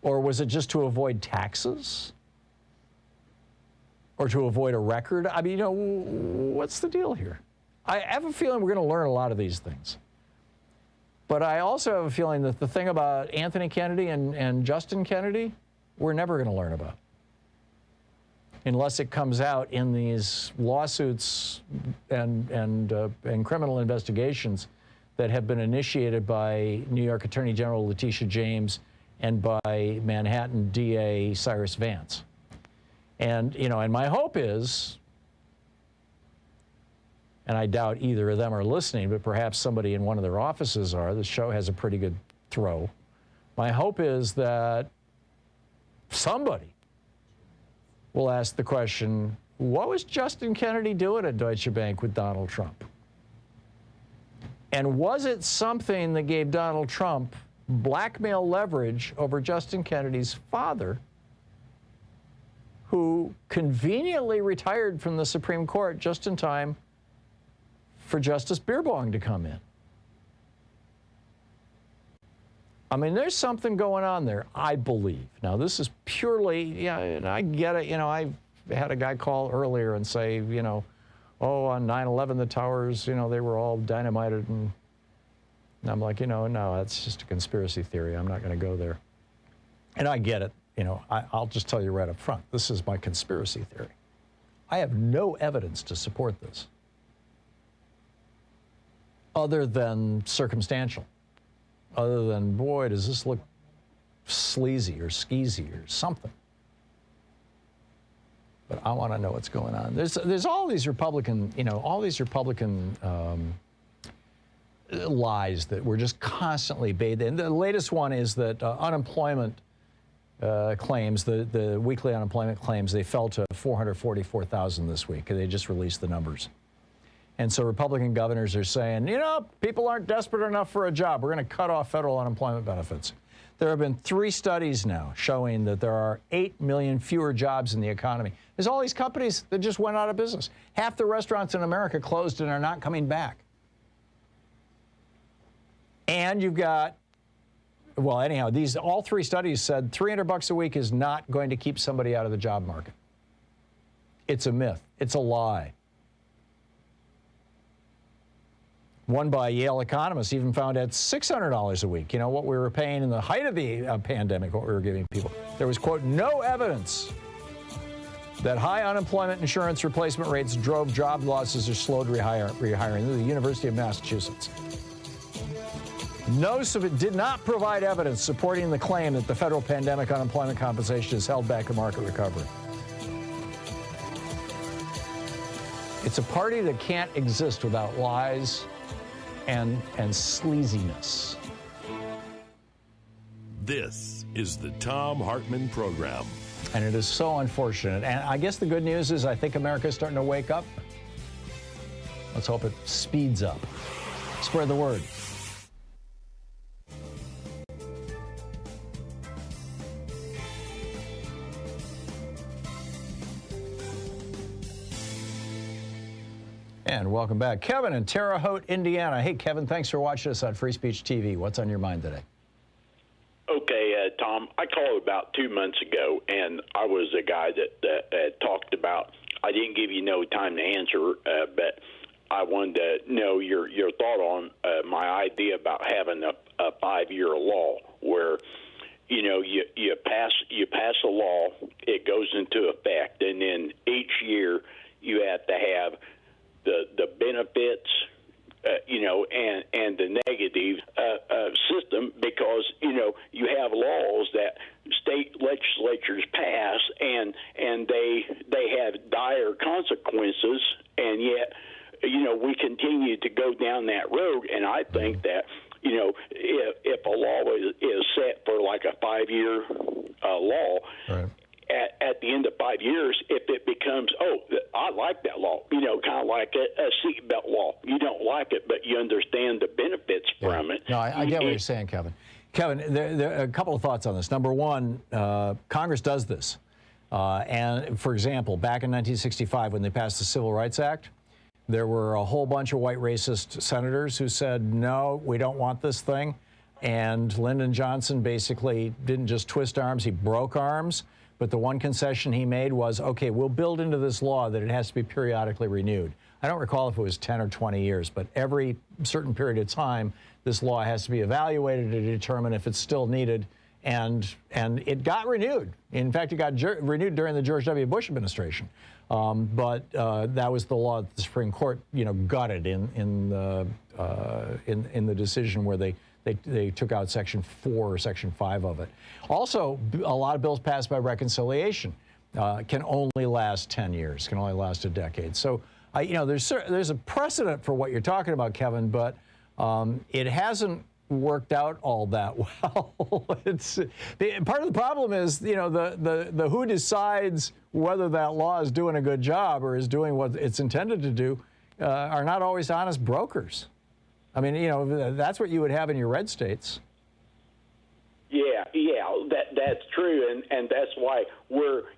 Or was it just to avoid taxes? Or to avoid a record? I mean, you know, what's the deal here? I have a feeling we're going to learn a lot of these things. But I also have a feeling that the thing about Anthony Kennedy and Justin Kennedy, we're never going to learn about. Unless it comes out in these lawsuits and criminal investigations that have been initiated by New York Attorney General Letitia James and by Manhattan DA Cyrus Vance. And, you know, and my hope is, and I doubt either of them are listening, but perhaps somebody in one of their offices are. The show has a pretty good throw. My hope is that somebody will ask the question, what was Justin Kennedy doing at Deutsche Bank with Donald Trump? And was it something that gave Donald Trump blackmail leverage over Justin Kennedy's father, who conveniently retired from the Supreme Court just in time for Justice Beerbong to come in? I mean, there's something going on there, I believe. Now, this is purely, yeah, and I get it. You know, I had a guy call earlier and say, you know, oh, on 9/11, the towers, you know, they were all dynamited. And I'm like, you know, no, that's just a conspiracy theory. I'm not going to go there. And I get it. You know, I'll just tell you right up front, this is my conspiracy theory. I have no evidence to support this other than circumstantial, other than, boy, does this look sleazy or skeezy or something. But I want to know what's going on. There's all these Republican, you know, all these Republican lies that we're just constantly bathed in. The latest one is that unemployment claims, the weekly unemployment claims, they fell to 444,000 this week. They just released the numbers. And so Republican governors are saying, you know, people aren't desperate enough for a job. We're going to cut off federal unemployment benefits. There have been 3 studies now showing that there are 8 million fewer jobs in the economy. There's all these companies that just went out of business. Half the restaurants in America closed and are not coming back. And you've got, well, anyhow, all 3 studies said $300 a week is not going to keep somebody out of the job market. It's a myth. It's a lie. One by Yale economists even found at $600 a week, you know, what we were paying in the height of the pandemic, what we were giving people. There was, quote, no evidence that high unemployment insurance replacement rates drove job losses or slowed rehiring. The University of Massachusetts. It did not provide evidence supporting the claim that the federal pandemic unemployment compensation has held back a market recovery. It's a party that can't exist without lies and sleaziness. This is the Thom Hartmann Program. And it is so unfortunate. And I guess the good news is I think America's starting to wake up. Let's hope it speeds up. Spread the word. And welcome back. Kevin in Terre Haute, Indiana. Hey, Kevin, thanks for watching us on Free Speech TV. What's on your mind today? Okay, Tom, I called about 2 months ago, and I was a guy that talked about, I didn't give you no time to answer, but I wanted to know your thought on my idea about having a 5-year law where, you know, you pass a law, it goes into effect, and then each year you have to have the benefits and the negative system, because you have laws that state legislatures pass, and they have dire consequences, and yet we continue to go down that road. And I think that if a law is set for like a 5-year law. Right. At the end of 5 years, if it becomes, I like that law, kind of like a seatbelt law. You don't like it, but you understand the benefits from it. No, I get what you're saying, Kevin. Kevin, there are a couple of thoughts on this. Number one, Congress does this. And, for example, back in 1965, when they passed the Civil Rights Act, there were a whole bunch of white racist senators who said, no, we don't want this thing. And Lyndon Johnson basically didn't just twist arms, he broke arms. But the one concession he made was, okay, we'll build into this law that it has to be periodically renewed. I don't recall if it was 10 or 20 years, but every certain period of time, this law has to be evaluated to determine if it's still needed. And it got renewed. In fact, it got renewed during the George W. Bush administration. But that was the law that the Supreme Court, gutted in the decision where they took out Section 4 or Section 5 of it. Also, a lot of bills passed by reconciliation can only last 10 years, can only last a decade. So, there's a precedent for what you're talking about, Kevin, but it hasn't worked out all that well. Part of the problem is, the who decides whether that law is doing a good job or is doing what it's intended to do are not always honest brokers. I mean, that's what you would have in your red states. Yeah, that's true, and that's why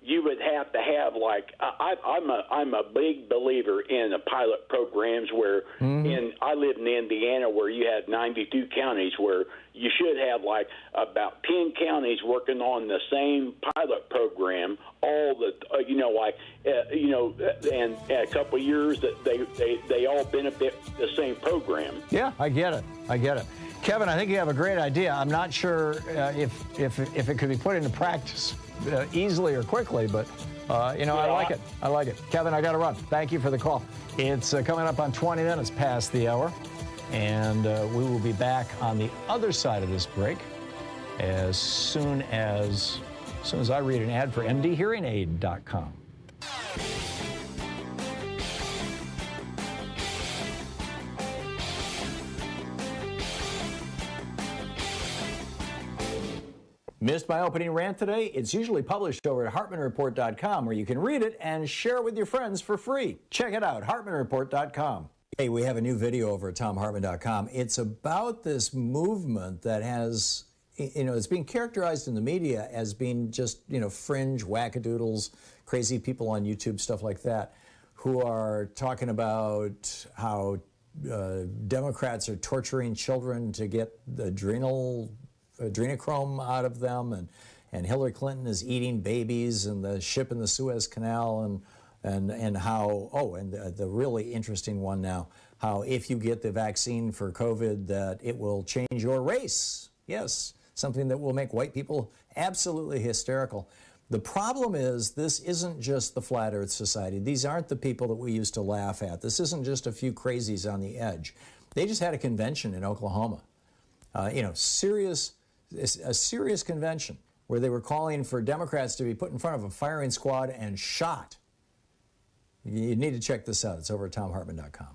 you would have to have, like, I'm a big believer in the pilot programs where I live in Indiana, where you have 92 counties, where you should have like about 10 counties working on the same pilot program, all the and a couple of years that they all benefit the same program. Yeah, I get it. Kevin, I think you have a great idea. I'm not sure if it could be put into practice easily or quickly, but I like it. Kevin, I got to run. Thank you for the call. It's coming up on 20 minutes past the hour, and we will be back on the other side of this break as soon as I read an ad for MDHearingAid.com. Missed my opening rant today? It's usually published over at HartmannReport.com, where you can read it and share it with your friends for free. Check it out, HartmannReport.com. Hey, we have a new video over at ThomHartmann.com. It's about this movement that has, it's being characterized in the media as being just, fringe wackadoodles, crazy people on YouTube, stuff like that, who are talking about how Democrats are torturing children to get the adrenochrome out of them, and Hillary Clinton is eating babies, and the ship in the Suez Canal, and how, and the really interesting one now, how if you get the vaccine for COVID, that it will change your race. Yes, something that will make white people absolutely hysterical. The problem is, this isn't just the Flat Earth Society. These aren't the people that we used to laugh at. This isn't just a few crazies on the edge. They just had a convention in Oklahoma. A serious convention where they were calling for Democrats to be put in front of a firing squad and shot. You need to check this out. It's over at ThomHartmann.com.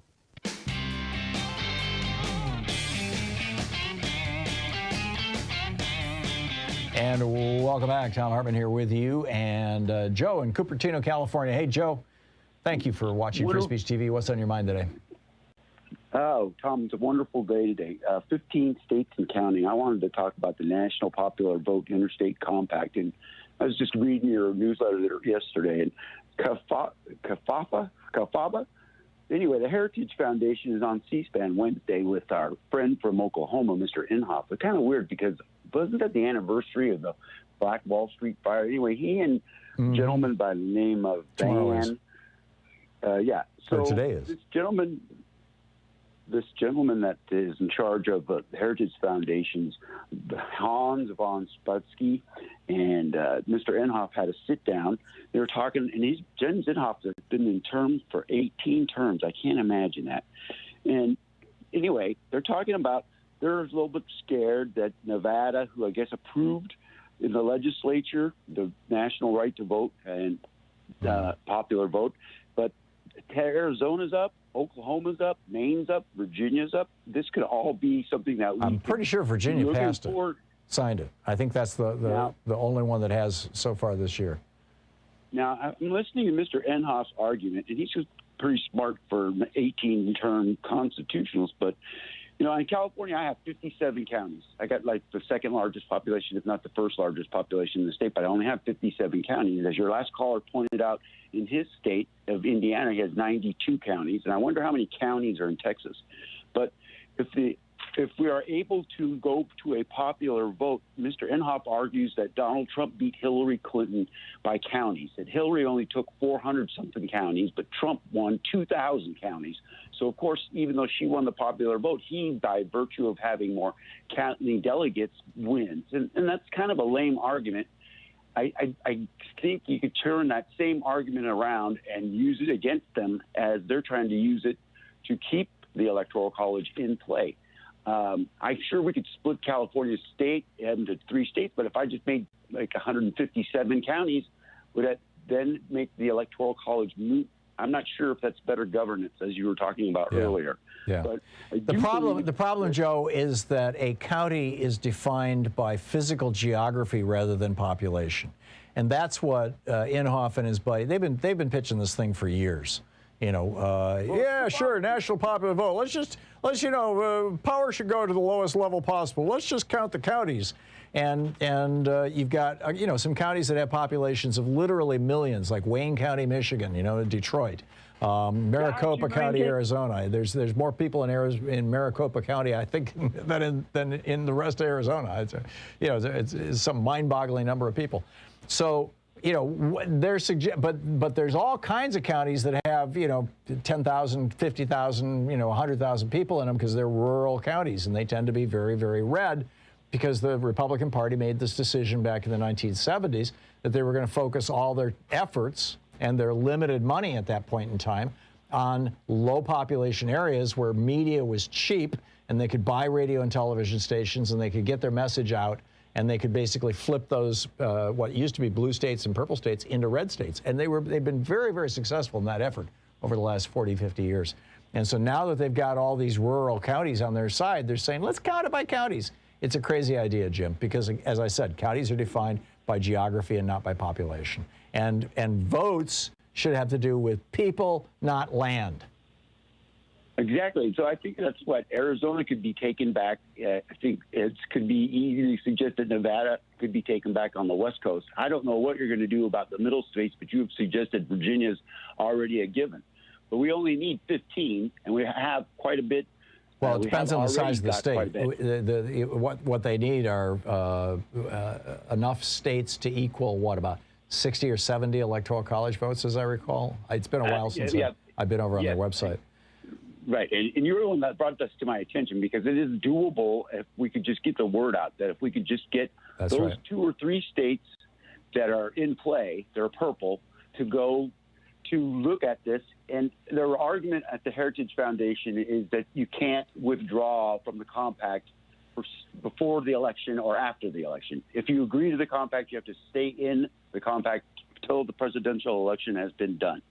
And welcome back. Thom Hartmann here with you, and Joe in Cupertino, California. Hey, Joe, thank you for watching Free Speech TV. What's on your mind today? Oh, Tom, it's a wonderful day today. 15 states and counting. I wanted to talk about the National Popular Vote Interstate Compact, and I was just reading your newsletter there yesterday, and Kafaba? Anyway, the Heritage Foundation is on C-SPAN Wednesday with our friend from Oklahoma, Mr. Inhofe. It's kind of weird because wasn't that the anniversary of the Black Wall Street fire? Anyway, he and a gentleman by the name of Van. So today is. This gentleman that is in charge of the Heritage Foundations, Hans von Spassky, and Mr. Inhofe had a sit down. They were talking, and Jens Inhofe has been in terms for 18 terms. I can't imagine that. And anyway, they're talking about they're a little bit scared that Nevada, who I guess approved in the legislature the national right to vote and popular vote, but Arizona's up, Oklahoma's up, Maine's up, Virginia's up. This could all be something that I'm pretty sure Virginia passed it, signed it. I think that's the only one that has so far this year. Now, I'm listening to Mr. Enhoff's argument, and he's just pretty smart for 18-term constitutionals, but you know, in California, I have 57 counties. I got like the second largest population, if not the first largest population in the state, but I only have 57 counties. As your last caller pointed out, in his state of Indiana, he has 92 counties, and I wonder how many counties are in Texas. But if we are able to go to a popular vote, Mr. Inhofe argues that Donald Trump beat Hillary Clinton by counties, that Hillary only took 400-something counties, but Trump won 2,000 counties. So, of course, even though she won the popular vote, he, by virtue of having more county delegates, wins. And that's kind of a lame argument. I think you could turn that same argument around and use it against them as they're trying to use it to keep the Electoral College in play. I'm sure we could split California state into 3 states, but if I just made like 157 counties, would that then make the Electoral College moot? I'm not sure if that's better governance, as you were talking about earlier. Yeah. But the problem, Joe, is that a county is defined by physical geography rather than population, and that's what Inhofe and his buddy they've been pitching this thing for years. You know, yeah, sure, national popular vote. Let's power should go to the lowest level possible. Let's just count the counties. And you've got, some counties that have populations of literally millions, like Wayne County, Michigan, Detroit, Maricopa County, Arizona. There's more people in Maricopa County, I think, than in the rest of Arizona. It's some mind-boggling number of people. So, but there's all kinds of counties that have, 10,000, 50,000, 100,000 people in them because they're rural counties, and they tend to be very, very red, because the Republican Party made this decision back in the 1970s that they were going to focus all their efforts and their limited money at that point in time on low population areas where media was cheap and they could buy radio and television stations and they could get their message out and they could basically flip those, what used to be blue states and purple states, into red states. And they've been very, very successful in that effort over the last 40, 50 years. And so now that they've got all these rural counties on their side, they're saying, let's count it by counties. It's a crazy idea, Jim, because, as I said, counties are defined by geography and not by population. And votes should have to do with people, not land. Exactly. So I think that's what Arizona could be taken back. I think it could be easily suggested Nevada could be taken back on the West Coast. I don't know what you're going to do about the middle states, but you have suggested Virginia's already a given. But we only need 15, and we have quite a bit. Well, it depends on the size of the state. What they need are enough states to equal, about 60 or 70 electoral college votes, as I recall. It's been a while since I've been over on their website. Right, and you're the one that brought this to my attention, because it is doable if we could just get the word out, that if we could just get those 2 or 3 states that are in play, they're purple, to go to look at this. And their argument at the Heritage Foundation is that you can't withdraw from the compact before the election or after the election. If you agree to the compact, you have to stay in the compact until the presidential election has been done.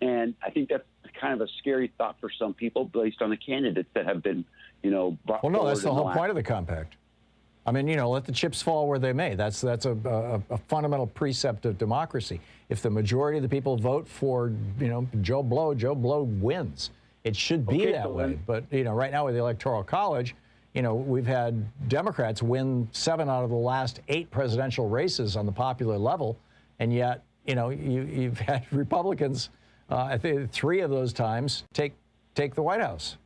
And I think that's kind of a scary thought for some people based on the candidates that have been, brought Well, no, that's the forward whole point of the compact. I mean, let the chips fall where they may. That's a fundamental precept of democracy. If the majority of the people vote for, Joe Blow wins. It should be that way. But, right now with the Electoral College, we've had Democrats win 7 out of the last 8 presidential races on the popular level. And yet, you've had Republicans, I think 3 of those times, take the White House.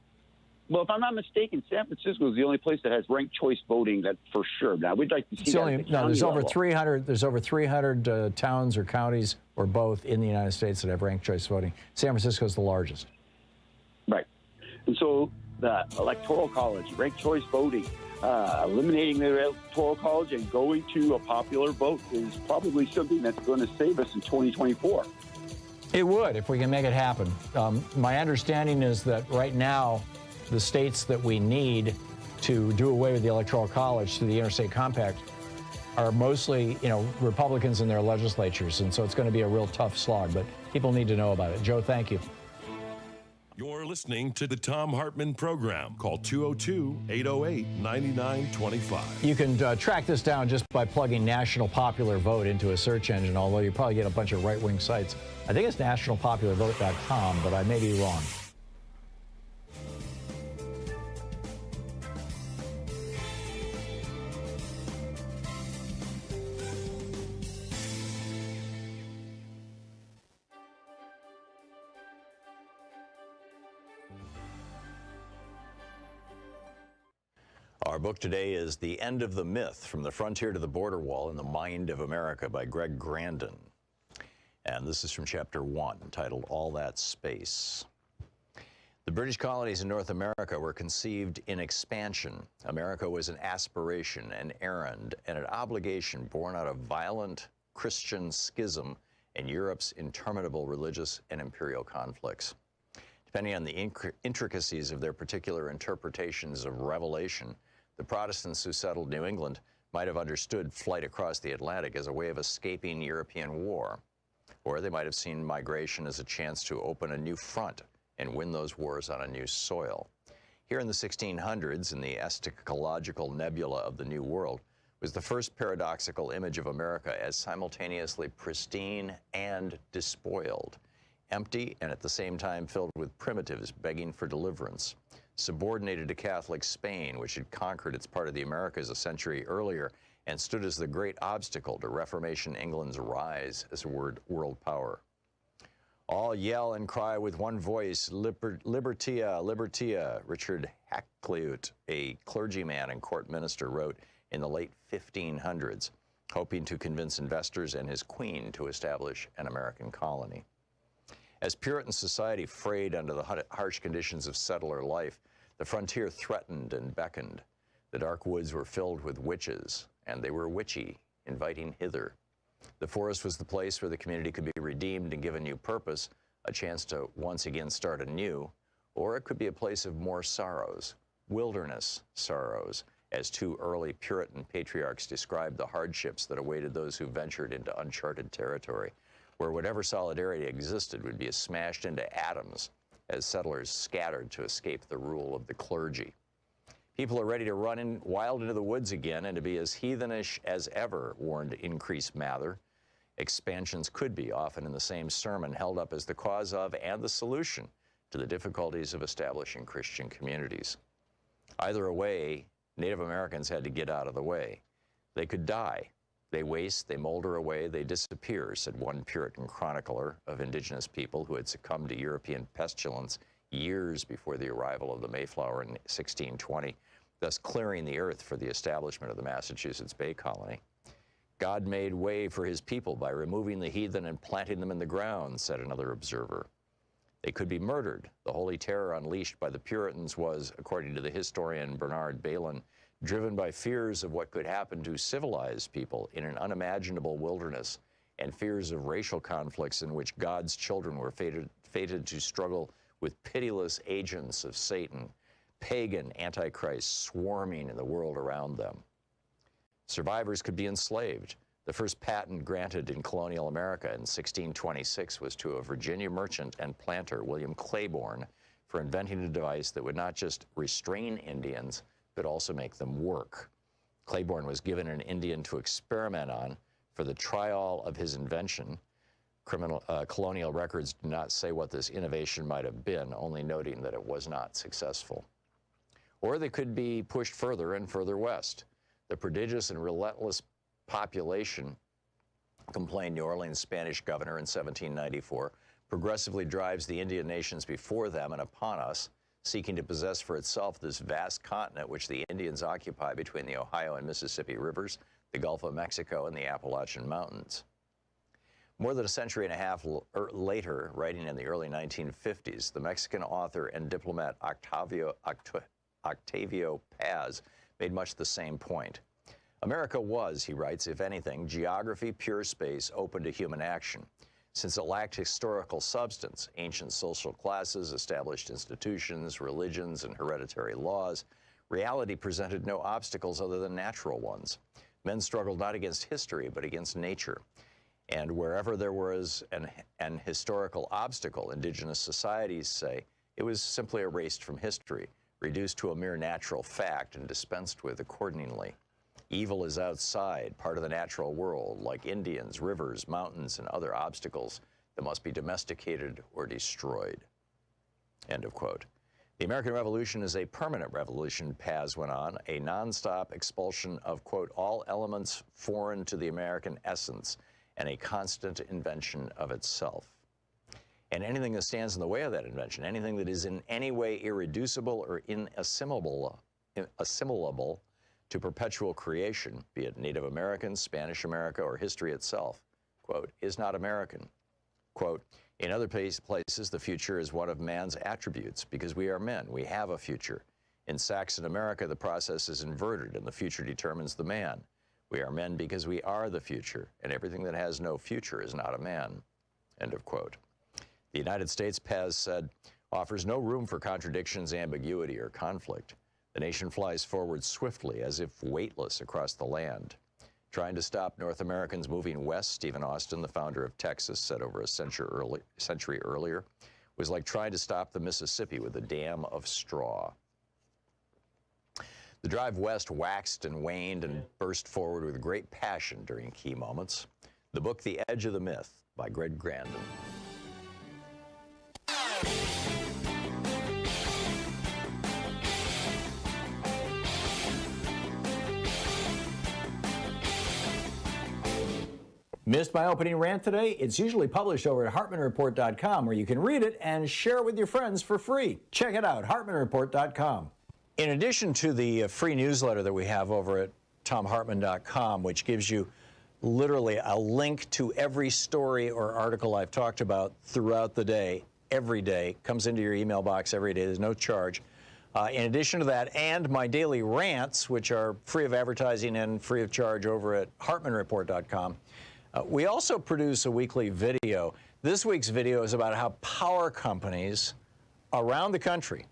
Well, if I'm not mistaken, San Francisco is the only place that has ranked choice voting. That's for sure. Now we'd like to see that. There's over 300. There's over 300 towns or counties or both in the United States that have ranked choice voting. San Francisco is the largest. Right, and so the Electoral College, ranked choice voting, eliminating the Electoral College and going to a popular vote is probably something that's going to save us in 2024. It would, if we can make it happen. My understanding is that right now, the states that we need to do away with the Electoral College through the Interstate Compact are mostly, Republicans in their legislatures, and so it's going to be a real tough slog, but people need to know about it. Joe, thank you. You're listening to the Thom Hartmann Program. Call 202-808-9925. You can track this down just by plugging National Popular Vote into a search engine, although you probably get a bunch of right-wing sites. I think it's nationalpopularvote.com, but I may be wrong. Our book today is The End of the Myth, From the Frontier to the Border Wall in the Mind of America by Greg Grandin. And this is from Chapter 1, titled All That Space. The British colonies in North America were conceived in expansion. America was an aspiration, an errand, and an obligation born out of violent Christian schism and Europe's interminable religious and imperial conflicts. Depending on the intricacies of their particular interpretations of Revelation, the Protestants who settled New England might have understood flight across the Atlantic as a way of escaping European war, or they might have seen migration as a chance to open a new front and win those wars on a new soil. Here in the 1600s, in the eschatological nebula of the New World, was the first paradoxical image of America as simultaneously pristine and despoiled, empty and at the same time filled with primitives begging for deliverance, subordinated to Catholic Spain, which had conquered its part of the Americas a century earlier and stood as the great obstacle to Reformation England's rise as a world power. All yell and cry with one voice, Libertia, Libertia, Richard Hakluyt, a clergyman and court minister, wrote in the late 1500s, hoping to convince investors and his queen to establish an American colony. As Puritan society frayed under the harsh conditions of settler life, the frontier threatened and beckoned. The dark woods were filled with witches, and they were witchy, inviting hither. The forest was the place where the community could be redeemed and given new purpose, a chance to once again start anew, or it could be a place of more sorrows, wilderness sorrows, as two early Puritan patriarchs described the hardships that awaited those who ventured into uncharted territory, where whatever solidarity existed would be smashed into atoms as settlers scattered to escape the rule of the clergy. People are ready to run wild into the woods again and to be as heathenish as ever, warned Increase Mather. Expansions could be, often in the same sermon, held up as the cause of and the solution to the difficulties of establishing Christian communities. Either way, Native Americans had to get out of the way. They could die. They waste, they molder away, they disappear, said one Puritan chronicler of indigenous people who had succumbed to European pestilence years before the arrival of the Mayflower in 1620, thus clearing the earth for the establishment of the Massachusetts Bay Colony. God made way for his people by removing the heathen and planting them in the ground, said another observer. They could be murdered. The holy terror unleashed by the Puritans was, according to the historian Bernard Bailyn, driven by fears of what could happen to civilized people in an unimaginable wilderness and fears of racial conflicts in which God's children were fated to struggle with pitiless agents of Satan, pagan antichrists swarming in the world around them. Survivors could be enslaved. The first patent granted in colonial America in 1626 was to a Virginia merchant and planter, William Claiborne, for inventing a device that would not just restrain Indians, but also make them work. Claiborne was given an Indian to experiment on for the trial of his invention. Colonial records do not say what this innovation might have been, only noting that it was not successful. Or they could be pushed further and further west. The prodigious and relentless population, complained New Orleans Spanish governor in 1794, progressively drives the Indian nations before them and upon us, seeking to possess for itself this vast continent which the Indians occupy between the Ohio and Mississippi rivers, the Gulf of Mexico, and the Appalachian Mountains. More than a century and a half later, writing in the early 1950s, the Mexican author and diplomat Octavio Paz made much the same point. America was, he writes, if anything, geography, pure space, open to human action. since it lacked historical substance, ancient social classes, established institutions, religions, and hereditary laws. Reality presented no obstacles other than natural ones. Men struggled not against history, but against nature. And wherever there was an historical obstacle, indigenous societies say, it was simply erased from history, reduced to a mere natural fact and dispensed with accordingly. Evil is outside, part of the natural world, like Indians, rivers, mountains, and other obstacles that must be domesticated or destroyed. End of quote. The American Revolution is a permanent revolution, Paz went on, a nonstop expulsion of, quote, all elements foreign to the American essence and a constant invention of itself. And anything that stands in the way of that invention, anything that is in any way irreducible or inassimilable to perpetual creation, be it Native Americans, Spanish America, or history itself, quote, is not American. Quote, in other places, the future is one of man's attributes because we are men. We have a future. In Saxon America, the process is inverted and the future determines the man. We are men because we are the future, and everything that has no future is not a man. End of quote. The United States, Paz said, offers no room for contradictions, ambiguity, or conflict. The nation flies forward swiftly, as if weightless across the land. Trying to stop North Americans moving west, Stephen Austin, the founder of Texas, said over a century earlier, was like trying to stop the Mississippi with a dam of straw. The drive west waxed and waned and burst forward with great passion during key moments. The book, The Edge of the Myth, by Greg Grandin. Missed my opening rant today? It's usually published over at HartmannReport.com, where you can read it and share it with your friends for free. Check it out, HartmannReport.com. In addition to the free newsletter that we have over at ThomHartmann.com, which gives you literally a link to every story or article I've talked about throughout the day, every day, comes into your email box every day, there's no charge. In addition to that, and my daily rants, which are free of advertising and free of charge over at HartmannReport.com, we also produce a weekly video. This week's video is about how power companies around the country,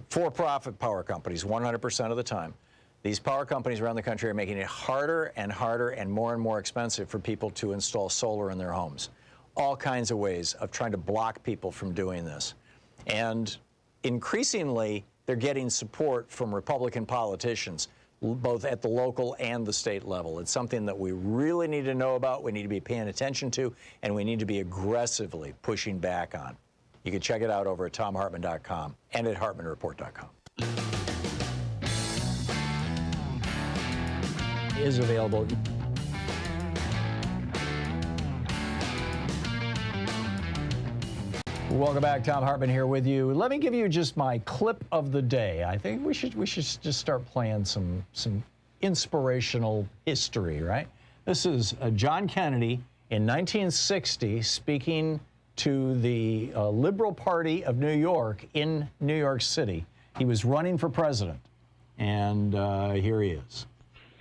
for-profit power companies, 100% of the time, these power companies around the country are making it harder and harder and more expensive for people to install solar in their homes. All kinds of ways of trying to block people from doing this. And increasingly, they're getting support from Republican politicians, both at the local and the state level. It's something that we really need to know about, we need to be paying attention to, and we need to be aggressively pushing back on. You can check it out over at ThomHartmann.com and at HartmannReport.com. Is available. Welcome back. Thom Hartmann here with you. Let me give you just my clip of the day. I think we should just start playing some inspirational history, right? This is John Kennedy in 1960 speaking to the Liberal Party of New York in New York City. He was running for president, and here he is.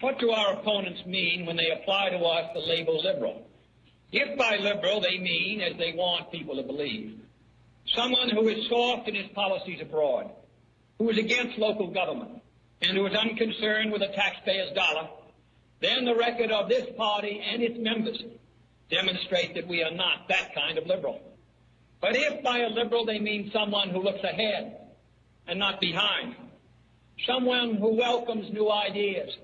What do our opponents mean when they apply to us the label liberal? If by liberal they mean, as they want people to believe, someone who is soft in his policies abroad, who is against local government, and who is unconcerned with the taxpayer's dollar, then the record of this party and its members demonstrate that we are not that kind of liberal. But if by a liberal they mean someone who looks ahead and not behind, someone who welcomes new ideas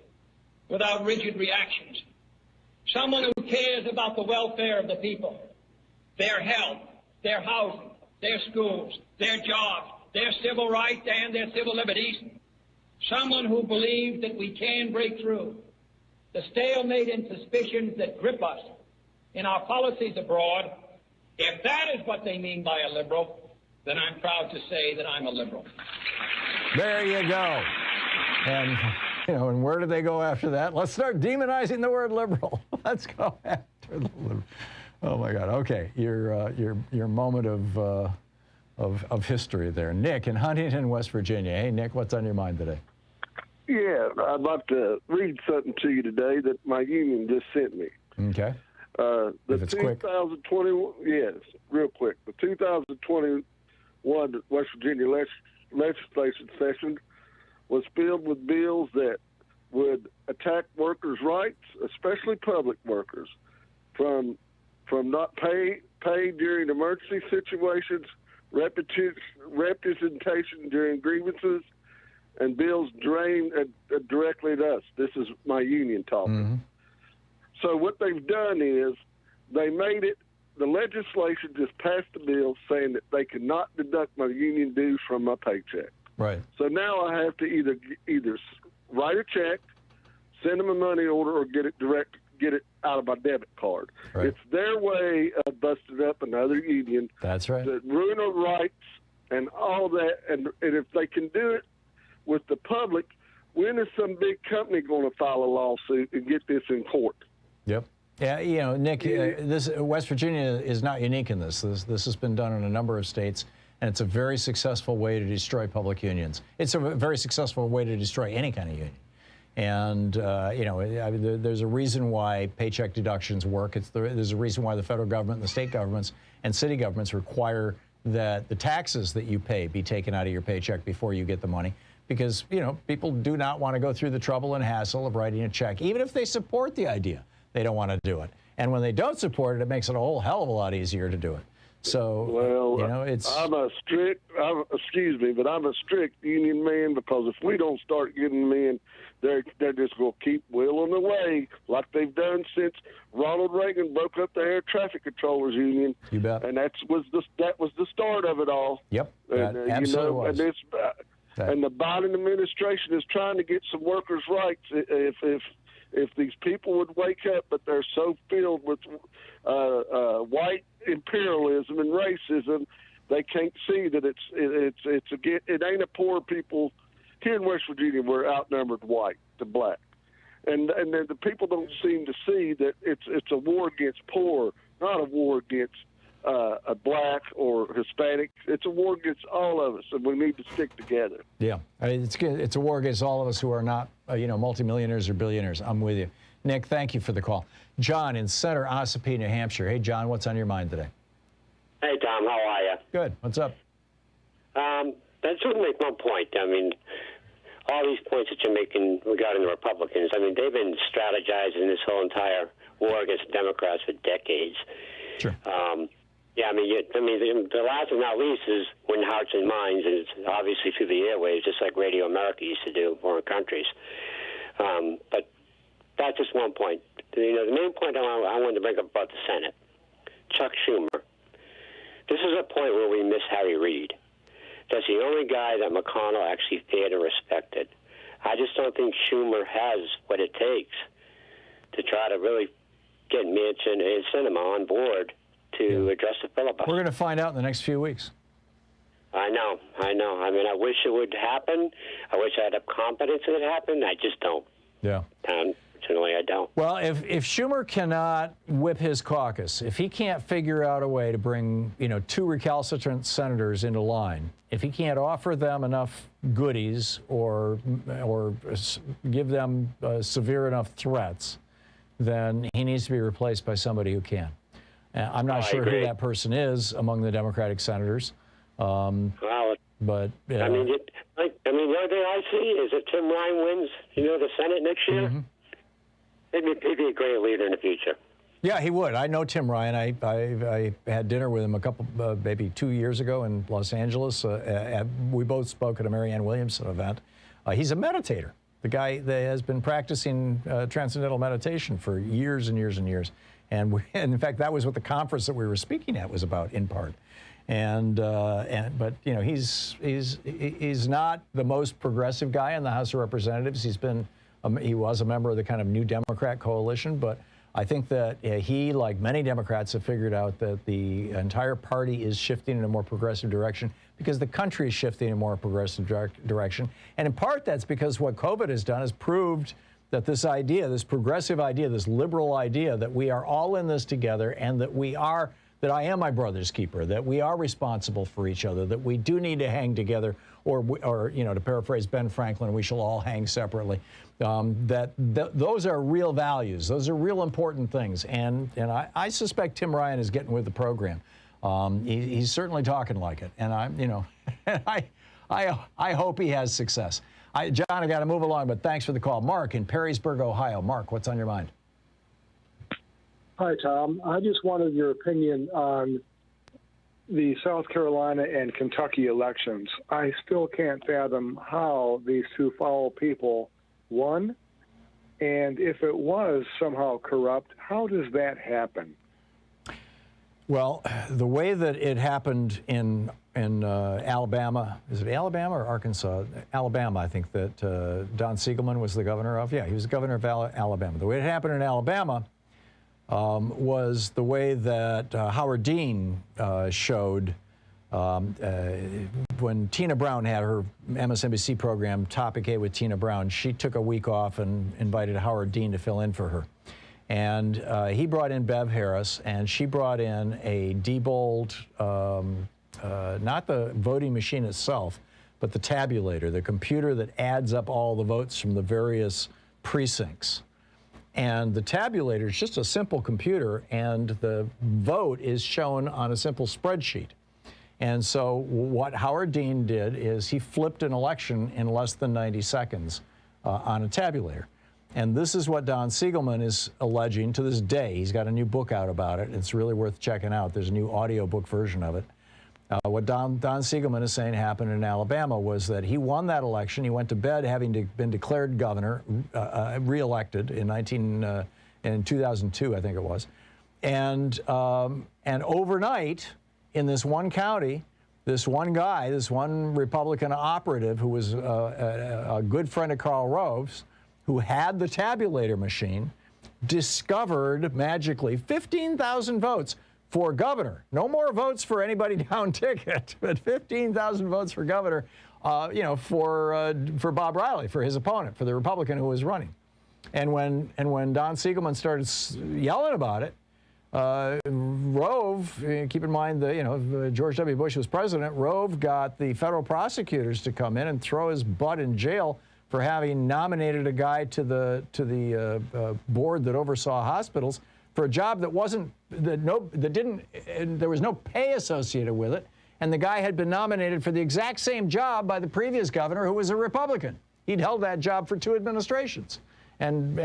without rigid reactions, someone who cares about the welfare of the people, their health, their housing, their schools, their jobs, their civil rights and their civil liberties, someone who believes that we can break through the stalemate and suspicions that grip us in our policies abroad. If that is what they mean by a liberal, then I'm proud to say that I'm a liberal. There you go. And, and where do they go after that? Let's start demonizing the word liberal. Let's go after the liberal. Oh my God. Okay, your moment of history there, Nick in Huntington, West Virginia. Hey, Nick, what's on your mind today? Yeah, I'd like to read something to you today that my union just sent me. Okay. If it's quick. 2021, yes, real quick. The 2021 West Virginia legislation session was filled with bills that would attack workers' rights, especially public workers, from not paid during emergency situations, representation during grievances, and bills drained directly at us. This is my union talking. Mm-hmm. So what they've done is they made it, the legislation just passed a bill saying that they cannot deduct my union dues from my paycheck. Right. So now I have to either write a check, send them a money order, or get it out of my debit card. Right. It's their way of busting up another union. That's right. To ruin our rights and all that. And if they can do it with the public, when is some big company going to file a lawsuit and get this in court? Yep. Yeah, you know, Nick, this West Virginia is not unique in this. This has been done in a number of states, and it's a very successful way to destroy public unions. It's a very successful way to destroy any kind of union. And, you know, I mean, there's a reason why paycheck deductions work. There's a reason why the federal government and the state governments and city governments require that the taxes that you pay be taken out of your paycheck before you get the money. Because, you know, people do not want to go through the trouble and hassle of writing a check, even if they support the idea. They don't want to do it. And when they don't support it, it makes it a whole hell of a lot easier to do it. So, well, you know, I'm a strict union man, because if we don't start getting them in, they're just going to keep willing away like they've done since Ronald Reagan broke up the air traffic controllers union. You bet. And that was the start of it all. Yep, and, absolutely was. And the Biden administration is trying to get some workers' rights. If these people would wake up, but they're so filled with white imperialism and racism, they can't see that it ain't a poor people. Here in West Virginia, we're outnumbered white to black, and then the people don't seem to see that it's a war against poor, not a war against a black or Hispanic. It's a war against all of us, and we need to stick together. Yeah, it's a war against all of us who are not, you know, multimillionaires or billionaires. I'm with you. Nick, thank you for the call. John in Center Ossipee, New Hampshire. Hey, John, what's on your mind today? Hey, Tom, how are you? Good. What's up? I just want to make one point. I mean, all these points that you're making regarding the Republicans, I mean, they've been strategizing this whole entire war against the Democrats for decades. Sure. Yeah, I mean, the last but not least is when Hearts and Minds, and it's obviously through the airwaves, just like Radio America used to do in foreign countries. But that's just one point. You know, the main point I wanted to bring up about the Senate, Chuck Schumer. This is a point where we miss Harry Reid. That's the only guy that McConnell actually feared and respected. I just don't think Schumer has what it takes to try to really get Manchin and Sinema on board to address the filibuster. We're going to find out in the next few weeks. I know. I mean, I wish it would happen. I wish I had confidence that it happened. I just don't. Yeah. Unfortunately, I don't. Well, if Schumer cannot whip his caucus, if he can't figure out a way to bring, you know, 2 recalcitrant senators into line, if he can't offer them enough goodies or give them severe enough threats, then he needs to be replaced by somebody who can. I'm not sure who that person is among the Democratic senators. But I mean, the only thing I see is if Tim Ryan wins, you know, the Senate next year, he'd be a great leader in the future. Yeah, he would. I know Tim Ryan. I had dinner with him a couple, maybe 2 years ago in Los Angeles. We both spoke at a Marianne Williamson event. He's a meditator. The guy that has been practicing transcendental meditation for years and years and years. And in fact, that was what the conference that we were speaking at was about, in part. But you know, he's not the most progressive guy in the House of Representatives. He was a member of the kind of New Democrat coalition, but I think that he, like many Democrats, have figured out that the entire party is shifting in a more progressive direction because the country is shifting in a more progressive direction. And in part, that's because what COVID has done is proved that this idea, this progressive idea, this liberal idea that we are all in this together and that we are that I am my brother's keeper, that we are responsible for each other, that we do need to hang together, or you know, to paraphrase Ben Franklin, we shall all hang separately. Those are real values. Those are real important things. And I suspect Tim Ryan is getting with the program. He's certainly talking like it. And I hope he has success. John, I got to move along, but thanks for the call. Mark in Perrysburg, Ohio. Mark, what's on your mind? Hi, Tom. I just wanted your opinion on the South Carolina and Kentucky elections. I still can't fathom how these two foul people won, and if it was somehow corrupt, how does that happen? Well, the way that it happened in Alabama, is it Alabama or Arkansas? Alabama, I think, that Don Siegelman was the governor of. Yeah, he was the governor of Alabama. The way it happened in Alabama was the way that Howard Dean showed when Tina Brown had her MSNBC program, Topic A with Tina Brown. She took a week off and invited Howard Dean to fill in for her. And he brought in Bev Harris, and she brought in a Diebold, not the voting machine itself, but the tabulator, the computer that adds up all the votes from the various precincts. And the tabulator is just a simple computer, and the vote is shown on a simple spreadsheet. And so what Howard Dean did is he flipped an election in less than 90 seconds on a tabulator. And this is what Don Siegelman is alleging to this day. He's got a new book out about it. It's really worth checking out. There's a new audiobook version of it. What Don Siegelman is saying happened in Alabama was that he won that election. He went to bed having been declared governor, reelected in 2002, I think it was. And overnight, in this one county, this one guy, this one Republican operative who was a good friend of Karl Rove's, who had the tabulator machine, discovered magically 15,000 votes for governor. No more votes for anybody down ticket, but 15,000 votes for governor, for Bob Riley, for his opponent, for the Republican who was running. And when Don Siegelman started yelling about it, Rove, keep in mind that George W. Bush was president, Rove got the federal prosecutors to come in and throw his butt in jail for having nominated a guy to the board that oversaw hospitals for a job that there was no pay associated with it, and the guy had been nominated for the exact same job by the previous governor, who was a Republican. He'd held that job for 2 administrations, and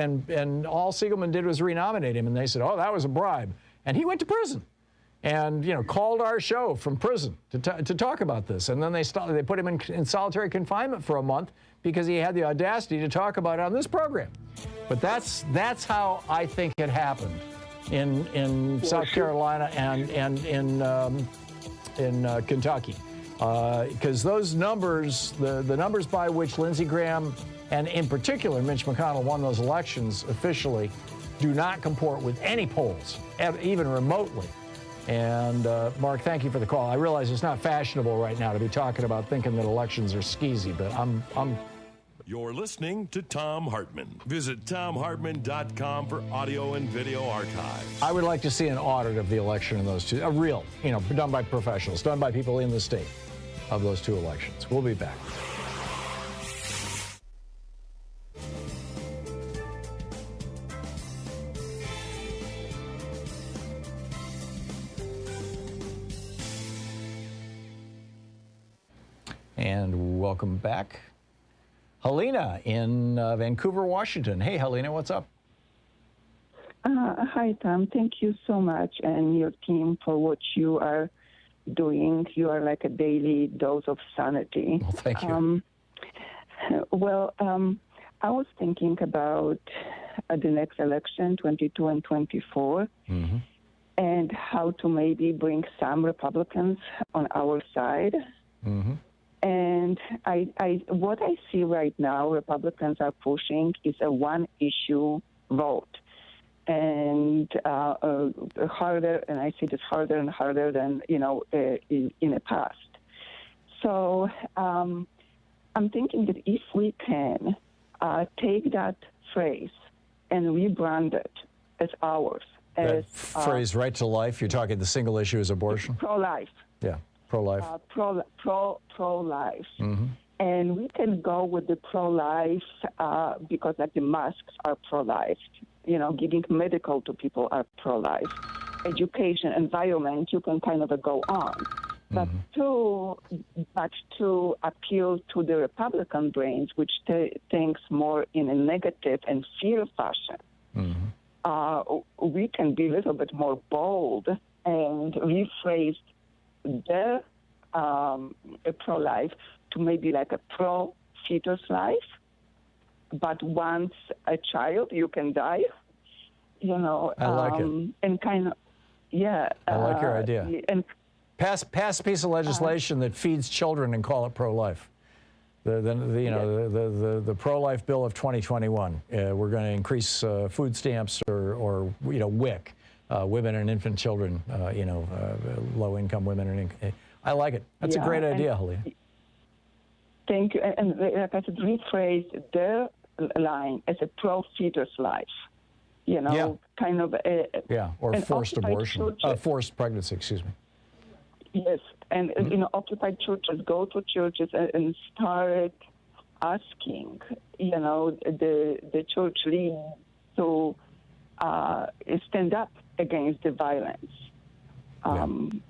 all Siegelman did was renominate him, and they said, "Oh, that was a bribe," and he went to prison, and called our show from prison to talk about this, and then they put him in solitary confinement for a month because he had the audacity to talk about it on this program. But that's how I think it happened in South Carolina and in Kentucky, because those numbers, the numbers by which Lindsey Graham and in particular Mitch McConnell won those elections officially, do not comport with any polls, even remotely. And Mark, thank you for the call. I realize it's not fashionable right now to be talking about thinking that elections are skeezy, but I'm You're listening to Thom Hartmann. Visit ThomHartmann.com for audio and video archives. I would like to see an audit of the election in those two, a real, done by professionals, done by people in the state, of those two elections. We'll be back. And welcome back. Helena in Vancouver, Washington. Hey, Helena, what's up? Hi, Tom. Thank you so much and your team for what you are doing. You are like a daily dose of sanity. Well, thank you. I was thinking about the next election, 22 and 24, and how to maybe bring some Republicans on our side. And what I see right now, Republicans are pushing is a one-issue vote, and harder. And I see this harder and harder than in the past. So I'm thinking that if we can take that phrase and rebrand it as ours, as phrase right to life, you're talking the single issue is abortion? Pro-life. Yeah, pro-life. Pro-life. Mm-hmm. And we can go with the pro-life because like the masks are pro-life. You know, giving medical to people are pro-life. Education, environment, you can kind of go on. But to appeal to the Republican brains, which thinks more in a negative and fear fashion, we can be a little bit more bold and rephrase the pro-life to maybe like a pro-fetus life. But once a child, you can die. You know, I like it. And kind of, yeah. I like your idea. And pass a piece of legislation that feeds children and call it pro-life. The pro-life bill of 2021. We're going to increase food stamps or WIC, women and infant children. Low-income women and. I like it. That's a great idea, Helena. Thank you. And like I said, rephrase the line as a pro-fetus life. You know, kind of or forced abortion, forced pregnancy. Excuse me. Yes, and occupied churches, go to churches and start asking, the church leaders to stand up against the violence. The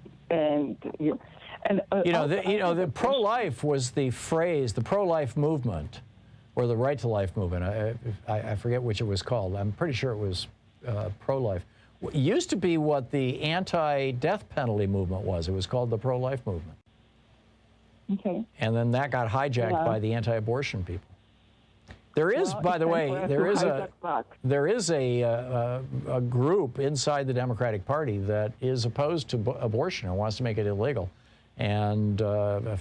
pro-life was the phrase, the pro-life movement, or the right to life movement. I forget which it was called. I'm pretty sure it was pro-life. It used to be what the anti-death penalty movement was. It was called the pro-life movement. Okay. And then that got hijacked by the anti-abortion people. There is, by the way, there is a group inside the Democratic Party that is opposed to abortion and wants to make it illegal. And a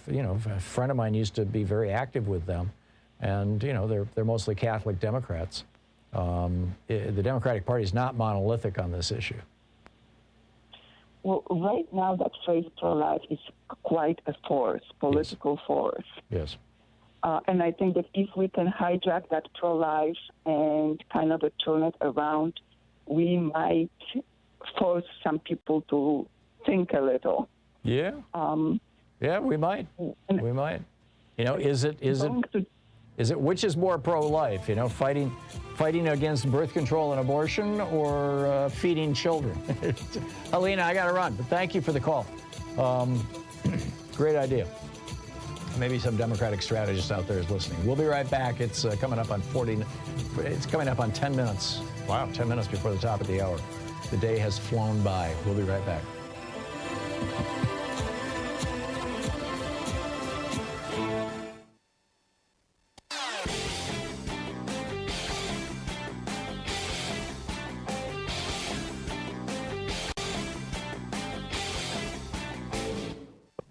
friend of mine used to be very active with them, and they're mostly Catholic Democrats. The Democratic Party is not monolithic on this issue. Well, right now that phrase pro-life is quite a force, political force. Yes. And I think that if we can hijack that pro-life and kind of turn it around, we might force some people to think a little. Yeah. We might. We might. Is it which is more pro-life? Fighting against birth control and abortion, or feeding children? Helena, I got to run, but thank you for the call. Great idea. Maybe some Democratic strategist out there is listening. We'll be right back. It's coming up on 10 minutes. Wow, 10 minutes before the top of the hour. The day has flown by. We'll be right back.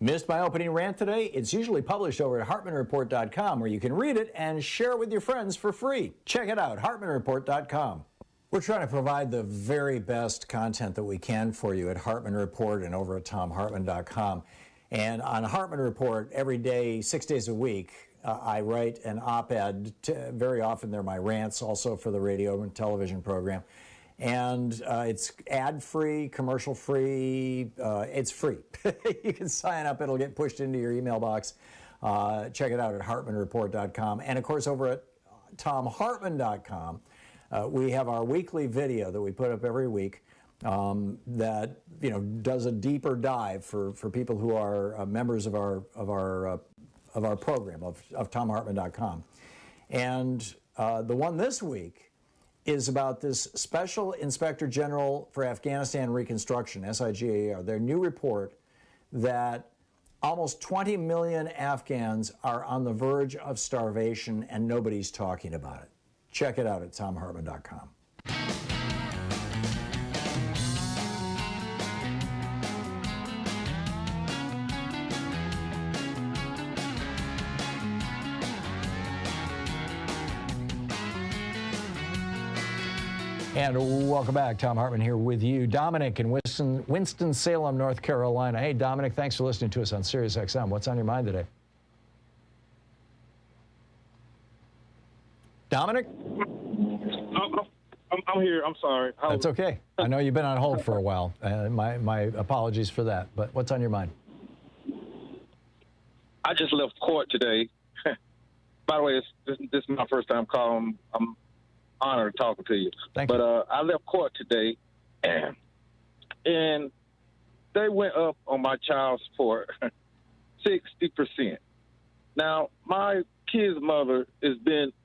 Missed my opening rant today? It's usually published over at HartmannReport.com, where you can read it and share it with your friends for free. Check it out, HartmannReport.com. We're trying to provide the very best content that we can for you at Hartmann Report and over at ThomHartmann.com. And on Hartmann Report, every day, 6 days a week, I write an op-ed. Very often they're my rants, also for the radio and television program. And it's ad-free, commercial-free. It's free. You can sign up. It'll get pushed into your email box. Check it out at HartmannReport.com. And, of course, over at ThomHartmann.com, we have our weekly video that we put up every week that does a deeper dive for people who are members of our program of ThomHartmann.com. And the one this week is about this Special Inspector General for Afghanistan Reconstruction, SIGAR, their new report that almost 20 million Afghans are on the verge of starvation and nobody's talking about it. Check it out at ThomHartmann.com. And welcome back. Thom Hartmann here with you. Dominic in Winston-Salem, North Carolina. Hey, Dominic, thanks for listening to us on Sirius XM. What's on your mind today? Dominic? I'm here. I'm sorry. That's okay. I know you've been on hold for a while. My apologies for that. But what's on your mind? I just left court today. By the way, this is my first time calling. I'm honored talking to you. Thank you. But I left court today, and they went up on my child support 60%. Now, my kid's mother has been